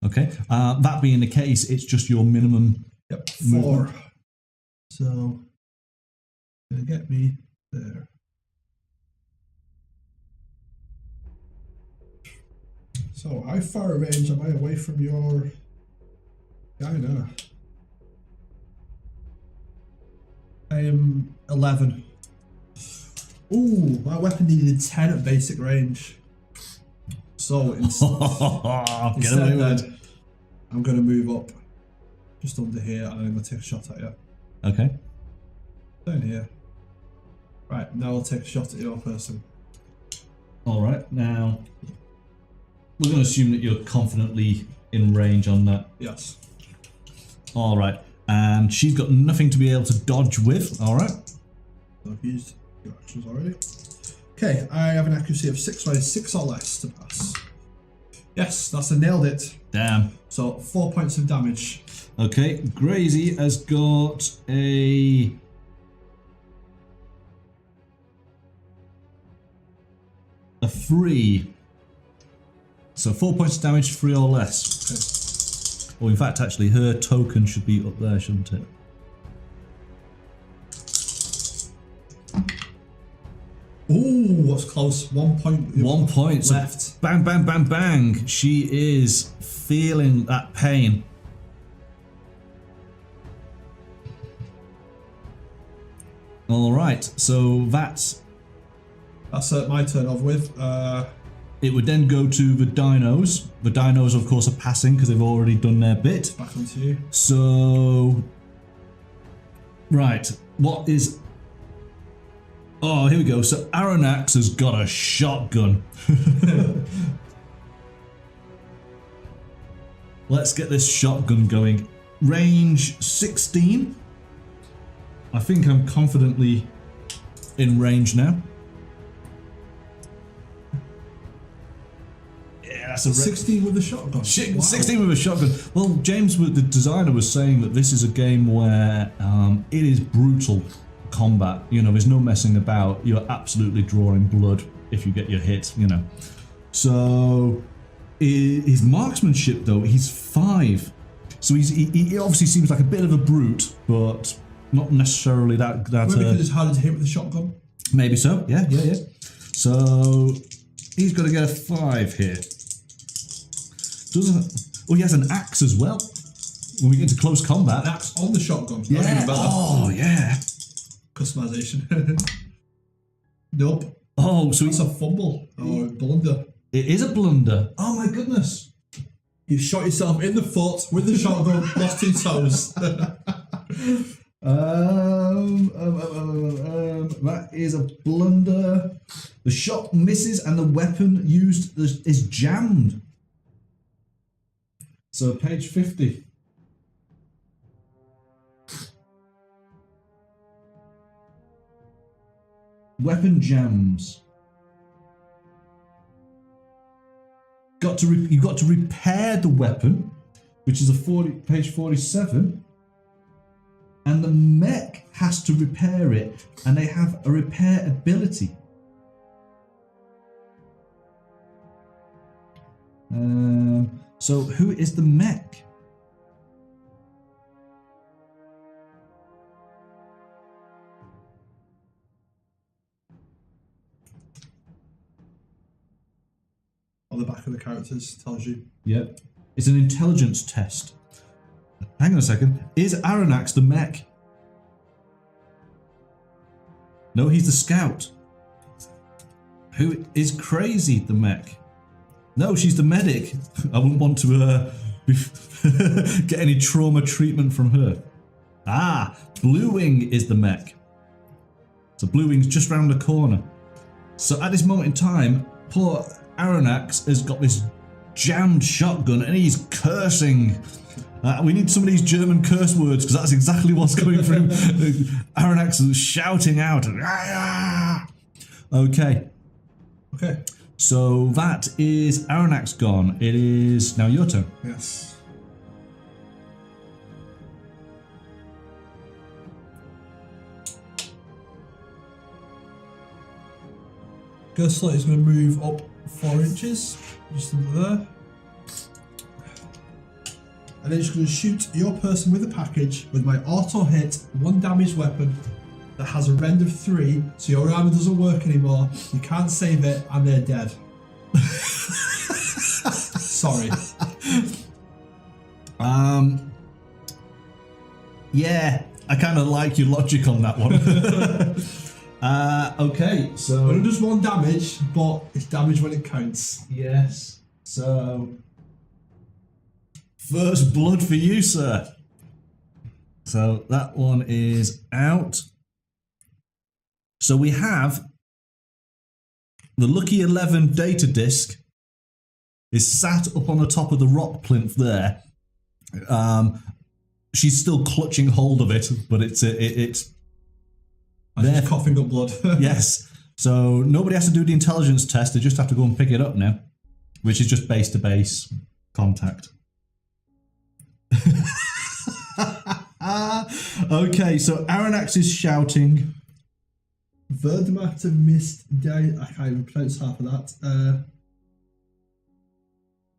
Okay. That being the case, it's just your minimum. Yep. 4. Movement. So, gonna get me there. So, how far range am I away from your guy now? I am 11. Ooh, my weapon needed 10 at basic range. So Get away instead, with it. then, I'm going to move up just under here, and I'm going to take a shot at you. Okay. Down here. Right, now I'll take a shot at your person. All right. Now we're going to assume that you're confidently in range on that. Yes. All right. And she's got nothing to be able to dodge with. All right. So I've used your actions already. Okay, I have an accuracy of 6, so I need 6 or less to pass. Yes, that's a nailed it. Damn. So 4 points of damage. Okay. Gracie has got a 3. So 4 points of damage, 3 or less. Okay. Well, in fact, actually, her token should be up there, shouldn't it? Ooh, that's close. 1 point. 1 point left. So bang, bang, bang, bang. She is feeling that pain. All right, so that's my turn over with. it. Would then go to the dinos. The dinos, of course, are passing because they've already done their bit. Back onto you. So, right, what is? Oh, here we go. So Aronnax has got a shotgun. Let's get this shotgun going. Range 16. I think I'm confidently in range now. Yeah, that's a 16 with the shotgun. Wow. 16 with a shotgun. Well, James, the designer, was saying that this is a game where it is brutal combat. You know, there's no messing about. You're absolutely drawing blood if you get your hit. You know, so his marksmanship though, he's 5, so he obviously seems like a bit of a brute, but not necessarily that. Maybe because it's harder to hit with the shotgun. Maybe so. Yeah. So he's got to get a 5 here. Doesn't? Oh, he has an axe as well. When we get into close combat, An axe on the shotgun. yeah. That's even better. Oh, yeah. Customization. Nope. Oh, so It's a fumble or a blunder. it is a blunder. Oh my goodness. You shot yourself in the foot with the shotgun, lost 2 toes. That is a blunder. The shot misses and the weapon used is jammed. So page 50. Weapon jams. You've got to repair the weapon, which is page 47. And the mech has to repair it, and they have a repair ability. So who is the mech? On the back of the characters tells you. Yep. It's an intelligence test. Hang on a second. Is Aronnax the mech? No, he's the scout. Who is Crazy the mech? No, she's the medic. I wouldn't want to get any trauma treatment from her. Ah, Blue Wing is the mech. So Blue Wing's just round the corner. So at this moment in time, poor Aronnax has got this jammed shotgun and he's cursing. We need some of these German curse words because that's exactly what's coming from Aronnax is shouting out. Okay. Okay. So that is Aronnax gone. It is now your turn. Yes. Gustlet is going to move up 4 inches, just under there. And then just going to shoot your person with a package with my auto hit 1 damage weapon that has a rend of 3, so your armor doesn't work anymore. You can't save it, and they're dead. Sorry. Yeah, I kind of like your logic on that one. Okay, so Only does 1 damage, but it's damage when it counts. yes. So first blood for you, sir. So that one is out. So we have the Lucky 11 data disk is sat up on the top of the rock plinth there. She's still clutching hold of it, but it's I'm just coughing up blood. yes. So nobody has to do the intelligence test. They just have to go and pick it up now, which is just base to base contact. Okay, so Aranax is shouting. Verdamat of Mist Day. I can't even pronounce half of that.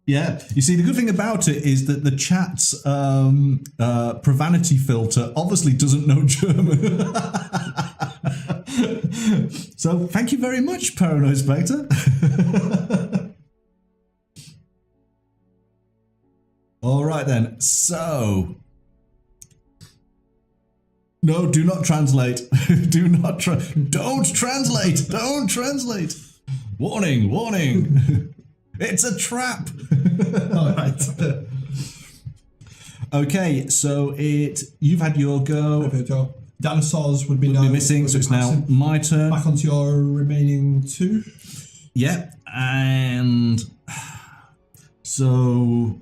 Yeah, you see, the good thing about it is that the chat's profanity filter obviously doesn't know German. So, thank you very much, Paranoid Spectre. All right then, so... No, do not translate. Do not don't translate. Don't translate. Warning, warning. It's a trap. All right. Okay, so you've had your go. Okay, Joe. Dinosaurs would be Missing, so it's now my turn. Back onto your remaining 2. Yeah, and so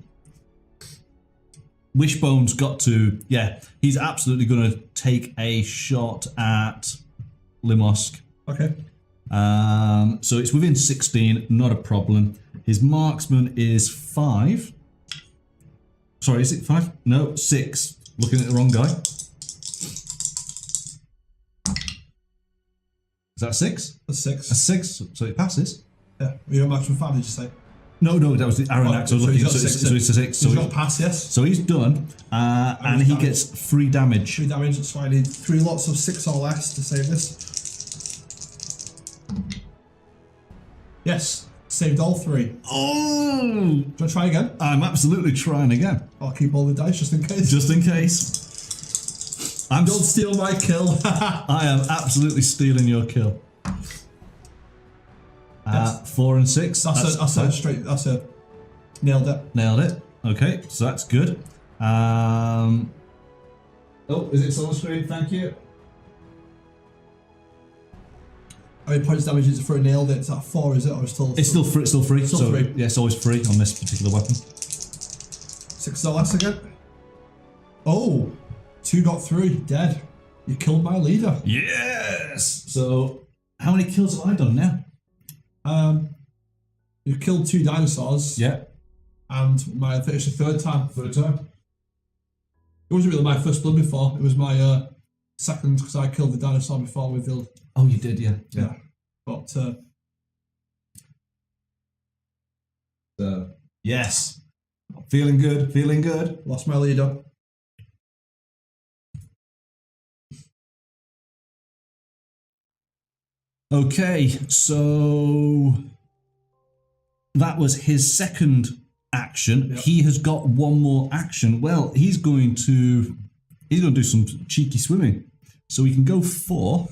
Wishbone's got to, yeah, he's absolutely going to take a shot at Limosk. Okay. So it's within 16, not a problem. His marksman is 5. Sorry, is it 5? No, 6. Looking at the wrong guy. Is that 6? That's 6. A 6, so it passes. Yeah. You're maximum 5, did you say? No, that was the Aranax. Oh, I was looking at, so it's a 6. So he's got pass, yes. So he's done, and he gets 3 damage. 3 damage, that's why I need 3 lots of 6 or less to save this. Yes, saved all 3. Oh! Do you want to try again? I'm absolutely trying again. I'll keep all the dice just in case. Just in case. Don't steal my kill. I am absolutely stealing your kill. 4 and 6. That's a straight. That's a nailed it. Nailed it. Okay, so that's good. Oh, is it on the screen? Thank you. How many points damage is it for a nailed it? Is that 4? Is it or still? It's still free. It's still free. Still so free. yeah, it's always free on this particular weapon. 6 or less again. Oh, 2 got 3. Dead. You killed my leader. Yes. So how many kills have I done now? You killed 2 dinosaurs. Yeah. And I think it's the 3rd time. 3rd time. It wasn't really my first blood before. It was my second because I killed the dinosaur before with the. Oh, you did, yeah. Yeah. But yes. Feeling good. Feeling good. lost my leader. Okay, so that was his second action. Yep. He has got 1 more action. Well, he's going to do some cheeky swimming. So we can go for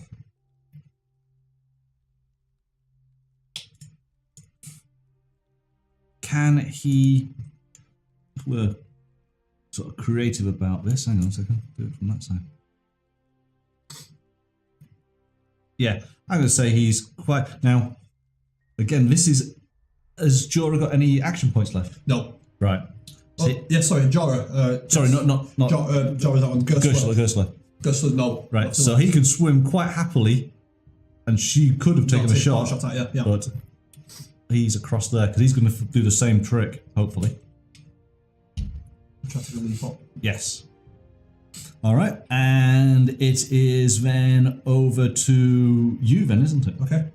can he? We're sort of creative about this. Hang on a second. Do it from that side. Yeah, I'm going to say he's quite... Now, again, this is... Has Jorah got any action points left? No. Right. Oh, yeah, sorry, Jorah. Sorry, not Jorah's that one. Gersler. Gersler, no. Right, so he can swim quite happily, and she could have taken a shot, yeah. but he's across there, because he's going to do the same trick, hopefully. Try to leap up. Yes. All right, and it is then over to you then, isn't it? Okay.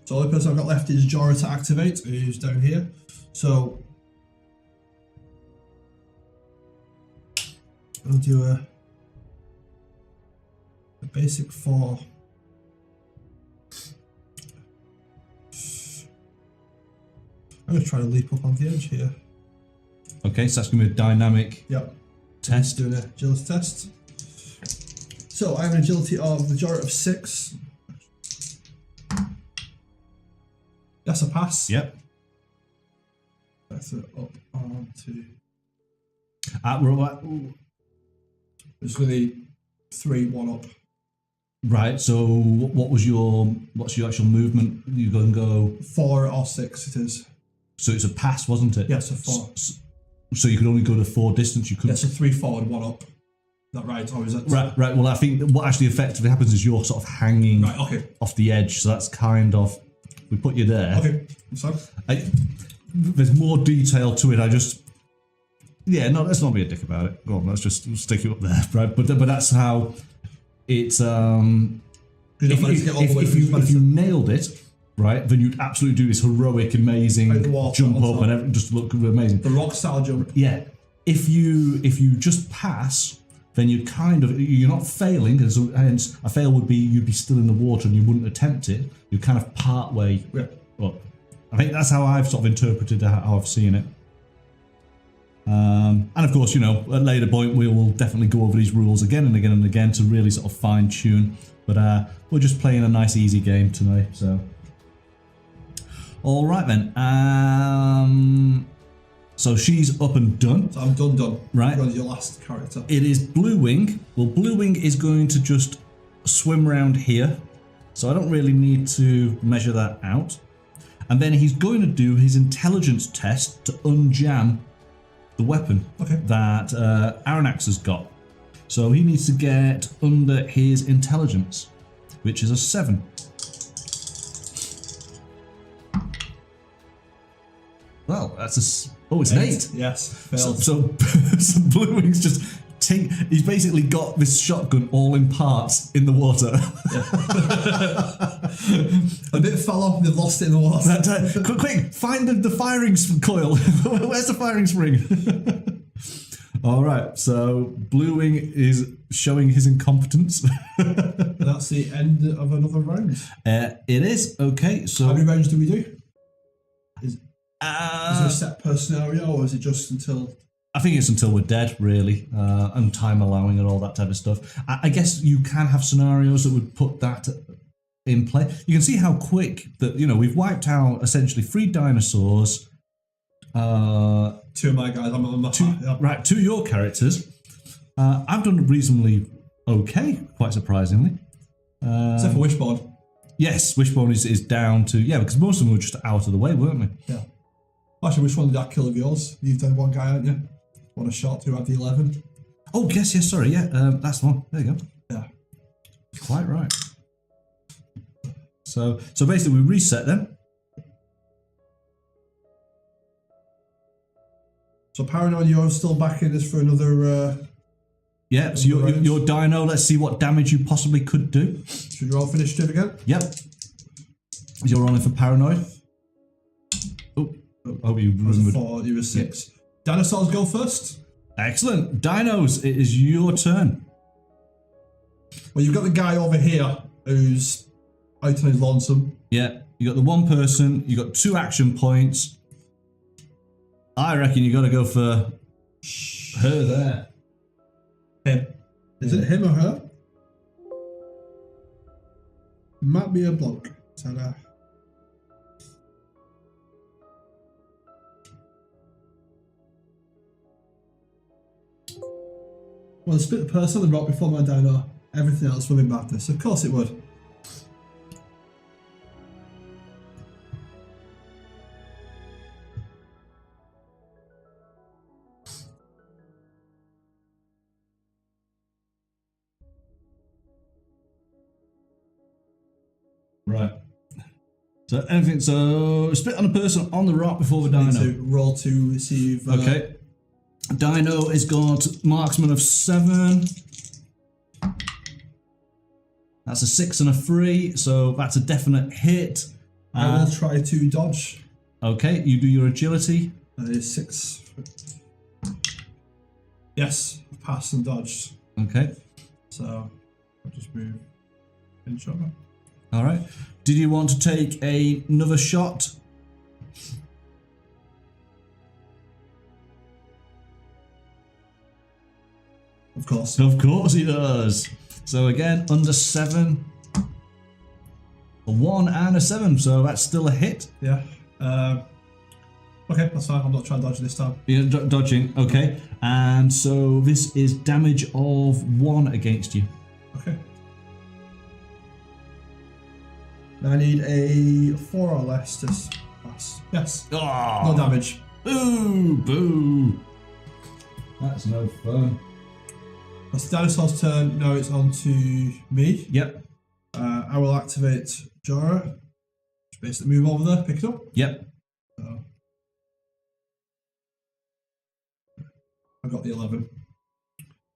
So the only person I've got left is Jorah to activate, who's down here. So I'll do a basic 4. I'm going to try to leap up on the edge here. Okay, so that's going to be a dynamic test. Doing an agility test. So I have an agility of the Jorah of 6. That's a pass. Yep. That's it up onto. It's really 3-1 up. Right. So what's your actual movement? You going to go 4 or 6. It is. So it's a pass, wasn't it? Yes, a 4. So you could only go to 4 distance. You could. That's a 3 forward, 1 up. Is that right, or is it? Right. Well, I think what actually effectively happens is you're sort of hanging off the edge. So that's kind of, we put you there. Okay. So. There's more detail to it. No, let's not be a dick about it. Go on, let's just stick you up there, right? But that's how it's. If you nailed it, right, then you'd absolutely do this heroic, amazing jump up and just look amazing. The rock style jump. Yeah. If you just pass, then you're not failing, hence a fail would be you'd be still in the water and you wouldn't attempt it. You're kind of part way up. I think that's how I've sort of interpreted how I've seen it. And of course, at a later point we will definitely go over these rules again and again and again to really sort of fine tune. But we're just playing a nice easy game tonight, so. All right then. So she's up and done. So I'm done. Right. You're your last character. It is Blue Wing. Well, Blue Wing is going to just swim around here. So I don't really need to measure that out. And then he's going to do his intelligence test to unjam the weapon that Aranax has got. So he needs to get under his intelligence, which is a 7. Well, that's it's an 8. Yes, failed. So Blue Wing's just he's basically got this shotgun all in parts in the water. A bit fell off, they've lost it in the water. Quick, find the firing coil. Where's the firing spring? All right, so Blue Wing is showing his incompetence. That's the end of another round. It is, okay. So how many rounds do we do? Is there a set per scenario, or is it just until... I think it's until we're dead, really, and time allowing and all that type of stuff. I guess you can have scenarios that would put that in play. You can see how quick that, we've wiped out essentially 3 dinosaurs. 2 of my guys, I'm on my Right, 2 your characters. I've done reasonably okay, quite surprisingly. Except for Wishbone. Yes, Wishbone is down to, because most of them were just out of the way, weren't they? Yeah. Actually, which one did that kill of yours? You've done one guy, haven't you? One a shot who had the 11. Oh, yes, sorry, that's the one. There you go. Yeah. Quite right. So basically we reset them. So Paranoid, you're still back in this for another... Yeah, so your dino, let's see what damage you possibly could do. Should you roll for initiative again? Yep. You're rolling for Paranoid. Oh, you remembered. 4, you were 6. Yeah. Dinosaurs go first. Excellent. Dinos, it is your turn. Well, you've got the guy over here who's out on his lonesome. Yeah, you got the one person, you got 2 action points. I reckon you got to go for her there. Him. Is it him or her? Might be a bloke. Well, split the person on the rock before my dino. Everything else will be madness. Of course it would. Right. So anything. So split on a person on the rock before the dino. To roll to receive. Okay. Dino has got marksman of 7. That's a 6 and a 3, so that's a definite hit. I will try to dodge. Okay, you do your agility. That is 6. Yes, pass and dodged. Okay. So I'll just move in shot. All right. Did you want to take another shot? Of course. Of course he does. So again, under 7. A 1 and a 7, so that's still a hit. Yeah. Okay, that's fine. I'm not trying to dodge this time. You're dodging, okay. And so this is damage of 1 against you. Okay. Now I need a 4 or less to pass. Yes. Oh, No damage. Boo! Boo! That's no fun. That's the dinosaur's turn. Now it's on to me. Yep. I will activate Jara. Just basically move over there, pick it up. Yep. I got the 11.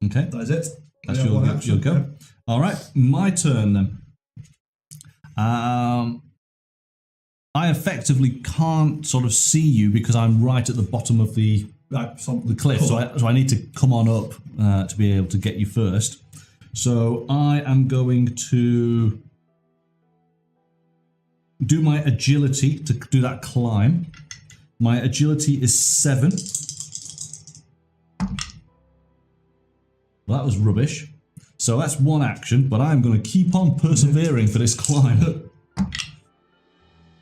Okay. That is it. That's your go. Yeah. All right, my turn then. I effectively can't sort of see you because I'm right at the bottom of the cliff, so I need to come on up to be able to get you first. So I am going to do my agility to do that climb. My agility is 7. Well, that was rubbish. So that's 1 action, but I'm going to keep on persevering for this climb.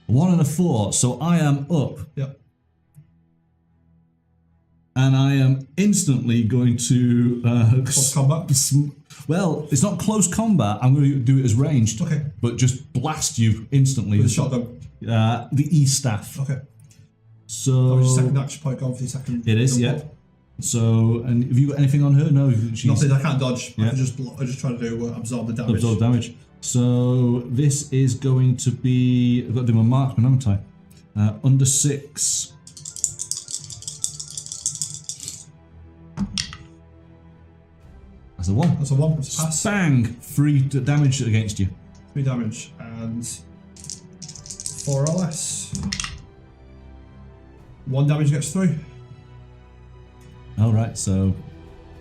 1 and a 4, so I am up. Yep. And I am instantly going to... Close combat? Well, it's not close combat, I'm going to do it as ranged. Okay. But just blast you instantly. With a shotgun? The E-staff. Okay. So... Your second action point gone for the second. It is, yeah. So, and have you got anything on her? No, she's... Nothing, I can't dodge. Yeah. I just try to do absorb the damage. Absorb damage. So this is going to be... I've got to do my marksman, haven't I? Under 6. That's a 1. That's a 1. It's a pass. Bang! 3 damage against you. 3 damage and 4 or less. 1 damage gets through. Alright, so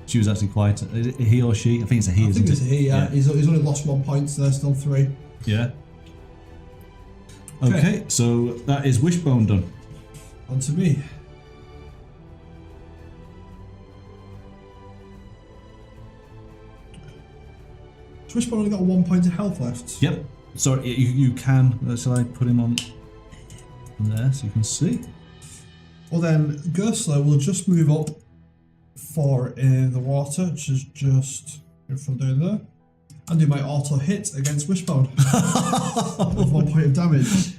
she was actually quite... Is it he or she? I think it's a he, I think it's isn't a he, yeah. He's only lost 1 point, so there's still 3. Yeah. Okay, so that is Wishbone done. On to me. So Wishbone only got 1 point of health left. Yep. Sorry, you can... Shall I put him on there so you can see? Well then, Gersler will just move up 4 in the water, which is just if I'm doing there, and do my auto hit against Wishbone with 1 point of damage.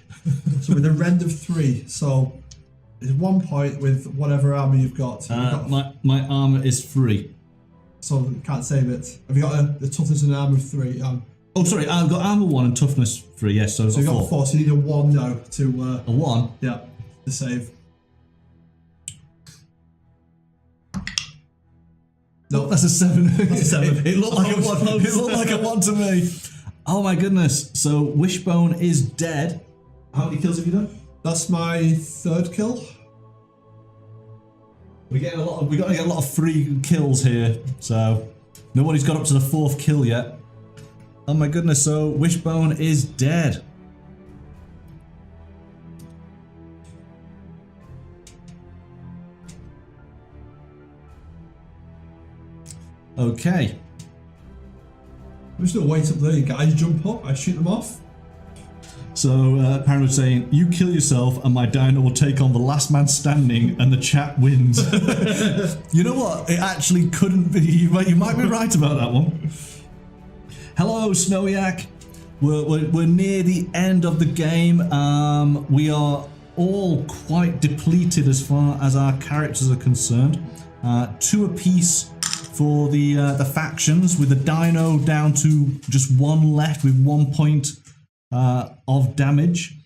So with a rend of 3, so it's 1 point with whatever armor you've got. My armor is 3. So you can't save it. Have you got the toughness and armor of 3? Oh, sorry, I've got armor 1 and toughness 3. Yes, so you've got 4. 4. So you need a 1 now to. A 1. Yeah, to save. No, that's a 7. That's a 7. It looked like a 1. It looked like a 1 to me. Oh my goodness! So Wishbone is dead. How many kills have you done? That's my 3rd kill. We're getting a lot. We're going to get a lot of 3 kills here. So nobody's got up to the 4th kill yet. Oh my goodness! So Wishbone is dead. Okay. I'm just gonna wait up there. You guys jump up. I shoot them off. So Paranoid's saying, "You kill yourself, and my dino will take on the last man standing, and the chat wins." You know what? It actually couldn't be. You might be right about that one. Hello, Snowiak. We're near the end of the game. We are all quite depleted as far as our characters are concerned. 2 apiece for the factions, with the dino down to just 1 left with 1 point of damage.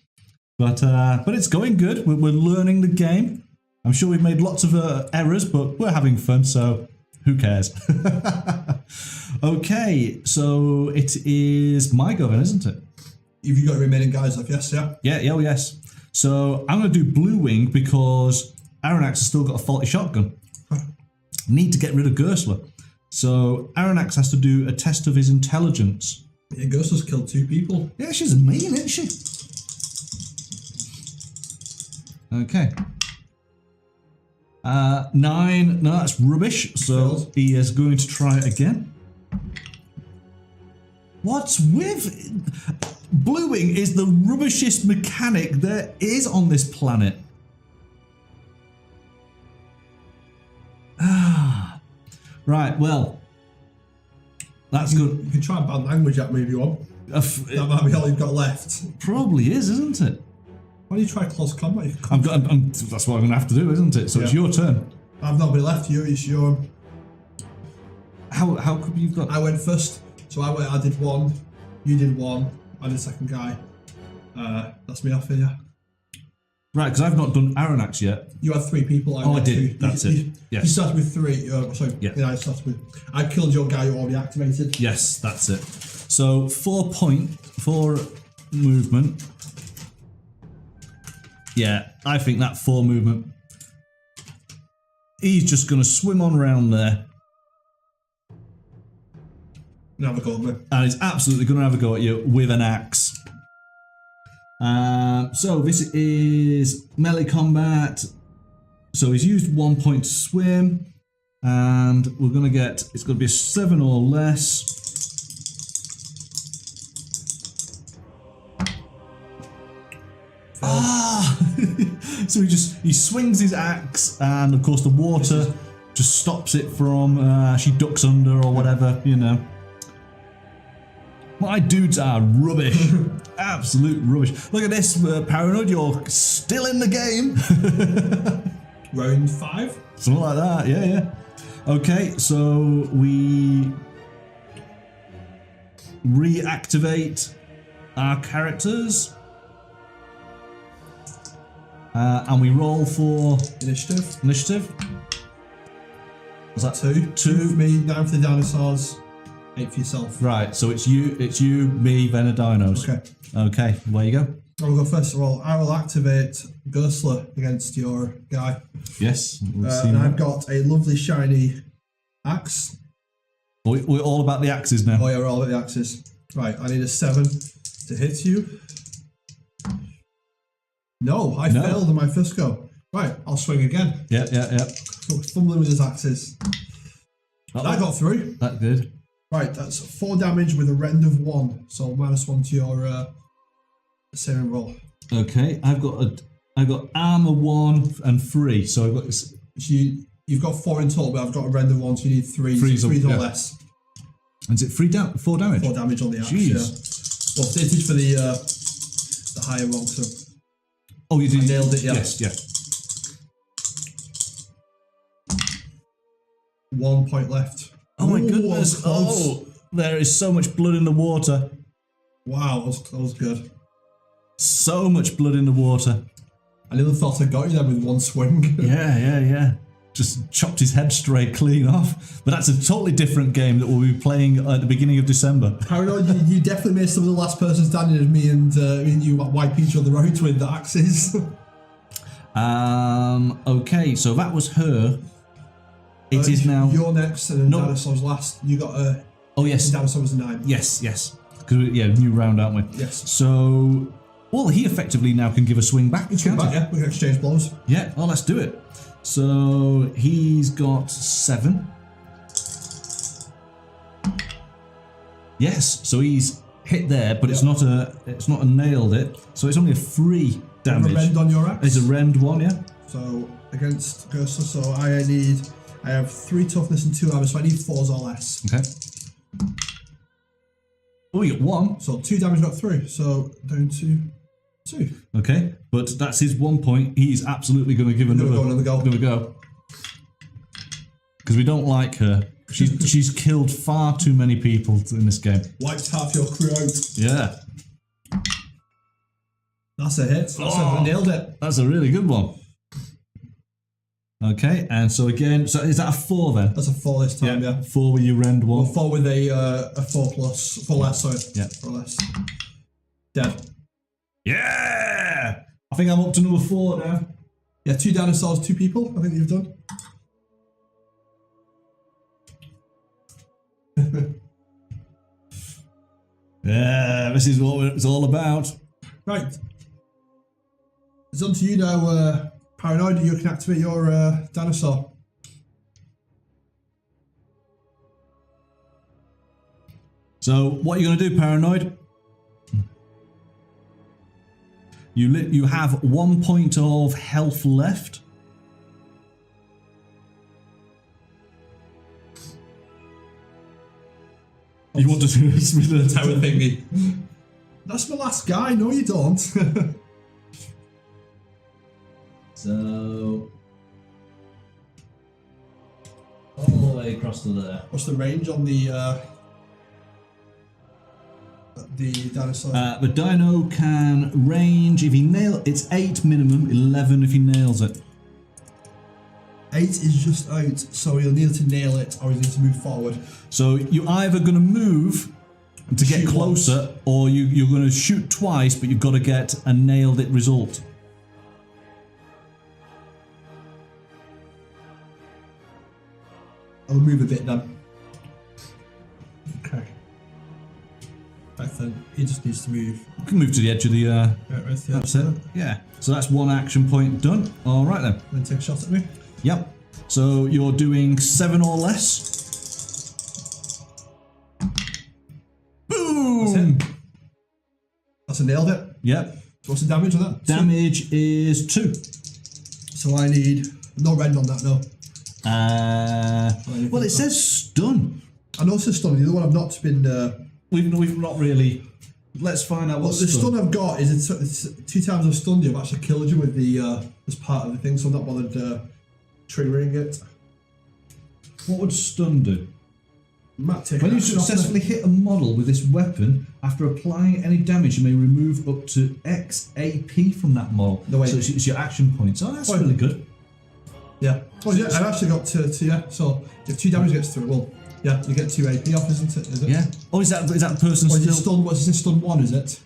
But it's going good. We're learning the game. I'm sure we've made lots of errors, but we're having fun, so who cares? Okay, so it is my go then, isn't it? Have you got remaining guys left? Yes, yeah. Yeah, oh yes. So I'm going to do Blue Wing because Aranax has still got a faulty shotgun. Need to get rid of Gersler. So Aranax has to do a test of his intelligence. Yeah, Gersler's killed 2 people. Yeah, she's mean, isn't she? Okay. 9. No, that's rubbish. So he is going to try it again. What's with... Bluing is the rubbishest mechanic there is on this planet. Ah, right. Well, that's good. You can try and ban language at me if you want. That might be all you've got left. Probably is, isn't it? Why don't you try close combat? That's what I'm going to have to do, isn't it? So it's your turn. I've not been left. It's your. How could you got? I went first, so I did one. You did one. I did second guy. That's me off here. Right, because I've not done Aranax yet. You had 3 people. I did. Two. That's it. Yes. You started with 3. Sorry. Yeah. I started with. I killed your guy you already activated. Yes, that's it. So 4 movement. Yeah, I think that 4 movement. He's just going to swim on around there. And have a go at me. And he's absolutely going to have a go at you with an axe. So this is melee combat. So he's used 1 point to swim. And we're going to get, it's going to be a 7 or less. So he swings his axe, and of course the water just stops it from. She ducks under or whatever, you know. My dudes are rubbish, absolute rubbish. Look at this, Paranoid. You're still in the game. Round 5. Something like that. Yeah. Okay, so we reactivate our characters. And we roll for Initiative. Was that 2? 2 for me, 9 for the dinosaurs, 8 for yourself. Right, so it's you, me, then a dinos. Okay, where you go? I'll go first of all. I will activate Gersler against your guy. Yes. And I've got a lovely shiny axe. We're all about the axes now. Oh yeah, we're all about the axes. Right, I need a 7 to hit you. No, I failed on my first go. Right, I'll swing again. Yeah. So fumbling with his axes. That got through. That did. Right, that's 4 damage with a rend of 1. So -1 to your saving roll. Okay, I've got armor 1 and 3. So I've got this. So you've got 4 in total, but I've got a rend of 1, so you need 3. 3 or less. Is it 4 damage? 4 damage on the axe. Jeez. Yeah. Well, it is for the higher roll, so. Oh, you did. I nailed it, yeah. Yes, yeah. 1 point left. Oh my Ooh, goodness. that was close. Oh, there is so much blood in the water. Wow, that was good. So much blood in the water. I nearly thought I got you there with 1 swing. Yeah. Just chopped his head straight clean off. But that's a totally different game that we'll be playing at the beginning of December. Paranoid, you definitely made some of the last person standing as me and you wipe each other out with the axes. Okay, so that was her. It is now. You're next, and then Dinosaurs last. You got a. Oh yes. Dinosaurs 9. Yes. Because new round, aren't we? Yes. So, well, he effectively now can give a swing back. Yeah, we can exchange blows. Yeah. Oh, let's do it. So he's got 7. Yes. So he's hit there, but it's not a nailed it. So it's only a 3 damage. A rend on your axe. It's a rend 1, yeah. So against Gerster, so I have 3 toughness and 2 armor, so I need 4s or less. Okay. Oh, you got 1. So 2 damage got through. So down to 2. Okay, but that's his 1 point. He's absolutely going to give another go. Because we don't like her. She's killed far too many people in this game. Wiped half your crew out. Yeah. That's a hit. I nailed it. That's a really good one. Okay, and so again, so is that a 4 then? That's a 4 this time, yeah. 4 with your rend 1. Well, 4 with a 4 less, sorry. Yeah. 4 less. Dead. Yeah! I think I'm up to number 4 now. Yeah, 2 dinosaurs, 2 people, I think you've done. Yeah, this is what it's all about. Right. It's on to you now, Paranoid. You can activate your dinosaur. So, what are you going to do, Paranoid? You have 1 point of health left. You want to smooth the tower thingy? That's my last guy. No, you don't. So all the way across to there. What's the range on the dinosaur? The dino can range if he it's 8 minimum, 11 if he nails it. 8 is just out, so you'll need to nail it or you need to move forward. So you're either going to move to get Shoot closer, once. or you're going to shoot twice, but you've got to get a nailed it result. I'll move a bit then. Okay. I think he just needs to move. You can move to the edge of the. That's it. Then Yeah. So that's 1 action point done. All right then. take a shot at me. Yep. So you're doing 7 or less. Boom. That's a nailed it. Yep. What's the damage on that? Damage is 2. So I need no rend on that, no. Well, it says stun. I know it's a stun. The other one I've not been. We've not really. Let's find out Well, what's the stun I've got is it's 2 times I've stunned you. I've actually killed you with the as part of the thing, so I'm not bothered triggering it. What would stun do? Matt, take When an you action off successfully hit a model with this weapon, after applying any damage, you may remove up to X AP from that model. No, wait. So it's your action points. Oh, that's Wait. really good. Yeah. Oh yeah, I've actually got to yeah. So if 2 damage gets through it, well, yeah, you get 2 AP off, isn't it? Is it? Yeah. Oh, is that person Or is it still? stun? What's this stun 1? Is it?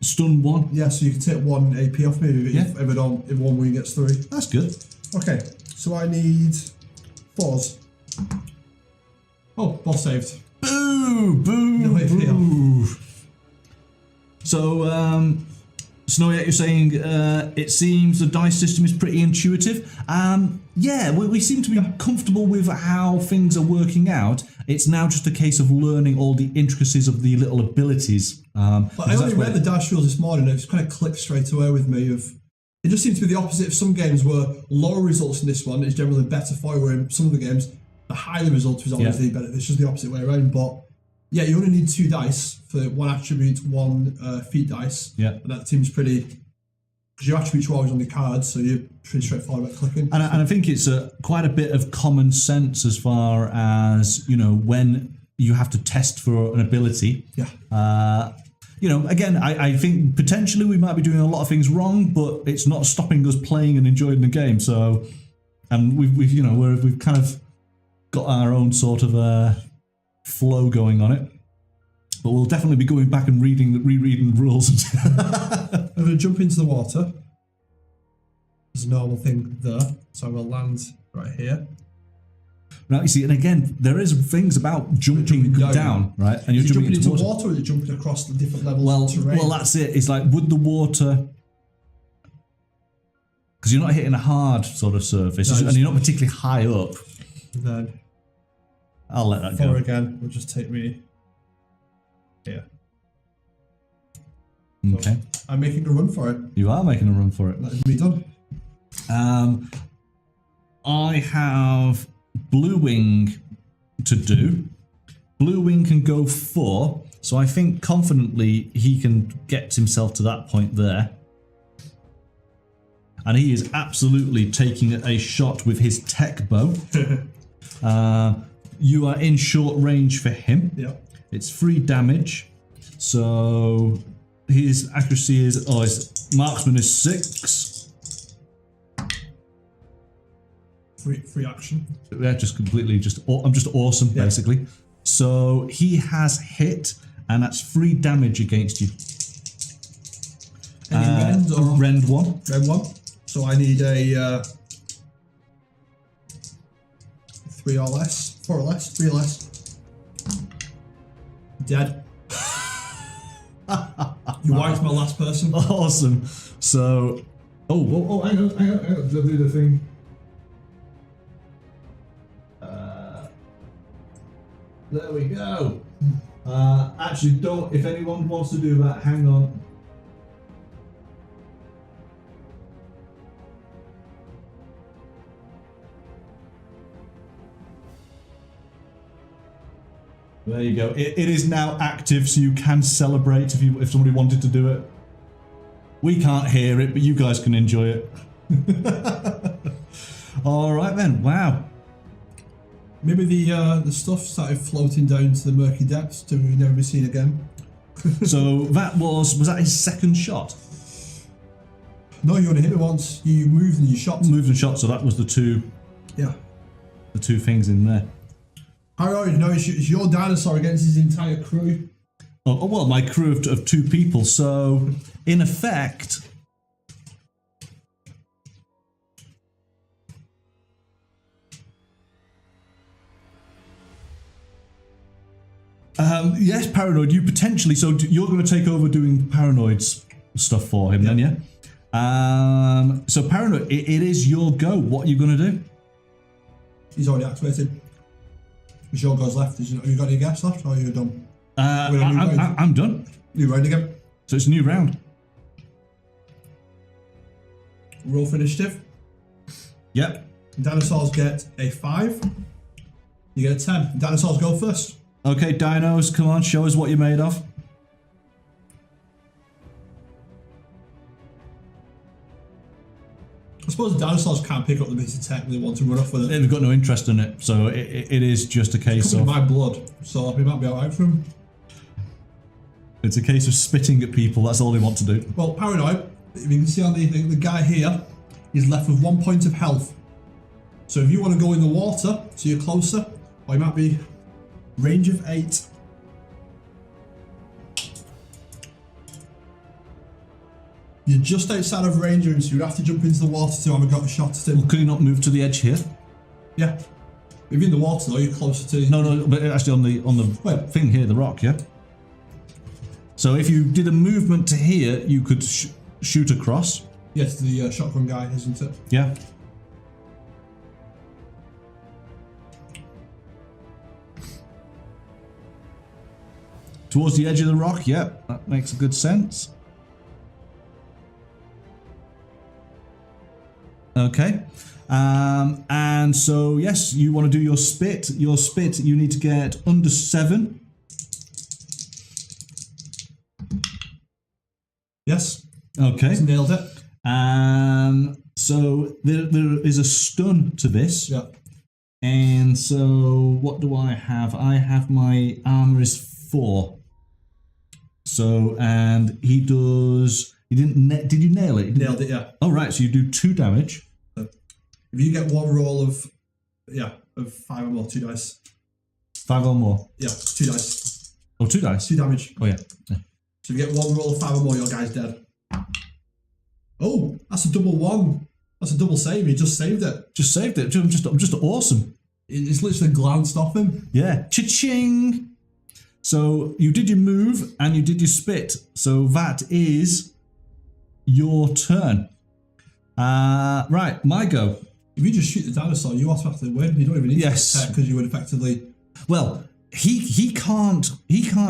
Stun 1. Yeah. So you can take 1 AP off me if, Yeah. if one wing gets through. That's good. Okay. So I need 4s. Oh, boss saved. Boo! Boo! No way, Boo! So, Snowy, you're saying it seems the dice system is pretty intuitive. Yeah, we seem to be comfortable with how things are working out. It's now just a case of learning all the intricacies of the little abilities. But I because only that's read the dash rules this morning and it's kind of clicked straight away with me. It just seems to be the opposite of some games where lower results in this one is generally better for you, where in some of the games, the higher result is always the better. It's just the opposite way around. But yeah, you only need 2 dice for 1 attribute, 1 feat dice. Yeah. And that seems pretty, because your attributes are always on the cards, so you're pretty straightforward about clicking. And I think it's quite a bit of common sense as far as, when you have to test for an ability. Yeah. Again, I think potentially we might be doing a lot of things wrong, but it's not stopping us playing and enjoying the game. So, and we've kind of got our own sort of flow going on it. But we'll definitely be going back and rereading the rules. I'm going to jump into the water. There's a normal thing there, so I will land right here. Now, you see, and again, there is things about jumping down, right? And you're Is it jumping into water. water, or is it jumping across the different levels of terrain? Well, that's it. It's like, would the water... Because you're not hitting a hard sort of surface, No, and you're not particularly high up. And then I'll let that 4 go. again will just take me here. Okay. I'm making a run for it. You are making a run for it. That is me done. I have Blue Wing to do. Blue Wing can go 4, so I think confidently he can get himself to that point there. And he is absolutely taking a shot with his tech bow. You are in short range for him. Yeah. It's 3 damage. So his accuracy is, his marksman is 6. Free action. Yeah, just completely, I'm just awesome, basically. So he has hit, and that's 3 damage against you. Any rend or Rend 1. rend 1? So I need a 3 or less, 4 or less, 3 or less. Dead. You wiped my last person. Awesome. So, hang on. Did I do the thing? There we go. Actually, don't. If anyone wants to do that, hang on. There you go. It is now active, so you can celebrate if somebody wanted to do it. We can't hear it, but you guys can enjoy it. All right then. Wow. Maybe the stuff started floating down to the murky depths to never be seen again. So that was that his second shot? No, you only hit it once. You moved and you shot. Moved and shot. So that was the two. Yeah. The two things in there. Harold, no, it's your dinosaur against his entire crew. Oh well, my crew of 2 people. So in effect. Yes, Paranoid, you potentially, so you're going to take over doing Paranoid stuff for him then, yeah? So Paranoid, it is your go. What are you going to do? He's already activated. It's your goes left. Have you got any gas left or are you done? I'm done. New round again. So it's a new round. Roll for initiative. Yep. Dinosaurs get a 5. You get a 10. Dinosaurs go first. Okay, dinos, come on, show us what you're made of. I suppose the dinosaurs can't pick up the bits of tech when they want to run off with it. They've got no interest in it, so it is just a case of... my blood, so we might be alright for him. It's a case of spitting at people, that's all they want to do. Well, Paranoid, if you can see on the guy here, he's left with 1 point of health. So if you want to go in the water, so you're closer, or you might be range of 8. You're just outside of ranger, so you'd have to jump into the water to have a got a shot at him. Well, could you not move to the edge here? Yeah. If you're in the water though, you're closer to... No, but actually on the thing here, the rock, yeah? So if you did a movement to here, you could shoot across. Yes, the shotgun guy, isn't it? Yeah. Towards the edge of the rock, yep, that makes good sense. Okay, and so yes, you want to do your spit. Your spit, you need to get under 7. Yes. Okay. He's nailed it. So there is a stun to this. Yeah. And so what do I have? I have my armor is 4. So, and he does, did you nail it? Nailed it, yeah. Oh, right, so you do 2 damage. If you get one roll of 5 or more, 2 dice. 5 or more? Yeah, 2 dice. Oh, 2 dice? 2 damage. Oh, yeah. So if you get one roll of 5 or more, your guy's dead. Oh, that's a double 1. That's a double save, he just saved it. Just saved it, just awesome. It's literally glanced off him. Yeah, cha-ching! So you did your move and you did your spit. So that is your turn. Right, my go. If you just shoot the dinosaur, you automatically win. You don't even need to attack because you would effectively. Well, he can't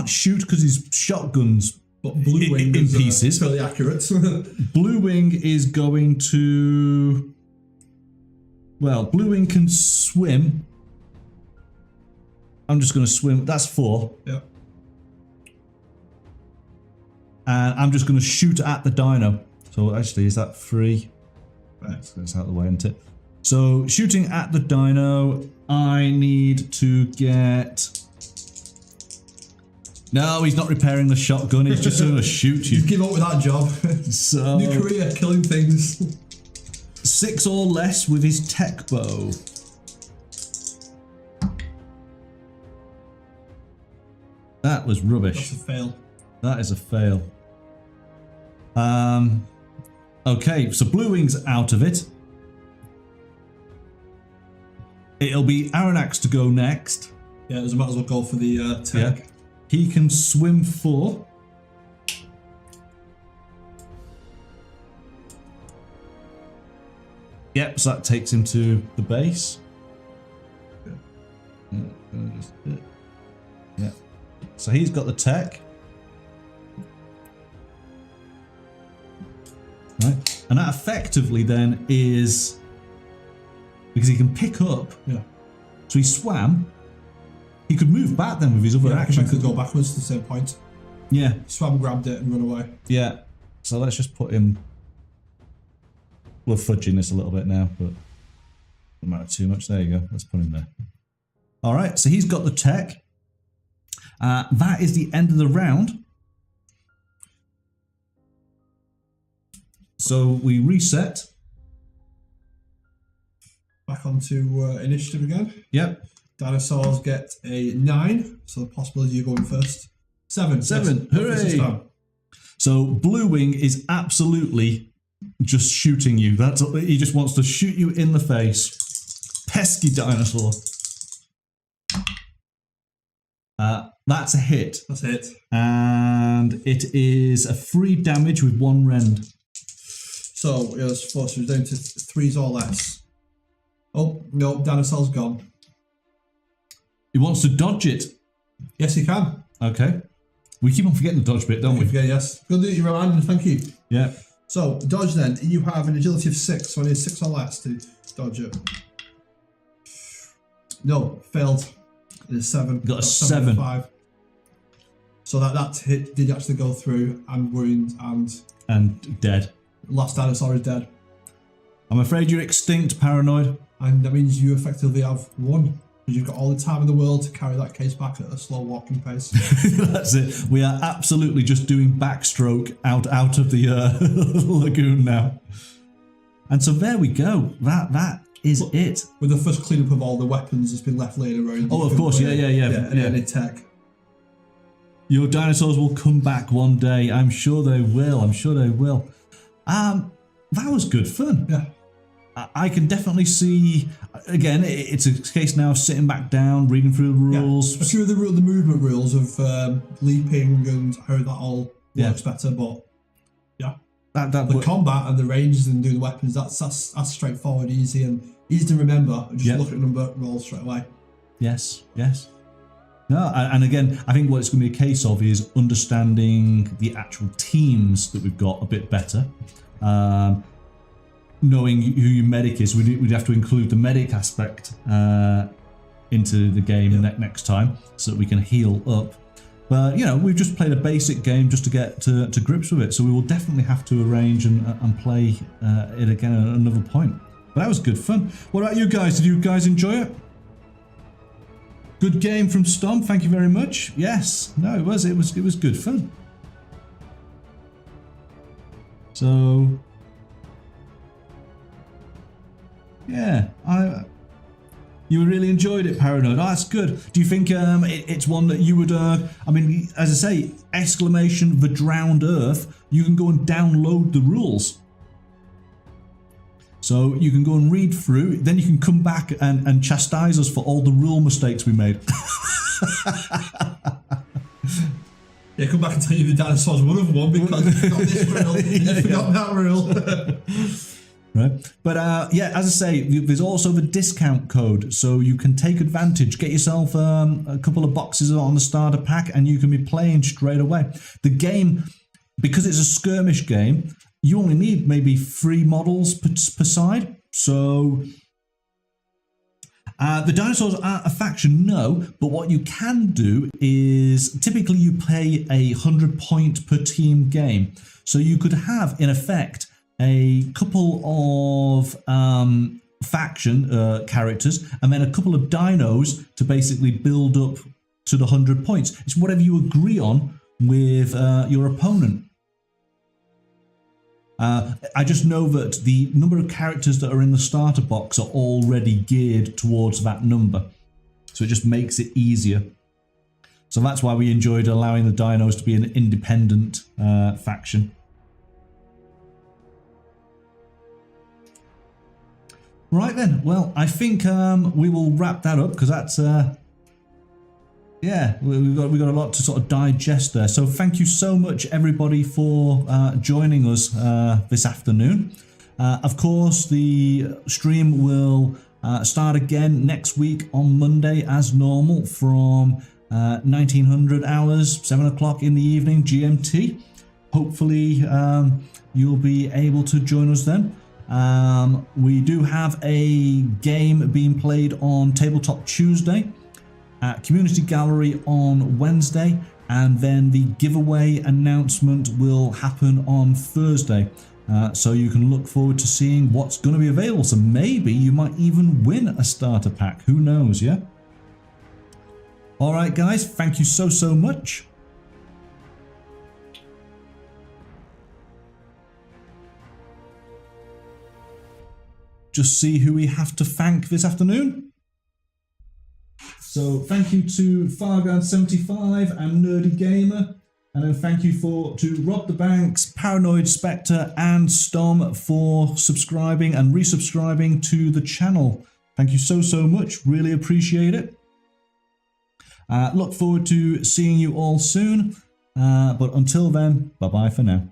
shoot because his shotgun's but Blue Wing in pieces. Fairly accurate. Blue Wing is going to. Well, Blue Wing can swim. I'm just going to swim. That's 4. Yeah. And I'm just going to shoot at the dino. So actually, is that 3? Right, that's out of the way, isn't it? So shooting at the dino, I need to get... No, he's not repairing the shotgun. He's just going to shoot you. Just give up with that job. So new career, killing things. 6 or less with his tech bow. That was rubbish. That's a fail. That is a fail. Okay, so Blue Wing's out of it. It'll be Aranax to go next. Yeah, might as well go for the tech. Yeah. He can swim 4. Yep, so that takes him to the base. Yeah. So he's got the tech. Right. And that effectively then is because he can pick up. Yeah. So he swam. He could move back then with his other action. He could go backwards to the same point. Yeah. Swam, grabbed it, and run away. Yeah. So let's just put him. We're fudging this a little bit now, but don't matter too much. There you go. Let's put him there. All right. So he's got the tech. That is the end of the round. So we reset. Back onto initiative again. Yep. Dinosaurs get a 9, so the possibility you're going first. 7. 7. Yes. Hooray! So Blue Wing is absolutely just shooting you. He just wants to shoot you in the face. Pesky dinosaur. That's a hit. That's it. And it is a 3 damage with 1 rend. So it was forced down to 3s or less. Oh, no, Dinosaur's gone. He wants to dodge it. Yes, he can. Okay. We keep on forgetting the dodge bit, don't we? Yeah, yes. Good that you reminded, thank you. Yeah. So, dodge then. You have an agility of 6, so I need 6 or less to dodge it. No, failed. It is 7. Got a 7. 5. So that hit did actually go through and wound and dead. Last dinosaur is dead. I'm afraid you're extinct, Paranoid. And that means you effectively have won. Because you've got all the time in the world to carry that case back at a slow walking pace. That's it. We are absolutely just doing backstroke out of the lagoon now. And so there we go. That is it. With the first cleanup of all the weapons that's been left laying around. Oh, of course. Yeah. And any tech. Your dinosaurs will come back one day. I'm sure they will. That was good fun. Yeah. I can definitely see, again, it's a case now of sitting back down, reading through the rules. Yeah. A few of the movement rules of leaping and how that all works better, but yeah. The combat and the ranges and doing the weapons, that's straightforward, easy to remember. Just look at number rolls straight away. Yes. No, and again, I think what it's going to be a case of is understanding the actual teams that we've got a bit better. Knowing who your medic is, we'd have to include the medic aspect into the game next time so that we can heal up. But, we've just played a basic game just to get to grips with it. So we will definitely have to arrange and play it again at another point. But that was good fun. What about you guys? Did you guys enjoy it? Good game from Stomp. Thank you very much. Yes. No, it was good fun. So... yeah, you really enjoyed it, Paranoid. Oh, that's good. Do you think it's one that you would, as I say, exclamation the drowned earth, you can go and download the rules. So you can go and read through, then you can come back and chastise us for all the rule mistakes we made. Yeah, come back and tell you the dinosaurs would have won because you forgot this rule and you forgot that rule. Right, but as I say, there's also the discount code, so you can take advantage. Get yourself a couple of boxes on the starter pack, and you can be playing straight away. The game, because it's a skirmish game, you only need maybe 3 models per side. So the dinosaurs aren't a faction, no. But what you can do is typically you play 100 point per team game, so you could have in effect a couple of faction characters and then a couple of dinos to basically build up to the 100 points. It's whatever you agree on with your opponent. I just know that the number of characters that are in the starter box are already geared towards that number. So it just makes it easier. So that's why we enjoyed allowing the dinos to be an independent faction. Right then, well, I think we will wrap that up because that's, we've got a lot to sort of digest there. So thank you so much, everybody, for joining us this afternoon. Of course, the stream will start again next week on Monday as normal from 1900 hours, 7 o'clock in the evening GMT. Hopefully you'll be able to join us then. We do have a game being played on Tabletop Tuesday, at Community Gallery on Wednesday, and then the giveaway announcement will happen on Thursday. So you can look forward to seeing what's going to be available. So maybe you might even win a starter pack. Who knows, yeah? All right, guys, thank you so much. Just see who we have to thank this afternoon. So thank you to Farguard75 and Nerdy Gamer. And then thank you to Rob the Banks, Paranoid Spectre, and Stom for subscribing and resubscribing to the channel. Thank you so much. Really appreciate it. Look forward to seeing you all soon. But until then, bye-bye for now.